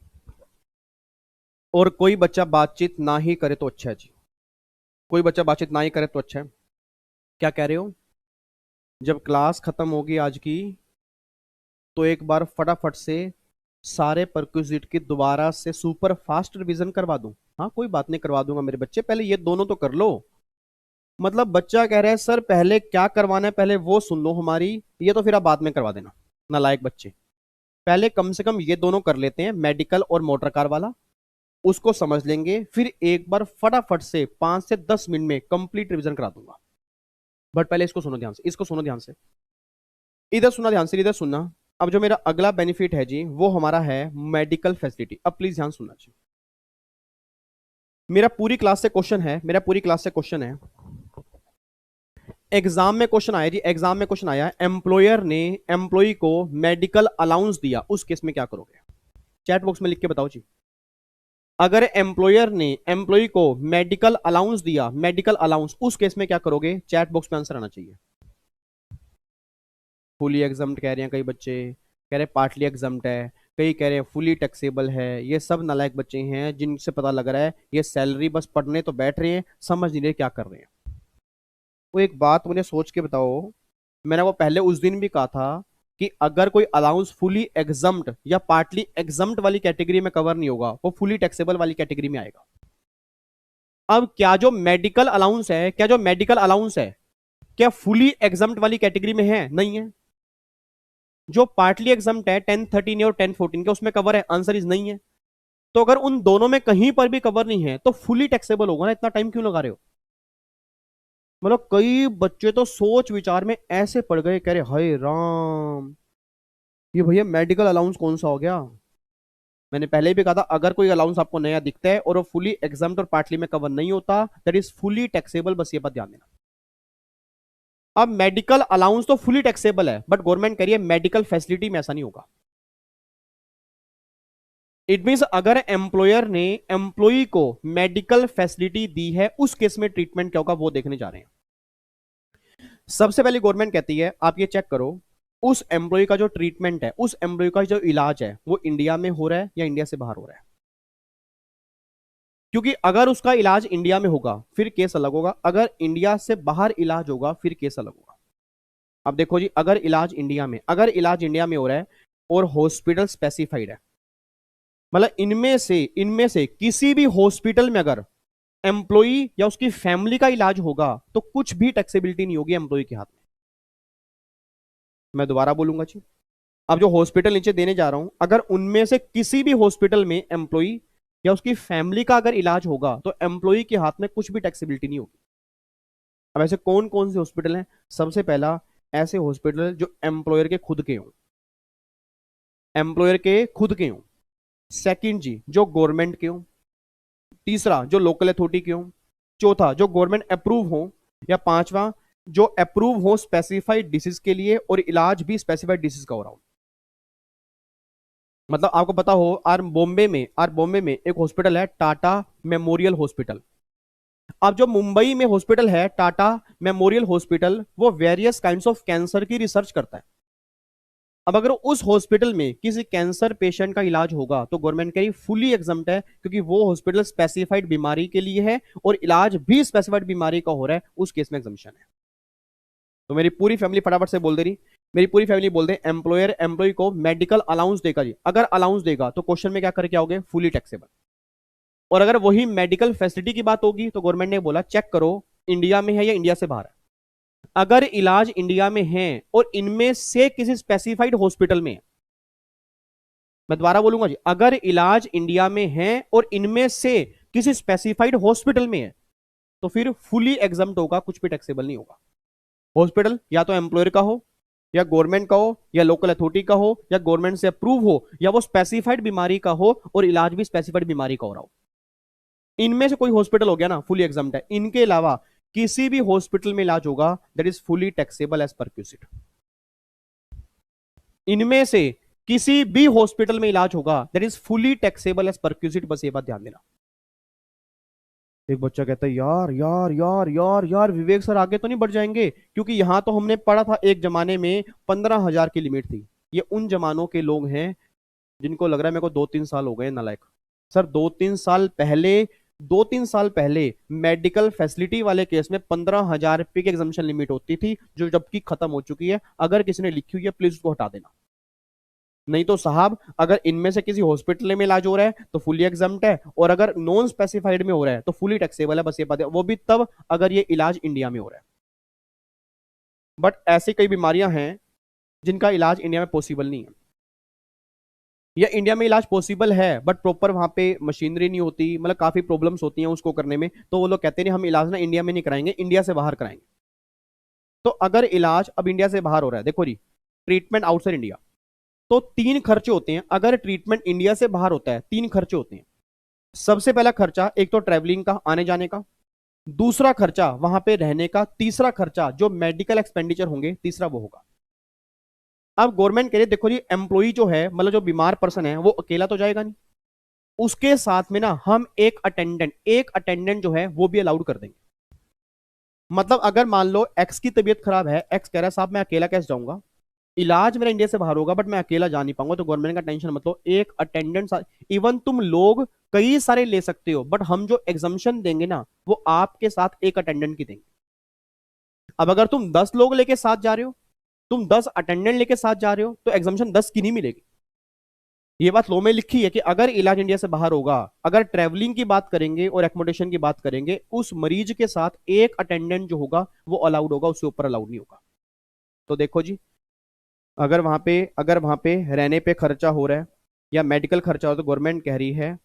और कोई बच्चा बातचीत ना ही करे तो अच्छा है जी। कोई बच्चा बातचीत ना ही करे तो अच्छा है। क्या कह रहे हो? जब क्लास खत्म होगी आज की तो एक बार फटाफट से सारे परक्यूजिट की दोबारा से सुपर फास्ट रिवीजन करवा दूं? हाँ कोई बात नहीं, करवा दूंगा मेरे बच्चे, पहले ये दोनों तो कर लो। मतलब बच्चा कह रहा है सर पहले क्या करवाना है पहले वो सुन लो हमारी, ये तो फिर आप बाद में करवा देना। नालायक बच्चे, पहले कम से कम ये दोनों कर लेते हैं, मेडिकल और मोटर कार वाला, उसको समझ लेंगे, फिर एक बार फटाफट से 5 से 10 मिनट में कंप्लीट रिवीजन करा दूंगा। बट पहले इसको सुनो ध्यान से, इसको सुनो ध्यान से, इधर सुना ध्यान से, इधर सुनना। अब जो मेरा अगला बेनिफिट है जी वो हमारा है मेडिकल फैसिलिटी। अब प्लीज ध्यान सुनना चाहिए, मेरा पूरी क्लास से क्वेश्चन है, मेरा पूरी क्लास से क्वेश्चन है, एग्जाम में क्वेश्चन आया जी, एग्जाम में क्वेश्चन आया, एम्प्लॉयर ने एम्प्लॉय को मेडिकल अलाउंस दिया, उस केस में क्या करोगे? चैट बॉक्स में लिख के बताओ जी। अगर एम्प्लॉयर ने एम्प्लॉय को मेडिकल अलाउंस दिया, मेडिकल अलाउंस, उस केस में क्या करोगे? चैट बॉक्स में आंसर आना चाहिए। फुली एग्जाम्ड कह रहे हैं कई बच्चे, कह रहे हैं पार्टली एग्जाम्ड है, कई कह रहे हैं फुली टैक्सेबल है। ये सब नालायक बच्चे हैं जिनसे पता लग रहा है ये सैलरी बस पढ़ने तो बैठ रहे हैं, समझ नहीं रहे क्या कर रहे हैं। वो एक बात मुझे सोच के बताओ, मैंने वो पहले उस दिन भी कहा था कि अगर कोई अलाउंस फुली एग्जाम्ड या पार्टली एग्जाम्ड वाली कैटेगरी में कवर नहीं होगा वो फुली टैक्सेबल वाली कैटेगरी में आएगा। अब क्या जो मेडिकल अलाउंस है, क्या जो मेडिकल अलाउंस है क्या फुली एग्जाम्ड वाली कैटेगरी में है? नहीं है। जो पार्टली एग्जाम्ड है 1013 और 1014 के उसमें कवर है? आंसर इज नहीं है। तो अगर उन दोनों में कहीं पर भी कवर नहीं है तो फुली टैक्सेबल होगा ना, इतना टाइम क्यों लगा रहे हो? मतलब कई बच्चे तो सोच विचार में ऐसे पड़ गए, कह रहे हाय राम ये भैया मेडिकल अलाउंस कौन सा हो गया। मैंने पहले भी कहा था अगर कोई अलाउंस आपको नया दिखता है और वो फुली एग्जाम्ड और पार्टली में कवर नहीं होता दैट इज फुली टैक्सेबल, बस ये बात ध्यान देना। अब मेडिकल अलाउंस तो फुली टैक्सेबल है, बट गवर्नमेंट कह रही है मेडिकल फैसिलिटी में ऐसा नहीं होगा। इट मींस अगर एम्प्लॉयर ने एम्प्लॉई को मेडिकल फैसिलिटी दी है, उस केस में ट्रीटमेंट क्या होगा वो देखने जा रहे हैं। सबसे पहले गवर्नमेंट कहती है आप ये चेक करो उस एम्प्लॉय का जो ट्रीटमेंट है, उस एम्प्लॉय का जो इलाज है वो इंडिया में हो रहा है या इंडिया से बाहर हो रहा है। क्योंकि अगर उसका इलाज इंडिया में होगा फिर केस अलग होगा, अगर इंडिया से बाहर इलाज होगा फिर केस अलग होगा। अब देखो जी, अगर इलाज इंडिया में हो रहा है और हॉस्पिटल स्पेसिफाइड है, मतलब इनमें से किसी भी हॉस्पिटल में अगर एम्प्लॉई या उसकी फैमिली का इलाज होगा तो कुछ भी टैक्सेबिलिटी नहीं होगी एम्प्लॉई के हाथ में। मैं दोबारा बोलूंगा जी, अब जो हॉस्पिटल नीचे देने जा रहा हूं, अगर उनमें से किसी भी हॉस्पिटल में एम्प्लॉई या उसकी फैमिली का अगर इलाज होगा तो एम्प्लॉई के हाथ में कुछ भी टैक्सेबिलिटी नहीं होगी। अब ऐसे कौन कौन से हॉस्पिटल हैं? सबसे पहला, ऐसे हॉस्पिटल जो एम्प्लॉयर के खुद के हों, सेकंड जी जो गवर्नमेंट के हों, तीसरा जो लोकल अथॉरिटी के हों, चौथा जो गवर्नमेंट अप्रूव हो, या पांचवा जो अप्रूव हो स्पेसिफाइड डिसीज के लिए और इलाज भी स्पेसिफाइड डिसीज का हो रहा हो। मतलब आपको पता हो आर बॉम्बे में एक हॉस्पिटल है टाटा मेमोरियल हॉस्पिटल। अब जो मुंबई में हॉस्पिटल है टाटा मेमोरियल हॉस्पिटल, वो वेरियस काइंड्स ऑफ कैंसर की रिसर्च करता है। अब अगर उस हॉस्पिटल में किसी कैंसर पेशेंट का इलाज होगा तो गवर्नमेंट कह रही फुली एग्जम्प्ट है, क्योंकि वो हॉस्पिटल स्पेसिफाइड बीमारी के लिए है और इलाज भी स्पेसिफाइड बीमारी का हो रहा है, उस केस में एग्जम्पशन है। तो मेरी पूरी फैमिली फटाफट से बोल दे रही, मेरी पूरी फैमिली बोल दे एम्प्लॉयर एम्प्लॉय को मेडिकल अलाउंस देगा जी। अगर अलाउंस देगा तो क्वेश्चन में क्या करके आओगे? Fully taxable. और अगर वही मेडिकल फैसिलिटी की बात होगी तो गवर्नमेंट ने बोला चेक करो इंडिया में है या इंडिया से बाहर है। अगर इलाज इंडिया में है और इनमें से किसी स्पेसिफाइड हॉस्पिटल में, मैं दोबारा बोलूंगा जी, अगर इलाज इंडिया में है और इनमें से किसी स्पेसिफाइड हॉस्पिटल में है तो फिर फुली एग्जम्प्ट होगा, कुछ भी टैक्सेबल नहीं होगा। हॉस्पिटल या तो एम्प्लॉयर का हो या गवर्नमेंट का हो या लोकल अथॉरिटी का हो या गवर्नमेंट से अप्रूव हो या वो स्पेसिफाइड बीमारी का हो और इलाज भी स्पेसिफाइड बीमारी का हो रहा हो। इनमें से कोई हॉस्पिटल हो गया ना, फुली एग्जम्प्ट है। इनके अलावा किसी भी हॉस्पिटल में इलाज होगा that is fully taxable as perquisite. इनमें से किसी भी हॉस्पिटल में इलाज होगा that is fully taxable as perquisite. बस ये बात ध्यान देना। एक बच्चा कहता है यार यार यार यार यार विवेक सर आगे तो नहीं बढ़ जाएंगे, क्योंकि यहां तो हमने पढ़ा था एक जमाने में 15,000 की लिमिट थी। ये उन जमानों के लोग हैं जिनको लग रहा है मेरे को 2-3 साल हो गए नालायक। सर 2-3 साल पहले मेडिकल फैसिलिटी वाले केस में 15,000 रुपये की एग्जामिशन लिमिट होती थी, जो जबकि खत्म हो चुकी है। अगर किसी ने लिखी हुई है प्लीज उसको हटा देना। नहीं तो साहब अगर इनमें से किसी हॉस्पिटल में इलाज हो रहा है तो फुली एग्जम्प्ट है, और अगर नॉन स्पेसिफाइड में हो रहा है तो फुली टैक्सेबल है। बस ये बात है, वो भी तब अगर ये इलाज इंडिया में हो रहा है। बट ऐसी कई बीमारियां हैं जिनका इलाज इंडिया में पॉसिबल नहीं है, या इंडिया में इलाज पॉसिबल है बट प्रॉपर वहां पे मशीनरी नहीं होती, मतलब काफी प्रॉब्लम्स होती हैं उसको करने में। तो वो लोग कहते हैं हम इलाज ना इंडिया में नहीं कराएंगे, इंडिया से बाहर कराएंगे। तो अगर इलाज अब इंडिया से बाहर हो रहा है, देखो जी ट्रीटमेंट आउटसाइड इंडिया, तो 3 खर्चे होते हैं। अगर ट्रीटमेंट इंडिया से बाहर होता है 3 खर्चे होते हैं। सबसे पहला खर्चा एक तो ट्रेवलिंग का, आने जाने का, दूसरा खर्चा वहां पे रहने का, तीसरा खर्चा जो मेडिकल एक्सपेंडिचर होंगे तीसरा वो होगा। अब गवर्नमेंट कह रही है देखो जी एम्प्लॉई जो है, मतलब जो बीमार पर्सन है वो अकेला तो जाएगा नहीं, उसके साथ में ना हम एक अटेंडेंट जो है वो भी अलाउड कर देंगे। मतलब अगर मान लो एक्स की तबीयत खराब है, एक्स कह रहा है साहब मैं अकेला कैसे जाऊंगा, इलाज मेरा इंडिया से बाहर होगा बट मैं अकेला जा नहीं पाऊंगा, तो गवर्नमेंट का टेंशन मतलब एक अटेंडेंट। इवन तुम लोग कई सारे ले सकते हो बट हम जो एग्जामिशन देंगे ना वो आपके साथ एक अटेंडेंट की देंगे। अब अगर तुम 10 लोग लेके साथ जा रहे हो, तुम 10 अटेंडेंट लेके साथ जा रहे हो तो एग्जामिशन 10 की नहीं मिलेगी। ये बात लॉ में लिखी है कि अगर इलाज इंडिया से बाहर होगा, अगर ट्रेवलिंग की बात करेंगे और एकोमोडेशन की बात करेंगे, उस मरीज के साथ एक अटेंडेंट जो होगा वो अलाउड होगा, उससे ऊपर अलाउड नहीं होगा। तो देखो जी अगर वहां पे रहने पे खर्चा हो रहा है या मेडिकल खर्चा हो तो गवर्नमेंट कह रही है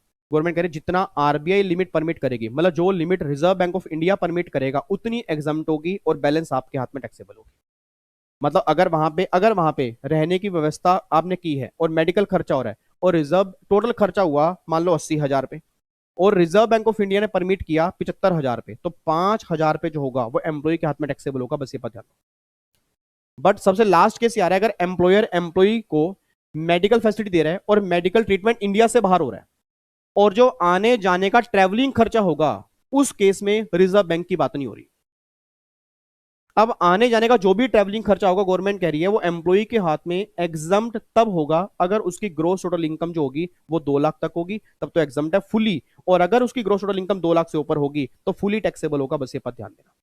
जितना आरबीआई लिमिट परमिट करेगी, मतलब जो limit reserve bank of India permit करेगा उतनी एग्जाम्प्ट होगी और बैलेंस आपके हाथ में टैक्सेबल होगी। मतलब अगर वहां पे रहने की व्यवस्था आपने की है और मेडिकल खर्चा हो रहा है और रिजर्व टोटल खर्चा हुआ मान लो 80,000 रुपए और रिजर्व बैंक ऑफ इंडिया ने परमिट किया 75,000 रुपए, तो 5,000 रुपए जो होगा वो एम्प्लॉय के हाथ में टैक्सेबल होगा। बस ये बात ध्यान रखो। बट सबसे लास्ट केस ये आ रहा है, अगर एम्प्लॉयर एम्प्लॉई को मेडिकल फैसिलिटी दे रहा है और मेडिकल ट्रीटमेंट इंडिया से बाहर हो रहा है, और जो आने जाने का ट्रेवलिंग खर्चा होगा, उस केस में रिजर्व बैंक की बात नहीं हो रही। अब आने जाने का जो भी ट्रेवलिंग खर्चा होगा, गवर्नमेंट कह रही है वो एम्प्लॉई के हाथ में एग्जम्प्ट तब होगा अगर उसकी ग्रोस टोटल इनकम जो होगी वो 2 लाख तक होगी, तब तो एग्जम्प्ट है फुली। और अगर उसकी ग्रोस टोटल इनकम 2 लाख से ऊपर होगी तो फुली टैक्सेबल होगा। बस ये पर ध्यान देना।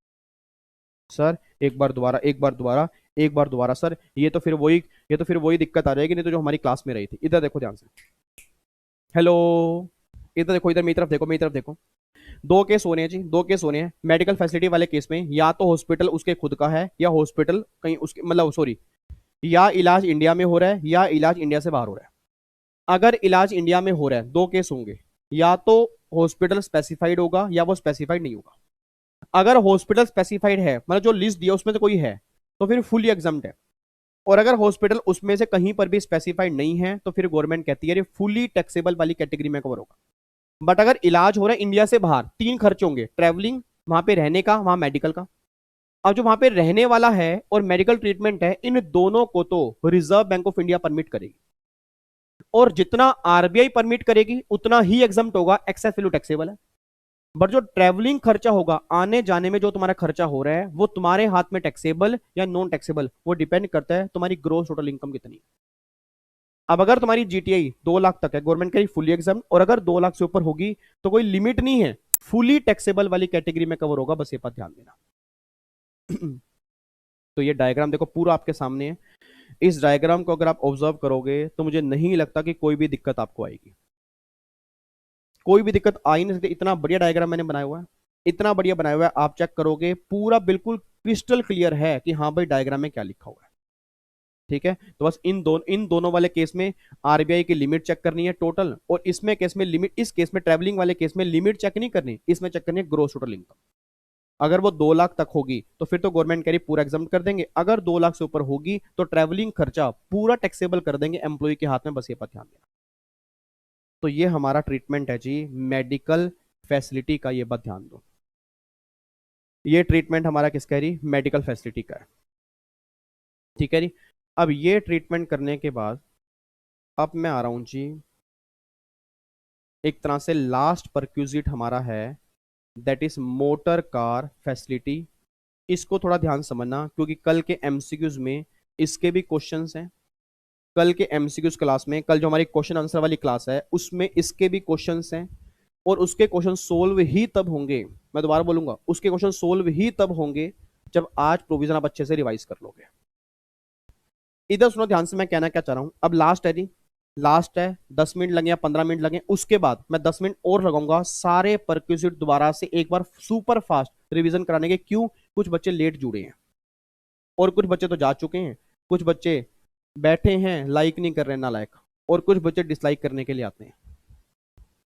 सर एक बार दोबारा, एक बार दोबारा, एक बार दोबारा सर, ये तो फिर वही दिक्कत आ जाएगी, नहीं तो जो हमारी क्लास में रही थी। इधर देखो ध्यान से, हेलो, इधर देखो, इधर मेरी तरफ देखो, मेरी तरफ देखो। दो केस होने हैं जी, दो केस होने हैं। मेडिकल फैसिलिटी वाले केस में या तो हॉस्पिटल उसके खुद का है, या हॉस्पिटल कहीं उसके, मतलब सॉरी, या इलाज इंडिया में हो रहा है या इलाज इंडिया से बाहर हो रहा है। अगर इलाज इंडिया में हो रहा है, दो केस होंगे, या तो हॉस्पिटल स्पेसिफाइड होगा या वो स्पेसिफाइड नहीं होगा। अगर हॉस्पिटल स्पेसिफाइड है, मतलब जो लिस्ट दिया उसमें से कोई है, तो फिर फुली एग्जाम्प्ट है। और अगर हॉस्पिटल उसमें से कहीं पर भी स्पेसिफाइड नहीं है, तो फिर गवर्नमेंट कहती है ये फुली टैक्सेबल वाली कैटेगरी में कवर होगा। बट अगर इलाज हो रहा है इंडिया से बाहर, तीन खर्च होंगे, ट्रेवलिंग, वहां पे रहने का, वहां मेडिकल का। अब जो वहां पे रहने वाला है और मेडिकल ट्रीटमेंट है, इन दोनों को तो reserve bank of India permit करेगी, और जितना आरबीआई परमिट करेगी उतना ही एग्जम्प्ट होगा, एक्सेस वैल्यू टैक्सेबल है। बट जो ट्रेवलिंग खर्चा होगा, आने जाने में जो तुम्हारा खर्चा हो रहा है, वो तुम्हारे हाथ में टैक्सेबल या नॉन टैक्सेबल, वो डिपेंड करता है तुम्हारी ग्रोस टोटल इनकम कितनी है। अब अगर तुम्हारी जीटीआई 2 लाख तक है, गवर्नमेंट कह रही फुली एग्जाम, और अगर 2 लाख से ऊपर होगी तो कोई लिमिट नहीं है, फुली टैक्सेबल वाली कैटेगरी में कवर होगा। बस ये बात ध्यान देना। तो ये डायग्राम देखो पूरा आपके सामने है। इस डायग्राम को अगर आप ऑब्जर्व करोगे तो मुझे नहीं लगता कि कोई भी दिक्कत आपको आएगी, कोई भी दिक्कत आ ही नहीं सकती। इतना बढ़िया डायग्राम मैंने बनाया हुआ है, इतना बढ़िया बनाया हुआ है, आप चेक करोगे पूरा बिल्कुल क्रिस्टल क्लियर है कि हाँ भाई डायग्राम में क्या लिखा हुआ है। ठीक है, तो बस इन दोनों वाले केस में आरबीआई की लिमिट चेक करनी है टोटल, और इसमें केस में लिमिट, इस केस में ट्रैवलिंग वाले केस में लिमिट चेक नहीं करनी, इसमें चेक करनी है ग्रोस टोटल इनकम। अगर वो 2 लाख तक होगी तो फिर तो गवर्नमेंट कह रही पूरा एग्जाम कर देंगे, अगर 2 लाख से ऊपर होगी तो ट्रैवलिंग खर्चा पूरा टैक्सेबल कर देंगे एम्प्लॉय के हाथ में। बस ये पर ध्यान देना। तो ये हमारा ट्रीटमेंट है जी मेडिकल फैसिलिटी का, ये बात ध्यान दो। ये ट्रीटमेंट हमारा किसका है जी? मेडिकल फैसिलिटी का है। ठीक है जी। अब ये ट्रीटमेंट करने के बाद अब मैं आ रहा हूं जी, एक तरह से लास्ट परक्यूजिट हमारा है, that is motor car facility. इसको थोड़ा ध्यान समझना, क्योंकि कल के एमसीक्यूज में इसके भी क्वेश्चंस हैं। कल के एमसीक्यूज क्लास में, कल जो हमारी क्वेश्चन आंसर वाली क्लास है उसमें इसके भी क्वेश्चंस हैं, और उसके क्वेश्चन सोल्व ही तब होंगे, मैं दोबारा बोलूंगा, उसके क्वेश्चन सोल्व ही तब होंगे जब आज प्रोविजन आप अच्छे से रिवाइज कर लोगे। इधर सुनो ध्यान से, मैं कहना क्या चाह रहा हूं। अब लास्ट है जी, लास्ट है, 10 मिनट लगे या 15 मिनट लगे, उसके बाद मैं 10 मिनट और लगाऊंगा सारे परक्यूजिट दोबारा से एक बार सुपर फास्ट रिवीजन कराने के। क्यों? कुछ बच्चे लेट जुड़े हैं, और कुछ बच्चे तो जा चुके हैं, कुछ बच्चे बैठे हैं लाइक नहीं कर रहे ना लाइक, और कुछ बच्चे डिसलाइक करने के लिए आते हैं।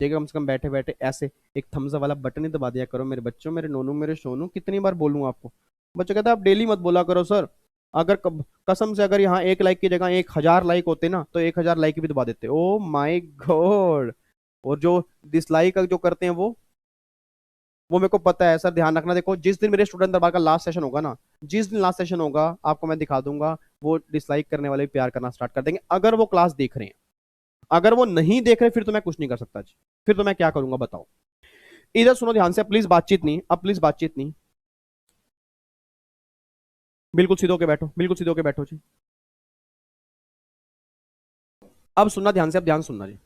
ठीक है, कम से कम बैठे बैठे ऐसे एक थम्स अप वाला बटन ही दबा दिया करो मेरे बच्चों, मेरे नोनू, मेरे सोनू। कितनी बार बोलूं आपको? बच्चे कहते हैं आप डेली मत बोला करो सर। अगर कसम से अगर यहाँ 1 लाइक की जगह 1,000 लाइक होते ना तो 1,000 लाइक भी दबा देते। ओ माई गॉड। और जो डिसलाइक जो करते हैं वो मेरे को पता है सर, ध्यान रखना। देखो जिस दिन मेरे स्टूडेंट दरबार का लास्ट सेशन होगा ना, जिस दिन लास्ट सेशन होगा आपको मैं दिखा दूंगा, वो डिसलाइक करने वाले भी प्यार करना स्टार्ट कर देंगे, अगर वो क्लास देख रहे हैं। अगर वो नहीं देख रहे फिर तो मैं कुछ नहीं कर सकता जी, फिर तो मैं क्या करूंगा बताओ। इधर सुनो ध्यान से, प्लीज बातचीत नहीं, अब प्लीज बातचीत नहीं। बिल्कुल सीधे होके बैठो, बिल्कुल सीधे होके बैठो जी। अब सुनना ध्यान से, अब ध्यान सुनना जी।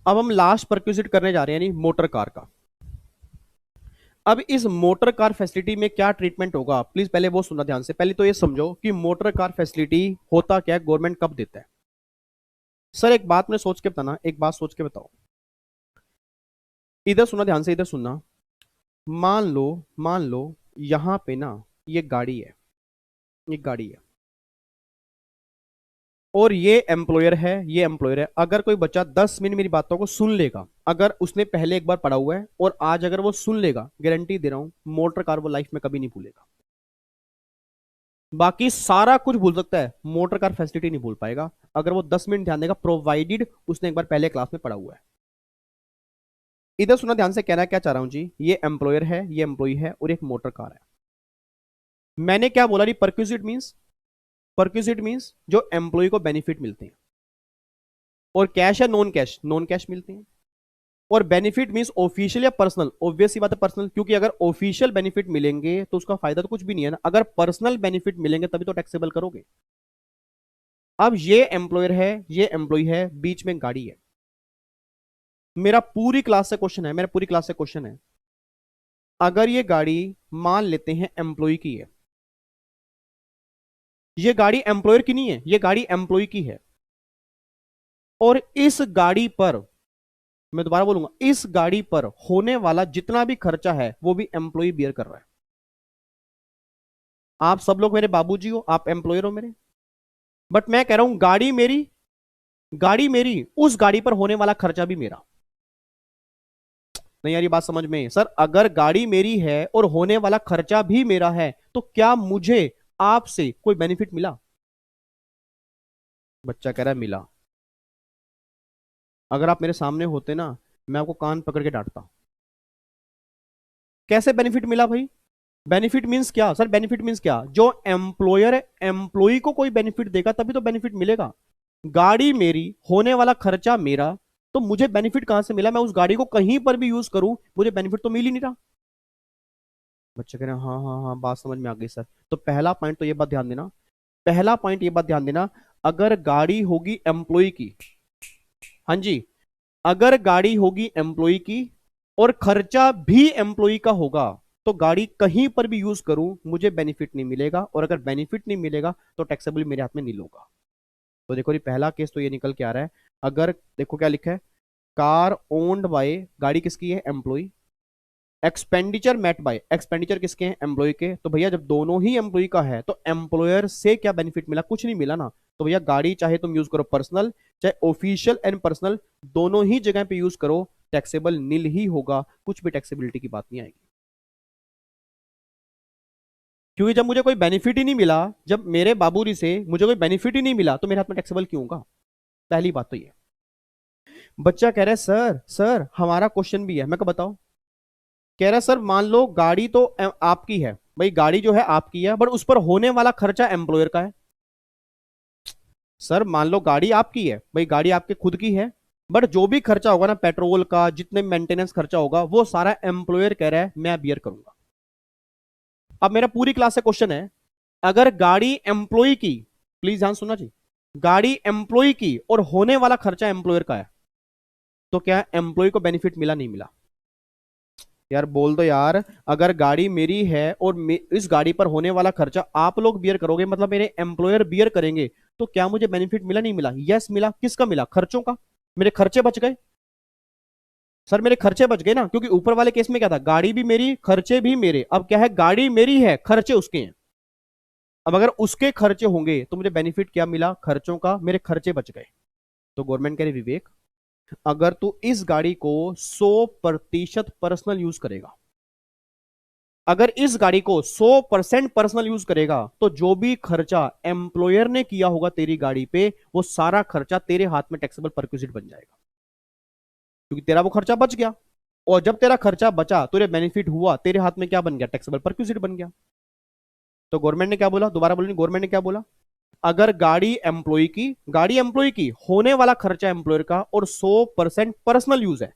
अब हम लास्ट परक्यूजिट करने जा रहे हैं नहीं, मोटर कार का। अब इस मोटर कार फैसिलिटी में क्या ट्रीटमेंट होगा, प्लीज पहले वो सुनना ध्यान से। पहले तो ये समझो कि मोटर कार फैसिलिटी होता क्या है, गवर्नमेंट कब देता है। सर एक बात में सोच के बताना, एक बात सोच के बताओ। इधर सुनना ध्यान से, इधर सुनना। मान लो यहां पे ना ये गाड़ी है, ये गाड़ी है, और ये एम्प्लॉयर है, ये एम्प्लॉयर है। अगर कोई बच्चा 10 मिनट मेरी बातों को सुन लेगा, अगर उसने पहले एक बार पढ़ा हुआ है और आज अगर वो सुन लेगा, गारंटी दे रहा हूं मोटर कार वो लाइफ में कभी नहीं भूलेगा। बाकी सारा कुछ भूल सकता है, मोटर कार फैसिलिटी नहीं भूल पाएगा अगर वो 10 मिनट ध्यान देगा, प्रोवाइडेड उसने एक बार पहले क्लास में पढ़ा हुआ है। इधर सुना ध्यान से, कहना क्या चाह रहा हूं जी, ये एम्प्लॉयर है, ये एम्प्लॉय है, और एक मोटर कार है। मैंने क्या बोला नहीं, परक्विजिट मींस जो एम्प्लॉय को बेनिफिट मिलते हैं। और कैश है नॉन कैश, नॉन कैश मिलते हैं। और बेनिफिट मींस ऑफिशियल या पर्सनल, ऑब्वियस सी बात है पर्सनल, क्योंकि अगर ऑफिशियल बेनिफिट मिलेंगे तो उसका फायदा तो कुछ भी नहीं है ना, अगर पर्सनल बेनिफिट मिलेंगे तभी तो टैक्सेबल करोगे। अब ये एम्प्लॉयर है, ये एम्प्लॉय है, बीच में गाड़ी है। मेरा पूरी क्लास से क्वेश्चन है, मेरा पूरी क्लास से क्वेश्चन है, अगर ये गाड़ी मान लेते हैं एम्प्लॉय की है, ये गाड़ी एम्प्लॉयर की नहीं है, ये गाड़ी एम्प्लॉय की है, और इस गाड़ी पर, मैं दोबारा बोलूंगा, इस गाड़ी पर होने वाला जितना भी खर्चा है वो भी एम्प्लॉय बियर कर रहा है। आप सब लोग मेरे बाबूजी हो, आप एम्प्लॉयर हो मेरे, बट मैं कह रहा हूं गाड़ी मेरी, उस गाड़ी पर होने वाला खर्चा भी मेरा। नहीं यार ये बात समझ में, सर अगर गाड़ी मेरी है और होने वाला खर्चा भी मेरा है तो क्या मुझे आपसे कोई बेनिफिट मिला? बच्चा कह रहा है मिला। अगर आप मेरे सामने होते ना, मैं आपको कान पकड़ के डांटता। कैसे बेनिफिट मिला भाई? बेनिफिट मींस क्या सर, बेनिफिट मींस क्या? जो एम्प्लॉयर है, एम्प्लॉय को कोई बेनिफिट देगा तभी तो बेनिफिट मिलेगा। गाड़ी मेरी, होने वाला खर्चा मेरा, तो मुझे बेनिफिट कहां से मिला? मैं उस गाड़ी को कहीं पर भी यूज करूं, मुझे बेनिफिट तो मिल ही नहीं रहा। बच्चे कह रहे हैं हाँ हाँ हाँ बात समझ में आ गई सर। तो पहला पॉइंट तो ये बात ध्यान देना, पहला पॉइंट ये बात ध्यान देना, अगर गाड़ी होगी एम्प्लॉय की, हाँ जी, अगर गाड़ी होगी एम्प्लॉय की और खर्चा भी एम्प्लॉय का होगा, तो गाड़ी कहीं पर भी यूज करूं मुझे बेनिफिट नहीं मिलेगा, और अगर बेनिफिट नहीं मिलेगा तो टैक्सेबल मेरे हाथ में नहीं होगा। तो देखो ये पहला केस तो ये निकल के आ रहा है। अगर देखो क्या लिखा है, कार ओन्ड बाय, गाड़ी किसकी है? Employ. Expenditure met by, expenditure किसके हैं? एम्प्लॉय के। तो भैया जब दोनों ही एम्प्लॉय का है तो एम्प्लॉयर से क्या बेनिफिट मिला? कुछ नहीं मिला ना। तो भैया गाड़ी चाहे तुम यूज करो पर्सनल, चाहे ऑफिशियल एंड पर्सनल, दोनों ही जगह पे यूज करो, टैक्सेबल नील ही होगा, कुछ भी टैक्सेबिलिटी की बात नहीं आएगी। क्योंकि जब मुझे कोई बेनिफिट ही नहीं मिला, जब मेरे बाबूजी से मुझे कोई बेनिफिट ही नहीं मिला तो मेरे हाथ में टैक्सेबल क्यों होगा? पहली बात तो ये। बच्चा कह रहा है सर सर हमारा क्वेश्चन भी है, मैं कहा बताओ। कह रहा है सर मान लो गाड़ी तो आपकी है, भाई गाड़ी जो है आपकी है, बट उस पर होने वाला खर्चा एम्प्लॉयर का है। सर मान लो गाड़ी आपकी है, भाई गाड़ी आपके खुद की है, बट जो भी खर्चा होगा ना पेट्रोल का, जितने मेंटेनेंस खर्चा होगा वो सारा एम्प्लॉयर कह रहा है मैं बियर करूंगा। अब मेरा पूरी क्लास से क्वेश्चन है, अगर गाड़ी एम्प्लॉय की, प्लीज ध्यान सुनना जी, गाड़ी एम्प्लॉय की और होने वाला खर्चा एम्प्लॉयर का है, तो क्या एम्प्लॉय को बेनिफिट मिला नहीं मिला? यार बोल दो यार, अगर गाड़ी मेरी है और इस गाड़ी पर होने वाला खर्चा आप लोग बियर करोगे, मतलब मेरे एम्प्लॉयर बियर करेंगे, तो क्या मुझे बेनिफिट मिला नहीं मिला? यस मिला। किसका मिला? खर्चों का। मेरे खर्चे बच गए। सर मेरे खर्चे बच गए ना, क्योंकि ऊपर वाले केस में क्या था, गाड़ी भी मेरी खर्चे भी मेरे। अब क्या है, गाड़ी मेरी है खर्चे उसके हैं। अब अगर उसके खर्चे होंगे तो मुझे बेनिफिट क्या मिला? खर्चों का, मेरे खर्चे बच गए। तो गवर्नमेंट कह रही विवेक, अगर तू इस गाड़ी को 100% पर्सनल यूज करेगा, अगर इस गाड़ी को 100% पर्सनल यूज करेगा, तो जो भी खर्चा एम्प्लॉयर ने किया होगा तेरी गाड़ी पे, वो सारा खर्चा तेरे हाथ में टैक्सेबल परक्विजिट बन जाएगा, क्योंकि तेरा वो खर्चा बच गया। और जब तेरा खर्चा बचा, तुझे बेनिफिट हुआ, तेरे हाथ में क्या बन गया? टैक्सेबल परक्विजिट बन गया। तो गवर्नमेंट ने क्या बोला? दोबारा बोलिए, गवर्नमेंट ने क्या बोला? अगर गाड़ी एम्प्लॉय की होने वाला खर्चा एम्प्लॉयर का और 100% पर्सनल यूज है,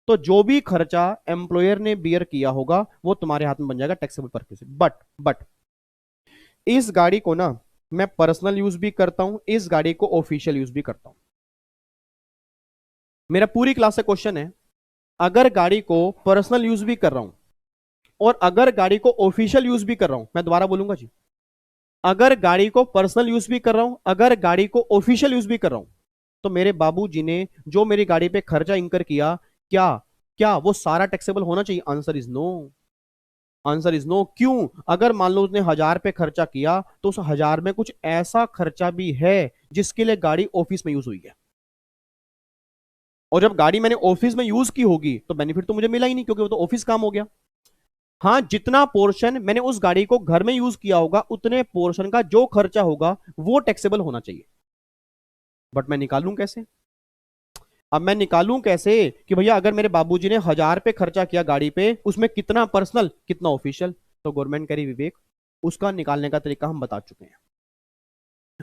तो जो भी खर्चा एम्प्लॉयर ने बियर किया होगा वो तुम्हारे हाथ में बन जाएगा टैक्सेबल परक्विजिट। बट इस गाड़ी को ना मैं पर्सनल यूज भी करता हूं, इस गाड़ी को ऑफिशियल यूज भी करता हूं। मेरा पूरी क्लास से क्वेश्चन है, अगर गाड़ी को पर्सनल यूज भी कर रहा हूं और अगर गाड़ी को ऑफिशियल यूज भी कर रहा हूं, मैं दोबारा बोलूंगा जी, अगर गाड़ी को पर्सनल यूज भी कर रहा हूं, अगर गाड़ी को ऑफिशियल यूज भी कर रहा हूं, तो मेरे बाबूजी ने जो मेरी गाड़ी पे खर्चा इंकर किया, क्या क्या वो सारा टैक्सेबल होना चाहिए? Answer is no. Answer is no. क्यों? अगर मान लो उसने 1000 पे खर्चा किया, तो उस 1000 में कुछ ऐसा खर्चा भी है जिसके लिए गाड़ी ऑफिस में यूज हुई है, और जब गाड़ी मैंने ऑफिस में यूज की होगी तो बेनिफिट तो मुझे मिला ही नहीं, क्योंकि वो तो ऑफिस काम हो गया। हाँ, जितना पोर्शन मैंने उस गाड़ी को घर में यूज किया होगा, उतने पोर्शन का जो खर्चा होगा वो टैक्सेबल होना चाहिए। बट मैं निकालूं कैसे? अब मैं निकालूं कैसे कि भैया अगर मेरे बाबूजी ने 1000 पे खर्चा किया गाड़ी पे, उसमें कितना पर्सनल कितना ऑफिशियल? तो गवर्नमेंट कह रही विवेक, उसका निकालने का तरीका हम बता चुके हैं।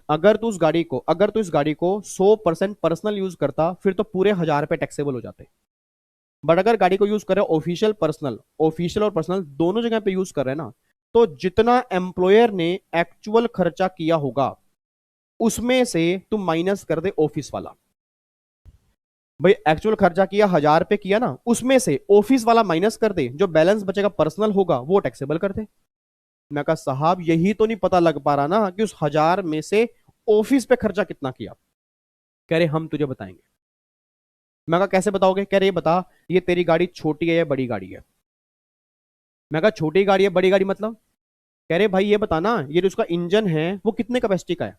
अगर तू इस गाड़ी को 100% पर्सनल यूज करता फिर तो पूरे 1,000 रुपए टैक्सेबल हो जाते। बट अगर गाड़ी को यूज कर रहे हो ऑफिशियल और पर्सनल दोनों जगह पे यूज कर रहे हैं ना, तो जितना एम्प्लॉयर ने एक्चुअल खर्चा किया होगा उसमें से तुम माइनस कर दे ऑफिस वाला। भाई एक्चुअल खर्चा किया 1,000 रुपए किया ना, उसमें से ऑफिस वाला माइनस कर दे, जो बैलेंस बचेगा पर्सनल होगा वो टैक्सेबल कर दे। मैं कहा साहब यही तो नहीं पता लग पा रहा ना कि उस 1,000 में से ऑफिस पे खर्चा कितना किया। कह रहे हम तुझे बताएंगे। मैं कहा कैसे बताओगे? कह रहे ये बता, ये तेरी गाड़ी छोटी है या बड़ी गाड़ी है? मैं कहा छोटी गाड़ी है, बड़ी गाड़ी मतलब? कह रहे भाई ये बताना, ये जो उसका इंजन है वो कितने कैपेसिटी का है?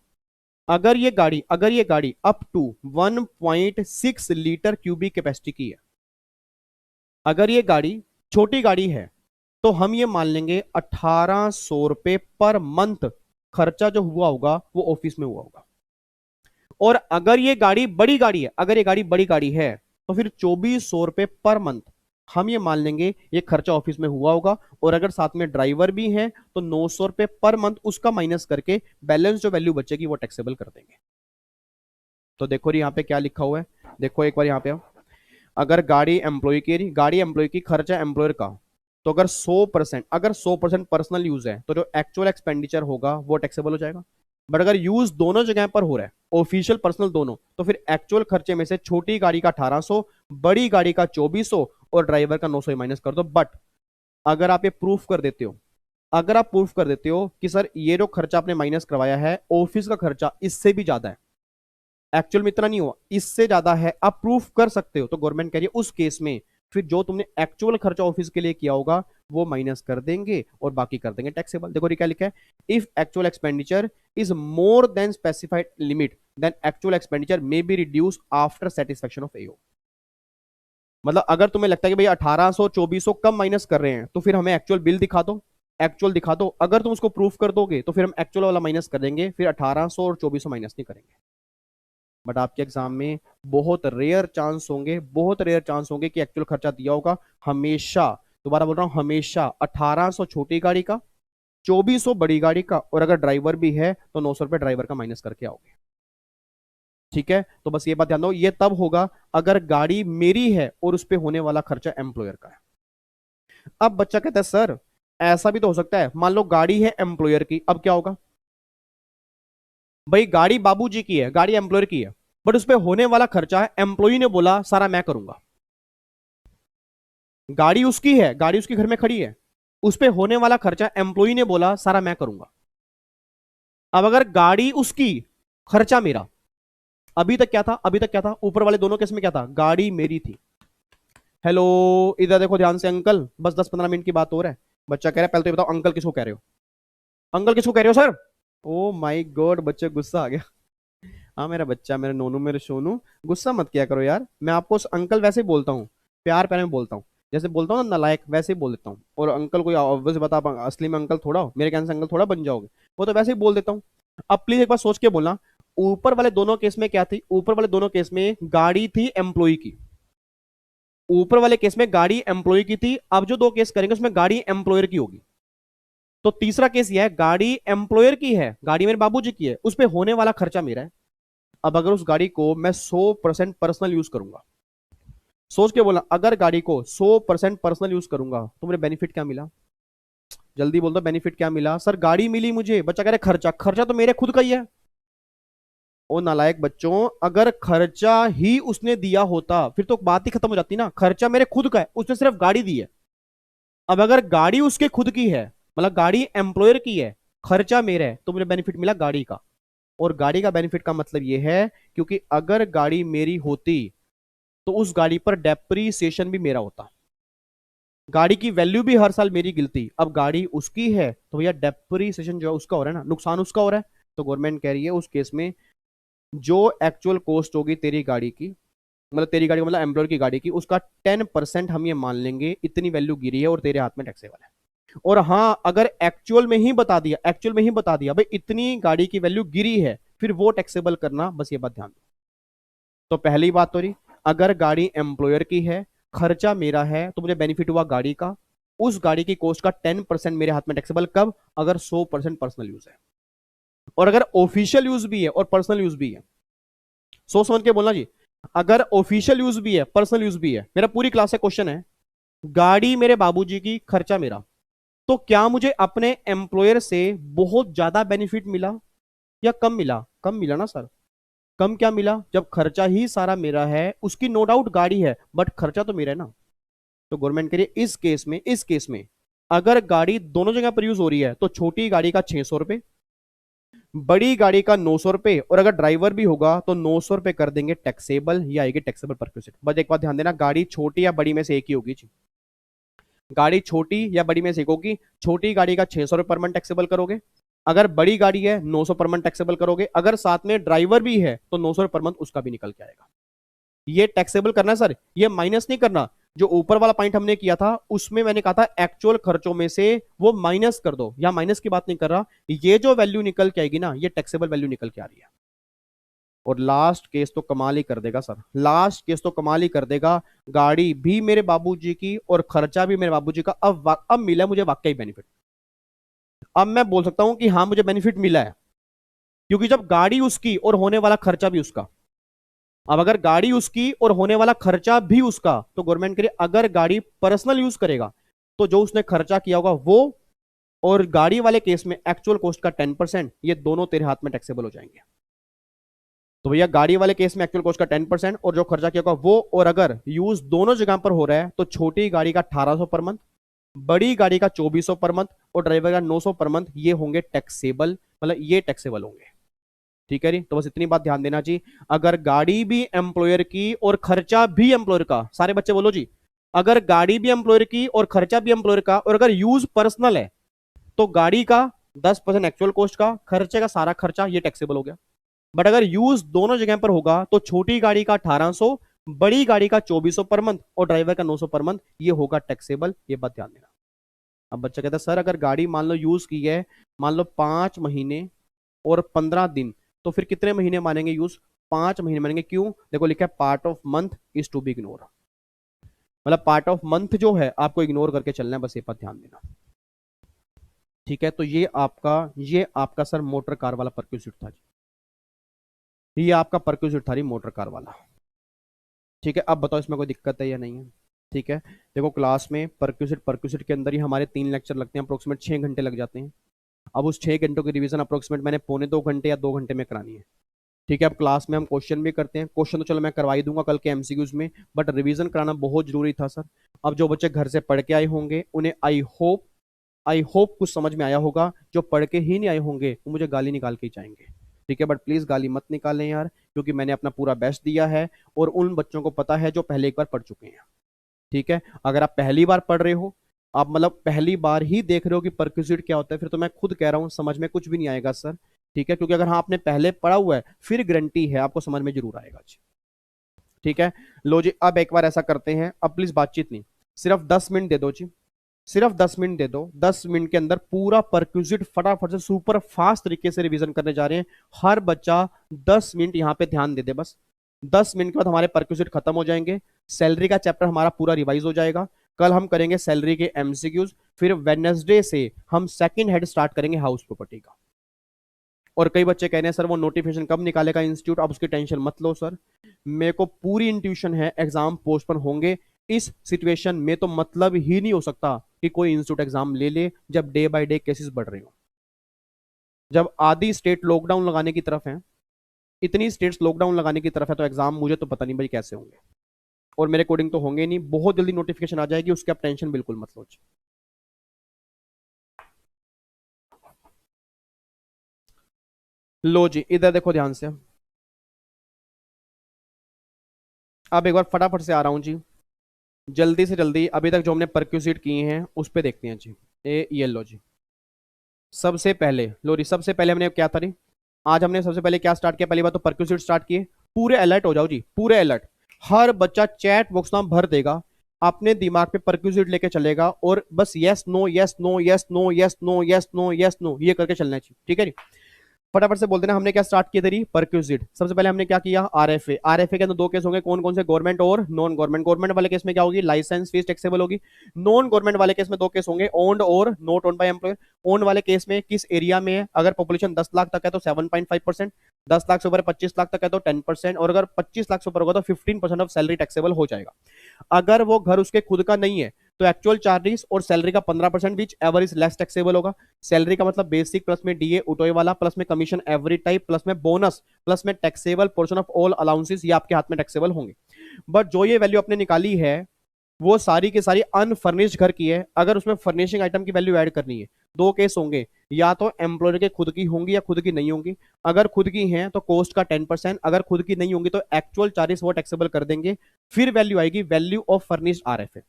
अगर ये गाड़ी up to 1.6 litre cubic capacity की है, अगर ये गाड़ी छोटी गाड़ी है, तो हम ये मान लेंगे 1,800 रुपए पर मंथ खर्चा जो हुआ होगा वो ऑफिस में हुआ होगा। और अगर ये गाड़ी बड़ी गाड़ी है, तो फिर 2,400 रुपए पर मंथ हम ये मान लेंगे ये खर्चा ऑफिस में हुआ होगा। और अगर साथ में ड्राइवर भी है तो 900 रुपए पर मंथ उसका माइनस करके बैलेंस जो वैल्यू बचेगी वो टैक्सेबल कर देंगे। तो देखो यहाँ पे क्या लिखा हुआ है, देखो एक बार यहाँ पे आओ। अगर गाड़ी एम्प्लॉय की खर्चा एम्प्लॉयर का, तो अगर 100% पर्सनल यूज है तो जो एक्चुअल एक्सपेंडिचर होगा वो टैक्सेबल हो जाएगा। बट अगर यूज दोनों जगह पर हो रहा है, ऑफिशियल पर्सनल दोनों, तो फिर एक्चुअल खर्चे में से छोटी गाड़ी का 1,800, बड़ी गाड़ी का 2,400 और ड्राइवर का 900 माइनस कर दो। बट अगर आप ये प्रूफ कर देते हो, कि सर ये जो खर्चा आपने माइनस करवाया है ऑफिस का खर्चा इससे भी ज्यादा है, एक्चुअल में इतना नहीं हुआ इससे ज्यादा है, आप प्रूफ कर सकते हो, तो गवर्नमेंट कह रही है उस केस में फिर जो तुमने एक्चुअल खर्चा ऑफिस के लिए किया होगा वो माइनस कर देंगे और बाकी कर देंगे टैक्सेबल। देखो क्या लिखा है, if actual expenditure is more than specified limit then actual expenditure may be reduce after satisfaction of AO. मतलब अगर तुम्हें लगता है कि भाई 1,800 2,400 कम माइनस कर रहे हैं तो फिर हमें एक्चुअल बिल दिखा दो। अगर तुम उसको प्रूफ कर दोगे तो फिर हम एक्चुअल वाला माइनस कर देंगे, फिर 1,800 और 2,400 माइनस नहीं करेंगे। बट आपके एग्जाम में बहुत रेयर चांस होंगे कि एक्चुअल खर्चा दिया होगा। हमेशा, दोबारा बोल रहा हूं, हमेशा 1,800 छोटी गाड़ी का, 2,400 बड़ी गाड़ी का, और अगर ड्राइवर भी है तो 900 रुपए ड्राइवर का माइनस करके आओगे। ठीक है, तो बस ये बात ध्यान दो, ये तब होगा अगर गाड़ी मेरी है और उस पर होने वाला खर्चा एम्प्लॉयर का है। अब बच्चा कहता है सर ऐसा भी तो हो सकता है, मान लो गाड़ी है एम्प्लॉयर की, अब क्या होगा? भाई गाड़ी बाबूजी की है, गाड़ी एम्प्लॉयर की है, बट उस पर होने वाला खर्चा है एम्प्लॉय ने बोला सारा मैं करूंगा। गाड़ी उसकी है, गाड़ी उसके घर में खड़ी है, उस पर होने वाला खर्चा एम्प्लॉय ने बोला सारा मैं करूंगा। अब अगर गाड़ी उसकी, खर्चा मेरा, अभी तक क्या था ऊपर वाले दोनों केस में क्या था? गाड़ी मेरी थी। हेलो, इधर देखो ध्यान से अंकल, बस 10-15 मिनट की बात हो रहा है। बच्चा कह रहा है पहले तो ये बताओ अंकल किसको कह रहे हो? अंकल किसको कह रहे हो सर? ओ माय गॉड, बच्चे गुस्सा आ गया। हाँ मेरा बच्चा, मेरे नोनू, मेरे सोनू, गुस्सा मत किया करो यार। मैं आपको अंकल वैसे ही बोलता हूँ, प्यार प्यार में बोलता हूँ, जैसे बोलता हूँ ना नालायक, वैसे ही बोल देता हूँ। और अंकल कोई ऑब्वियस बता, असली में अंकल थोड़ा हो, मेरे कहने से अंकल थोड़ा बन जाओगे, वो तो वैसे ही बोल देता हूँ। अब प्लीज एक बार सोच के बोलना, ऊपर वाले दोनों केस में क्या थी? ऊपर वाले दोनों केस में गाड़ी थी एम्प्लॉय की, ऊपर वाले केस में गाड़ी एम्प्लॉय की थी। अब जो दो केस करेंगे उसमें गाड़ी एम्प्लॉयर की होगी। तो तीसरा केस यह है, गाड़ी एम्प्लॉयर की है, गाड़ी मेरे बाबूजी की है, उस पर होने वाला खर्चा मेरा है। अब अगर उस गाड़ी को मैं 100% पर्सनल यूज करूंगा, सोच के बोला, अगर गाड़ी को 100% पर्सनल यूज करूंगा तो मुझे बेनिफिट क्या मिला? जल्दी बोल दो बेनिफिट क्या मिला? सर गाड़ी मिली मुझे। बच्चा कह रहे खर्चा तो मेरे खुद का ही है। ओ नालायक बच्चों, अगर खर्चा ही उसने दिया होता फिर तो बात ही खत्म हो जाती ना। खर्चा मेरे खुद का है, उसने सिर्फ गाड़ी दी है। अब अगर गाड़ी उसके खुद की है, मतलब गाड़ी एम्प्लॉयर की है, खर्चा मेरा है, तो मुझे बेनिफिट मिला गाड़ी का। और गाड़ी का बेनिफिट का मतलब यह है, क्योंकि अगर गाड़ी मेरी होती तो उस गाड़ी पर डेप्रीसिएशन भी मेरा होता, गाड़ी की वैल्यू भी हर साल मेरी गिरती। अब गाड़ी उसकी है तो भैया डेप्रीसिएशन जो है उसका हो रहा है ना, नुकसान उसका हो रहा है। तो गवर्नमेंट कह रही है उस केस में जो एक्चुअल कॉस्ट होगी तेरी गाड़ी की, मतलब तेरी गाड़ी मतलब एम्प्लॉयर की गाड़ी की, उसका 10% हम ये मान लेंगे इतनी वैल्यू गिरी है और तेरे हाथ में टैक्सेबल है। और हाँ, अगर एक्चुअल में ही बता दिया भाई इतनी गाड़ी की वैल्यू गिरी है, फिर वो टैक्सेबल करना, बस ये बात ध्यान दो। तो पहली बात तो रही, अगर गाड़ी एम्प्लॉयर की है, खर्चा मेरा है, तो मुझे बेनिफिट हुआ गाड़ी का। उस गाड़ी की कॉस्ट का 10% मेरे हाथ में टैक्सेबल कब? अगर 100% पर्सनल यूज है, और अगर ऑफिशियल यूज भी है और पर्सनल यूज भी है। सोच समझ के बोलना जी, अगर ऑफिशियल यूज भी है पर्सनल यूज भी है, मेरा पूरी क्लास से क्वेश्चन है, गाड़ी मेरे बाबूजी की, खर्चा मेरा, तो क्या मुझे अपने एम्प्लॉयर से बहुत ज्यादा बेनिफिट मिला या कम मिला? कम मिला ना सर। कम क्या मिला? जब खर्चा ही सारा मेरा है, उसकी नो डाउट गाड़ी है बट खर्चा तो मेरा है ना। तो गवर्नमेंट के लिए इस केस में अगर गाड़ी दोनों जगह पर यूज हो रही है तो छोटी गाड़ी का 600 रुपए, बड़ी गाड़ी का 900 रुपए, और अगर ड्राइवर भी होगा तो 900 रुपए कर देंगे टैक्सेबल, या आएगी टैक्सेबल परक्यूसिट। बस एक बात ध्यान देना, गाड़ी छोटी या बड़ी में से एक ही होगी जी। गाड़ी छोटी या बड़ी में से एक होगी। छोटी गाड़ी का 600 रुपए पर मंथ टैक्सेबल करोगे, अगर बड़ी गाड़ी है 900 पर मंथ टैक्सेबल करोगे, अगर साथ में ड्राइवर भी है तो 900 पर मंथ उसका भी निकल के आएगा। ये टैक्सेबल करना है सर, ये माइनस नहीं करना। जो ऊपर वाला पॉइंट हमने किया था उसमें मैंने कहा था एक्चुअल खर्चों में से वो माइनस कर दो, या माइनस की बात नहीं कर रहा, ये जो वैल्यू निकल के आएगी ना, ये टैक्सेबल वैल्यू निकल के आ रही है। और लास्ट केस तो कमाल ही कर देगा सर, लास्ट केस तो कमाल ही कर देगा। गाड़ी भी मेरे बाबूजी की और खर्चा भी मेरे बाबूजी का, अब मिला मुझे वाकई बेनिफिट। अब मैं बोल सकता हूं कि हाँ मुझे बेनिफिट मिला है, क्योंकि जब गाड़ी उसकी और होने वाला खर्चा भी उसका। अब अगर गाड़ी उसकी और होने वाला खर्चा भी उसका, तो गवर्नमेंट करे अगर गाड़ी पर्सनल यूज करेगा तो जो उसने खर्चा किया होगा वो, और गाड़ी वाले केस में एक्चुअल कॉस्ट का 10%, ये दोनों तेरे हाथ में टैक्सेबल हो जाएंगे। तो भैया गाड़ी वाले केस में एक्चुअल कॉस्ट का 10% और जो खर्चा किया होगा वो, और अगर यूज दोनों जगह पर हो रहा है तो छोटी गाड़ी का 1800 पर मंथ, बड़ी गाड़ी का 2400 पर मंथ, और ड्राइवर का 900 पर मंथ, ये होंगे टैक्सेबल, मतलब ये टैक्सेबल होंगे। ठीक है जी, तो बस इतनी बात ध्यान देना जी। अगर गाड़ी भी एम्प्लॉयर की और खर्चा भी एम्प्लॉयर का, सारे बच्चे बोलो जी, अगर गाड़ी भी एम्प्लॉयर की और खर्चा भी एम्प्लॉयर का, और अगर यूज पर्सनल है तो गाड़ी का 10% एक्चुअल कॉस्ट का, खर्चे का सारा खर्चा, ये टैक्सेबल हो गया। बट अगर यूज दोनों जगह पर होगा तो छोटी गाड़ी का 1800, बड़ी गाड़ी का 2400 पर मंथ, और ड्राइवर का 900 पर मंथ, ये होगा टैक्सेबल। ये बात ध्यान देना। अब बच्चा कहता है सर अगर गाड़ी मान लो यूज की है, मान लो 5 महीने और 15 दिन, तो फिर कितने महीने मानेंगे यूज? 5 महीने मानेंगे। क्यों? देखो लिखा है part of month is to be ignore, मतलब पार्ट ऑफ मंथ जो है आपको इग्नोर करके चलना है, बस ये बात ध्यान देना। ठीक है, तो ये आपका सर मोटर कार वाला परक्यूसिट था जी, ये आपका परक्यूसिट था जी मोटर कार वाला। ठीक है, अब बताओ इसमें कोई दिक्कत है या नहीं है? ठीक है, देखो क्लास में परक्यूसिट के अंदर ही हमारे 3 लेक्चर लगते हैं, अप्रोक्सीमेट 6 घंटे लग जाते हैं। अब उस 6 घंटों की रिवीजन अप्रोक्सीमेट मैंने 1.25 घंटे या 2 घंटे में करानी है। ठीक है, अब क्लास में हम क्वेश्चन भी करते हैं, क्वेश्चन तो चलो मैं करवा ही दूंगा कल के एमसीक्यूज में, बट रिवीजन कराना बहुत जरूरी था सर। अब जो बच्चे घर से पढ़ के आए होंगे उन्हें आई होप कुछ समझ में आया होगा, जो पढ़ के ही नहीं आए होंगे वो मुझे गाली निकाल के ही जाएंगे। ठीक है, बट प्लीज गाली मत निकालें यार, क्योंकि मैंने अपना पूरा बेस्ट दिया है, और उन बच्चों को पता है जो पहले एक बार पढ़ चुके हैं। ठीक है, अगर आप पहली बार पढ़ रहे हो, आप मतलब पहली बार ही देख रहे हो कि परक्यूसिट क्या होता है, फिर तो मैं खुद कह रहा हूं समझ में कुछ भी नहीं आएगा सर। ठीक है, क्योंकि अगर हाँ आपने पहले पढ़ा हुआ है फिर गारंटी है आपको समझ में जरूर आएगा जी। ठीक है, लो जी, अब एक बार ऐसा करते हैं, अब प्लीज बातचीत नहीं, सिर्फ 10 मिनट दे दो जी, सिर्फ 10 मिनट दे दो। 10 मिनट के अंदर पूरा परक्यूसिट फटाफट से सुपर फास्ट तरीके से रिवीजन करने जा रहे हैं। हर बच्चा 10 मिनट यहाँ पे ध्यान दे दे बस। 10 मिनट के बाद हमारे परक्यूसिट खत्म हो जाएंगे, सैलरी का चैप्टर हमारा पूरा रिवाइज हो जाएगा। कल हम करेंगे सैलरी के एमसीक्यूज, फिर वेडनेसडे से हम सेकंड हेड स्टार्ट करेंगे हाउस प्रॉपर्टी का। और कई बच्चे कह रहे हैं सर वो नोटिफिकेशन कब निकालेगा इंस्टीट्यूट? अब उसकी टेंशन मत लो सर, मेरे को पूरी इंट्यूशन है एग्जाम पोस्टपोन होंगे। इस सिचुएशन में तो मतलब ही नहीं हो सकता कि कोई इंस्टीट्यूट एग्जाम ले ले जब डे बाय डे केसेस बढ़ रहे हो, जब आधी स्टेट लॉकडाउन लगाने की तरफ है, इतनी स्टेट्स लॉकडाउन लगाने की तरफ है, तो एग्जाम मुझे तो पता नहीं भाई कैसे होंगे, और मेरे अकॉर्डिंग तो होंगे नहीं, बहुत जल्दी नोटिफिकेशन आ जाएगी, उसकी आप टेंशन बिल्कुल मत लो। लो जी, इधर देखो ध्यान से, अब एक बार फटाफट से आ रहा हूं जी, जल्दी से जल्दी अभी तक जो हमने परक्यूसिट किए हैं उस पर देखते हैं जी। ये लो जी, सबसे पहले लो जी, सबसे पहले हमने क्या था जी, आज हमने सबसे पहले क्या स्टार्ट किया? पहली बात तो परक्यूसिट स्टार्ट किए। पूरे अलर्ट हो जाओ जी, पूरे अलर्ट। हर बच्चा चैट बॉक्स में भर देगा, अपने दिमाग पे परक्यूसिट लेके चलेगा, और बस yes no yes no yes no yes no yes no yes no ये करके चलना चाहिए। ठीक है जी, फटाफट से बोल देना हमने क्या स्टार्ट की तेरी परक्यूजिट। सबसे पहले हमने क्या किया आरएफए। आरएफए के अंदर दो केस होंगे, कौन कौन से, गवर्नमेंट और नॉन गवर्नमेंट। गवर्नमेंट वाले केस में क्या होगी, लाइसेंस फीस टैक्सेबल होगी। नॉन गवर्नमेंट वाले केस में दो केस होंगे, ओन्ड और not owned by employer. Owned वाले केस में किस एरिया में है, अगर पॉपुलेशन 10 लाख तक है तो 7.5%, 10 लाख से ऊपर 25 लाख तक है तो 10%, और अगर 25 लाख से ऊपर होगा तो 15% ऑफ सैलरी टैक्सेबल हो जाएगा। अगर वो घर उसके खुद का नहीं है तो एक्चुअल चार्जेस और सैलरी का 15% बीच एवरेज लेस टैक्सेबल होगा। सैलरी का मतलब बेसिक प्लस में डीए उटोए वाला प्लस में कमीशन एवरी टाइप प्लस में बोनस प्लस में taxable portion of all allowances, ये आपके हाथ में टैक्सेबल होंगे। बट जो ये वैल्यू आपने निकाली है वो सारी की सारी अनफर्निश्ड घर की है। अगर उसमें फर्निशिंग आइटम की वैल्यू ऐड करनी है, दो केस होंगे, या तो एम्प्लॉयर के खुद की होंगी या खुद की नहीं होंगी। अगर खुद की हैं तो कॉस्ट का 10%, अगर खुद की नहीं होंगी तो एक्चुअल चार्जेस वो टैक्सेबल कर देंगे। फिर वैल्यू आएगी वैल्यू ऑफ फर्निश्ड आरएफए,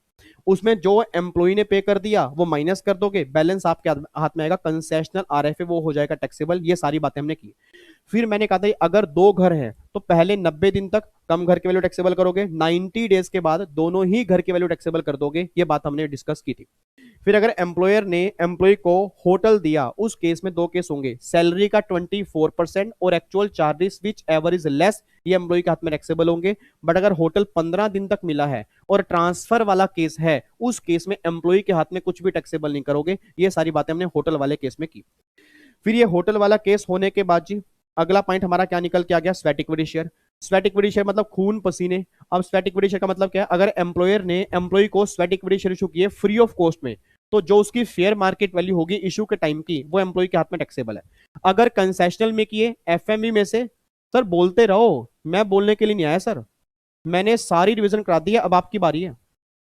उसमें जो एम्प्लॉय ने पे कर दिया वो माइनस कर दोगे, बैलेंस आपके हाथ में आएगा कंसेशनल आरएफए, वो हो जाएगा टैक्सेबल। ये सारी बातें हमने की। फिर मैंने कहा था अगर दो घर हैं तो पहले 90 दिन तक कम घर की वैल्यू टैक्सेबल करोगे, 90 डेज के बाद दोनों ही घर की वैल्यू टैक्सेबल कर दोगे। ये बात हमने डिस्कस की थी। फिर अगर एम्प्लॉयर ने एम्प्लॉय को होटल दिया, उस केस में दो केस होंगे, सैलरी का 24% और एक्चुअल चार्जेस विच एवरेज लेस, ये एम्प्लॉय के हाथ में टैक्सेबल होंगे। बट अगर होटल 15 दिन तक मिला है और ट्रांसफर वाला केस है, उस केस में एम्प्लॉय के हाथ में कुछ भी टैक्सेबल नहीं करोगे। ये सारी बातें हमने होटल वाले केस में की। फिर ये होटल वाला केस होने के बाद जी अगला पॉइंट हमारा क्या निकल के आ गया, sweat equity share. Sweat equity share मतलब खून पसीने। अब स्वेट इक्विटी शेयर का मतलब क्या है, अगर एम्प्लॉयर ने एम्प्लॉय को स्वेट इक्विटी शेयर इशू किए फ्री ऑफ कॉस्ट में, तो जो उसकी फेयर मार्केट वैल्यू होगी इशू के टाइम की, वो एम्प्लॉय के हाथ में टैक्सेबल है। अगर कंसेशनल में किए एफएमई में से, सर बोलते रहो, मैं बोलने के लिए नहीं आया सर, मैंने सारी रिवीजन करा दी है, अब आपकी बारी है।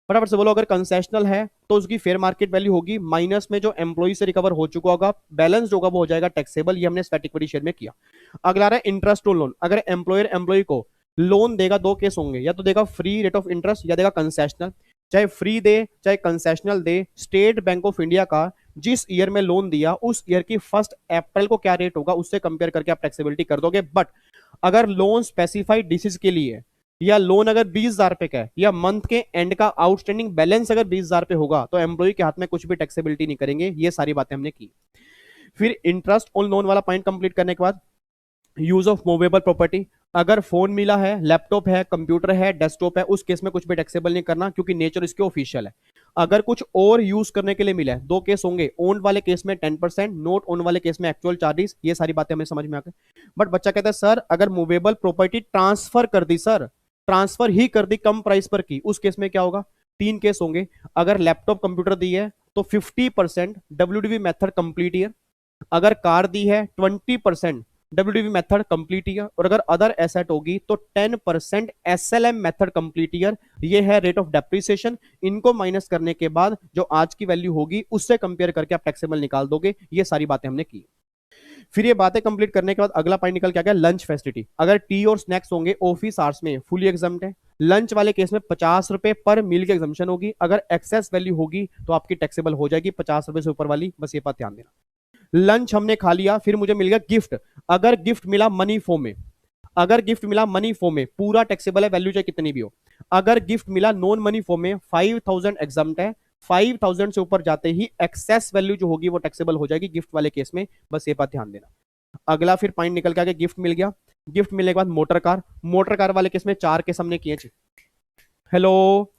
फटाफट से बोलो, अगर कंसेशनल है तो उसकी फेयर मार्केट वैल्यू होगी माइनस में जो एम्प्लॉय से रिकवर हो चुका होगा, बैलेंस होगा वो हो जाएगा टैक्सेबल। ये हमने स्वेट इक्विटी शेयर में किया। अगला रहा है इंटरेस्ट ऑन लोन। अगर एम्प्लॉयर एम्प्लॉय को लोन देगा, दो केस होंगे, या तो देगा फ्री रेट ऑफ इंटरेस्ट या देगा कंसेशनल। चाहे फ्री दे चाहे concessional they, state bank of India का जिस ईयर में लोन दिया उस ईयर की 1 अप्रैल को क्या रेट होगा उससे कंपेयर करके आप टैक्सेबिलिटी कर दोगे। बट अगर लोन स्पेसिफाइड डिसीज के लिए, या लोन अगर 20,000 रुपए का है, या मंथ के एंड का आउटस्टैंडिंग बैलेंस अगर 20,000 रुपए होगा, तो एम्प्लॉय के हाथ में कुछ भी टैक्सेबिलिटी नहीं करेंगे। ये सारी बातें हमने की। फिर इंटरेस्ट ऑन लोन वाला पॉइंट कंप्लीट करने के बाद यूज ऑफ मूवेबल प्रॉपर्टी। अगर फोन मिला है, लैपटॉप है, कंप्यूटर है, डेस्कटॉप है, उस केस में कुछ भी टैक्सेबल नहीं करना क्योंकि नेचर इसके ऑफिशियल है। अगर कुछ और यूज करने के लिए मिला है, दो केस होंगे, ओन्ड वाले केस में 10%, नोट ओन वाले केस में एक्चुअल चार्जेस। ये सारी बातें हमें समझ में आ गई। बट बच्चा कहता है सर अगर मूवेबल प्रॉपर्टी ट्रांसफर कर दी, सर ट्रांसफर ही कर दी, कम प्राइस पर की, उस केस में क्या होगा, तीन केस होंगे। अगर लैपटॉप कंप्यूटर दी है तो 50% डब्ल्यूडीवी मेथड कंप्लीट ईयर, अगर कार दी है 20% डब्ल्यूडीवी मेथड कंप्लीट ईयर, और अगर अदर एसेट होगी तो 10% एसएलएम मेथड कंप्लीट ईयर। ये है रेट ऑफ डेप्रिसिएशन। इनको माइनस करने के बाद जो आज की वैल्यू होगी उससे कंपेयर करके आप टैक्सेबल निकाल दोगे। ये सारी बातें हमने की। फिर ये बातें कंप्लीट करने के बाद अगला पॉइंट निकल के आ गया लंच फैसिलिटी। अगर टी और स्नैक्स होंगे ऑफिस आवर्स में फुली एग्जम्प्ट है। लंच वाले केस में 50 रुपए पर मील की एग्जम्पशन होगी। अगर एक्सेस वैल्यू होगी तो आपकी टैक्सेबल हो जाएगी 50 रुपए से ऊपर वाली, बस ये बात ध्यान देना। लंच हमने खा लिया, फिर मुझे मिल गया गिफ्ट। अगर गिफ्ट मिला मनी फॉर्म में, अगर गिफ्ट मिला मनी फॉर्म में, पूरा टैक्सेबल है, वैल्यू चाहे कितनी भी हो। अगर गिफ्ट मिला नॉन मनी फॉर्म में, 5,000 एग्जम्प्ट है, 5,000 से ऊपर जाते ही एक्सेस वैल्यू जो होगी वो टैक्सेबल हो जाएगी गिफ्ट वाले केस में, बस ये बात ध्यान देना। अगला फिर पॉइंट निकल के आ गया, गिफ्ट मिल गया। गिफ्ट मिलने के बाद मोटर कार। मोटर कार वाले केस में 4 केस हमने किए। हेलो,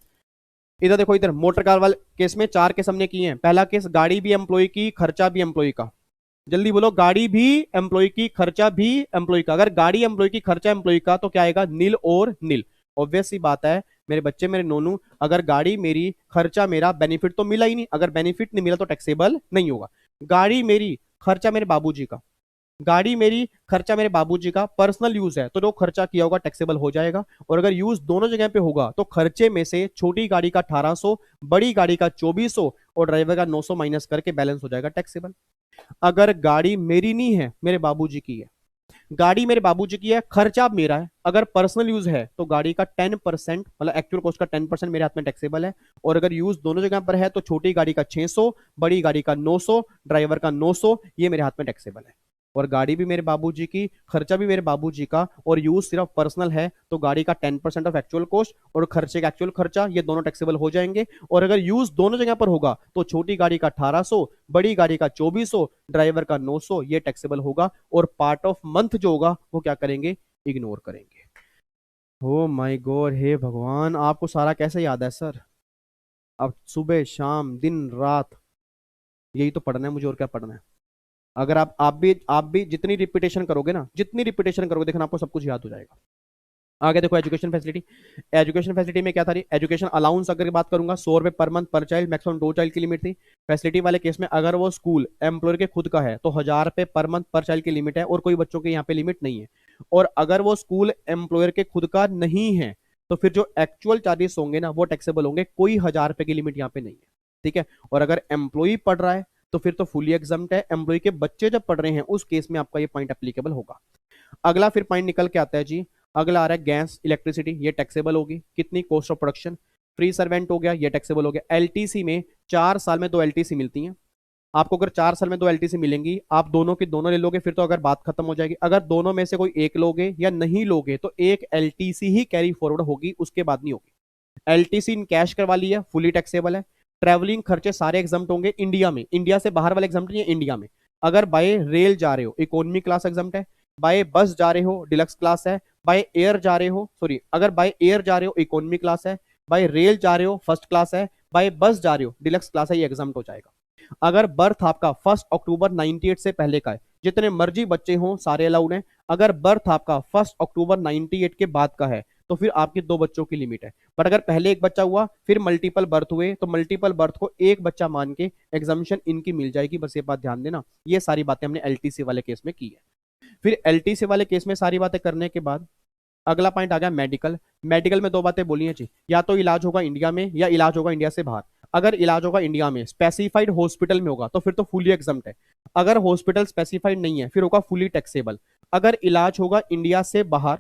इधर देखो, इधर मोटर कार वाले केस में 4 केस हमने किए हैं। पहला केस गाड़ी भी एम्प्लॉय की, खर्चा भी एम्प्लॉय का। जल्दी बोलो, गाड़ी भी एम्प्लॉय की, खर्चा भी एम्प्लॉय का। अगर गाड़ी एम्प्लॉय की, खर्चा एम्प्लॉय का, तो क्या आएगा, नील और नील। ऑब्वियस सी बात है मेरे बच्चे, मेरे नोनू, अगर गाड़ी मेरी, खर्चा मेरा, बेनिफिट तो मिला ही नहीं। अगर बेनिफिट नहीं मिला तो टैक्सेबल नहीं होगा। गाड़ी मेरी, खर्चा मेरे बाबूजी का। गाड़ी मेरी, खर्चा मेरे बाबूजी का। पर्सनल यूज है तो जो खर्चा किया होगा टैक्सेबल हो जाएगा। और अगर यूज दोनों जगह पे होगा तो खर्चे में से छोटी गाड़ी का 1800, बड़ी गाड़ी का 2400 और ड्राइवर का 900 माइनस करके बैलेंस हो जाएगा टैक्सेबल। अगर गाड़ी मेरी नहीं है, मेरे बाबूजी की है, गाड़ी मेरे बाबूजी की है, खर्चा मेरा है, अगर पर्सनल यूज है तो गाड़ी का 10% मतलब एक्चुअल कॉस्ट का 10% मेरे हाथ में टैक्सेबल है। और अगर यूज दोनों जगह पर है तो छोटी गाड़ी का 600, बड़ी गाड़ी का 900, ड्राइवर का 900, ये मेरे हाथ में टैक्सेबल है। और गाड़ी भी मेरे बाबूजी की, खर्चा भी मेरे बाबूजी का, और यूज सिर्फ पर्सनल है तो गाड़ी का 10% ऑफ एक्चुअल कॉस्ट और खर्चे का एक्चुअल खर्चा, ये दोनों टैक्सेबल हो जाएंगे। और अगर यूज दोनों जगह पर होगा तो छोटी गाड़ी का 1800, बड़ी गाड़ी का 2400, ड्राइवर का 900, ये टैक्सेबल होगा। और पार्ट ऑफ मंथ जो होगा वो क्या करेंगे, इग्नोर करेंगे। ओ माय गॉड, हे भगवान, आपको सारा कैसे याद है सर? अब सुबह शाम दिन रात यही तो पढ़ना है मुझे, और क्या पढ़ना है? अगर आप भी जितनी रिपीटेशन करोगे ना, जितनी रिपीटेशन करोगे, देखना आपको सब कुछ याद हो जाएगा। आगे देखो, एजुकेशन फैसिलिटी। एजुकेशन फैसिलिटी में क्या था? एजुकेशन अलाउंस अगर बात करूंगा, 100 रुपए पर month per child, maximum 2 child की लिमिट थी। फैसिलिटी वाले केस में अगर वो स्कूल एम्प्लॉयर के खुद का है तो 1000 रुपए पर मंथ पर चाइल्ड की लिमिट है, और कोई बच्चों के यहाँ पे लिमिट नहीं है। और अगर वो स्कूल एम्प्लॉयर के खुद का नहीं है तो फिर जो एक्चुअल चार्जेस होंगे ना वो टैक्सेबल होंगे, कोई 1000 रुपए की लिमिट यहाँ पे नहीं है। ठीक है। और अगर एम्प्लॉय पढ़ रहा है तो फिर तो फुली एग्जम्प्ट है, एम्प्लॉय के बच्चे जब पढ़ रहे हैं उस केस में आपका ये पॉइंट एप्लीकेबल होगा। अगला फिर पॉइंट निकल के आता है जी, अगला आ रहा है गैस इलेक्ट्रिसिटी, ये टैक्सेबल होगी। कितनी? Cost of production. Free servant हो गया, ये टैक्सेबल हो गया। एलटीसी में 4 साल में 2 एलटीसी मिलती हैं आपको। अगर 4 साल में 2 एलटीसी मिलेंगी, आप दोनों की दोनों ले लोगे फिर तो अगर बात खत्म हो जाएगी। अगर दोनों में से कोई एक लोगे या नहीं लोगे तो एक एलटीसी ही कैरी फॉरवर्ड होगी, उसके बाद नहीं होगी। एलटीसी इन कैश करवा लिया, फुली टैक्सेबल है। ट्रैवलिंग खर्चे सारे एग्जाम्प्ट होंगे इंडिया में, इंडिया से बाहर वाले एग्जाम्प्ट नहीं है, इंडिया में। अगर बाय रेल जा रहे हो इकोनॉमी क्लास एग्जाम्प्ट है, बाय बस जा रहे हो डिलक्स क्लास है, बाय एयर जा रहे हो, सॉरी, अगर बाय एयर जा रहे हो इकोनॉमी क्लास है, बाय रेल जा रहे हो फर्स्ट क्लास है, बाय बस जा रहे हो डिलक्स क्लास है, ये एग्जाम्प्ट हो जाएगा। अगर बर्थ आपका 1 अक्टूबर 98 से पहले का है, जितने मर्जी बच्चे हों सारे अलाउड हैं। अगर बर्थ आपका 1 अक्टूबर 98 के बाद का है तो फिर आपके 2 बच्चों की लिमिट है। बट अगर पहले एक बच्चा हुआ फिर मल्टीपल बर्थ हुए तो मल्टीपल बर्थ को एक बच्चा मान के एग्जामिशन इनकी मिल जाएगी। बस ये बात ध्यान देना। ये सारी बातें हमने एलटीसी वाले केस में की है। फिर एलटीसी वाले केस में सारी बातें करने के बाद अगला पॉइंट आ गया मेडिकल। मेडिकल में 2 बातें बोली हैं जी, या तो इलाज होगा इंडिया में या इलाज होगा इंडिया से बाहर। अगर इलाज होगा इंडिया में स्पेसिफाइड हॉस्पिटल में होगा तो फिर तो फुली एग्जम्प्ट है। अगर हॉस्पिटल स्पेसिफाइड नहीं है फिर होगा फुली टैक्सेबल। अगर इलाज होगा इंडिया से बाहर,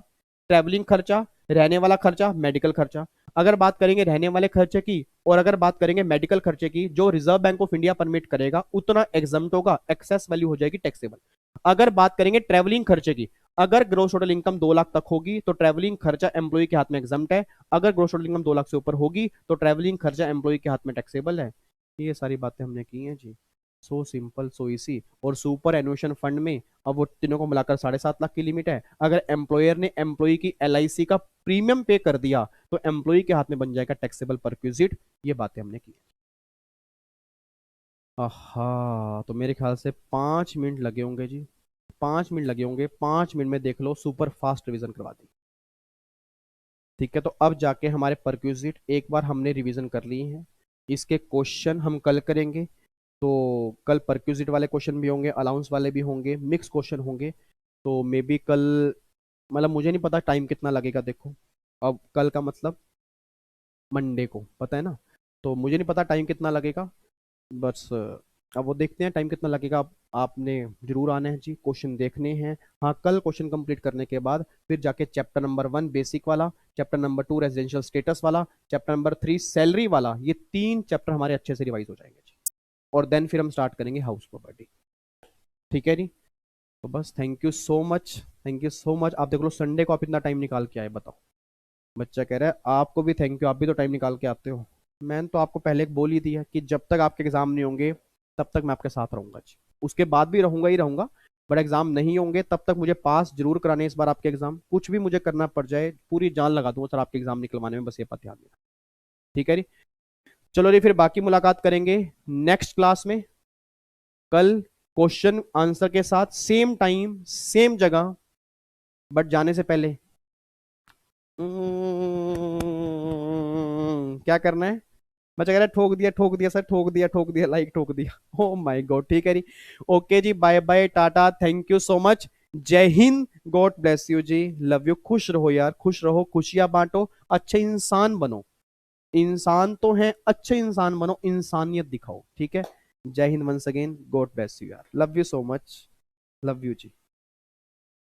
ट्रैवलिंग खर्चा, रहने वाला खर्चा, मेडिकल खर्चा। अगर बात करेंगे रहने वाले खर्चे की और अगर बात करेंगे मेडिकल खर्चे की, जो reserve bank of India permit करेगा उतना एग्जम्प्ट होगा, एक्सेस वैल्यू हो जाएगी टैक्सेबल। अगर बात करेंगे ट्रैवलिंग खर्चे की, अगर ग्रोस टोटल इनकम 2 लाख तक होगी तो ट्रैवलिंग खर्चा एम्प्लॉय के हाथ में एग्जम्प्ट है। अगर ग्रोस टोटल इनकम 2 लाख से ऊपर होगी तो ट्रैवलिंग खर्चा एम्प्लॉय के हाथ में टैक्सेबल है। ये सारी बातें हमने की हैं जी। सो सिंपल सो इसी। और सुपर एनुएशन फंड में अब वो तीनों को मिलाकर 7.5 लाख की लिमिट है। अगर एम्प्लॉयर ने एम्प्लॉय की एलआईसी का प्रीमियम पे कर दिया तो एम्प्लॉय के हाथ में बन जाएगा टैक्सेबल परक्विजिट। ये बातें हमने की। आहा, तो मेरे ख्याल से 5 मिनट लगे होंगे जी, 5 मिनट लगे होंगे। 5 मिनट में देख लो सुपर फास्ट रिवीजन करवा दी। ठीक है, तो अब जाके हमारे परक्विजिट एक बार हमने रिवीजन कर लिए हैं, इसके क्वेश्चन हम कल करेंगे। तो कल परक्विजिट वाले क्वेश्चन भी होंगे, अलाउंस वाले भी होंगे, मिक्स क्वेश्चन होंगे। तो मे बी कल, मतलब मुझे नहीं पता टाइम कितना लगेगा। देखो अब कल का मतलब मंडे को पता है ना, तो मुझे नहीं पता टाइम कितना लगेगा। बस अब वो देखते हैं टाइम कितना लगेगा। अब आपने जरूर आना है जी, क्वेश्चन देखने हैं। हाँ, कल क्वेश्चन कंप्लीट करने के बाद फिर जाके चैप्टर नंबर 1 बेसिक वाला, चैप्टर नंबर 2 रेजिडेंशियल स्टेटस वाला, चैप्टर नंबर 3 सैलरी वाला, ये 3 चैप्टर हमारे अच्छे से रिवाइज हो जाएंगे जी। और देन फिर हम स्टार्ट करेंगे हाउस प्रॉपर्टी। ठीक है जी। तो बस thank you so much, thank you so much. आप देख लो संडे को आप इतना टाइम निकाल के आए, बताओ। बच्चा कह रहा है आपको भी थैंक यू, आप भी तो टाइम निकाल के आते हो। मैंने तो आपको पहले बोल ही दिया कि जब तक आपके एग्जाम नहीं होंगे तब तक मैं आपके साथ रहूंगा जी, उसके बाद भी रहूंगा ही रहूंगा। बट एग्जाम नहीं होंगे तब तक मुझे पास जरूर कराने इस बार आपके एग्जाम, कुछ भी मुझे करना पड़ जाए पूरी जान लगा दूंगा सर आपके एग्जाम निकलवाने में, बस ये बात ध्यान देना। ठीक है जी। चलो जी, फिर बाकी मुलाकात करेंगे नेक्स्ट क्लास में कल, क्वेश्चन आंसर के साथ, सेम टाइम सेम जगह। बट जाने से पहले क्या करना है? बच्चा कह रहा है ठोक दिया ठोक दिया सर, ठोक दिया ठोक दिया, लाइक ठोक दिया। ओ माय गॉड, ठीक है जी। ओके जी, bye bye, tata, thank you so much, जय हिंद, गॉड ब्लेस यू जी, लव यू। खुश रहो यार, खुश रहो, खुशियां बांटो, अच्छे इंसान बनो। इंसान तो है, अच्छे इंसान बनो, इंसानियत दिखाओ। ठीक है, जय हिंद once again, God bless you यार, love you so much, love you ji.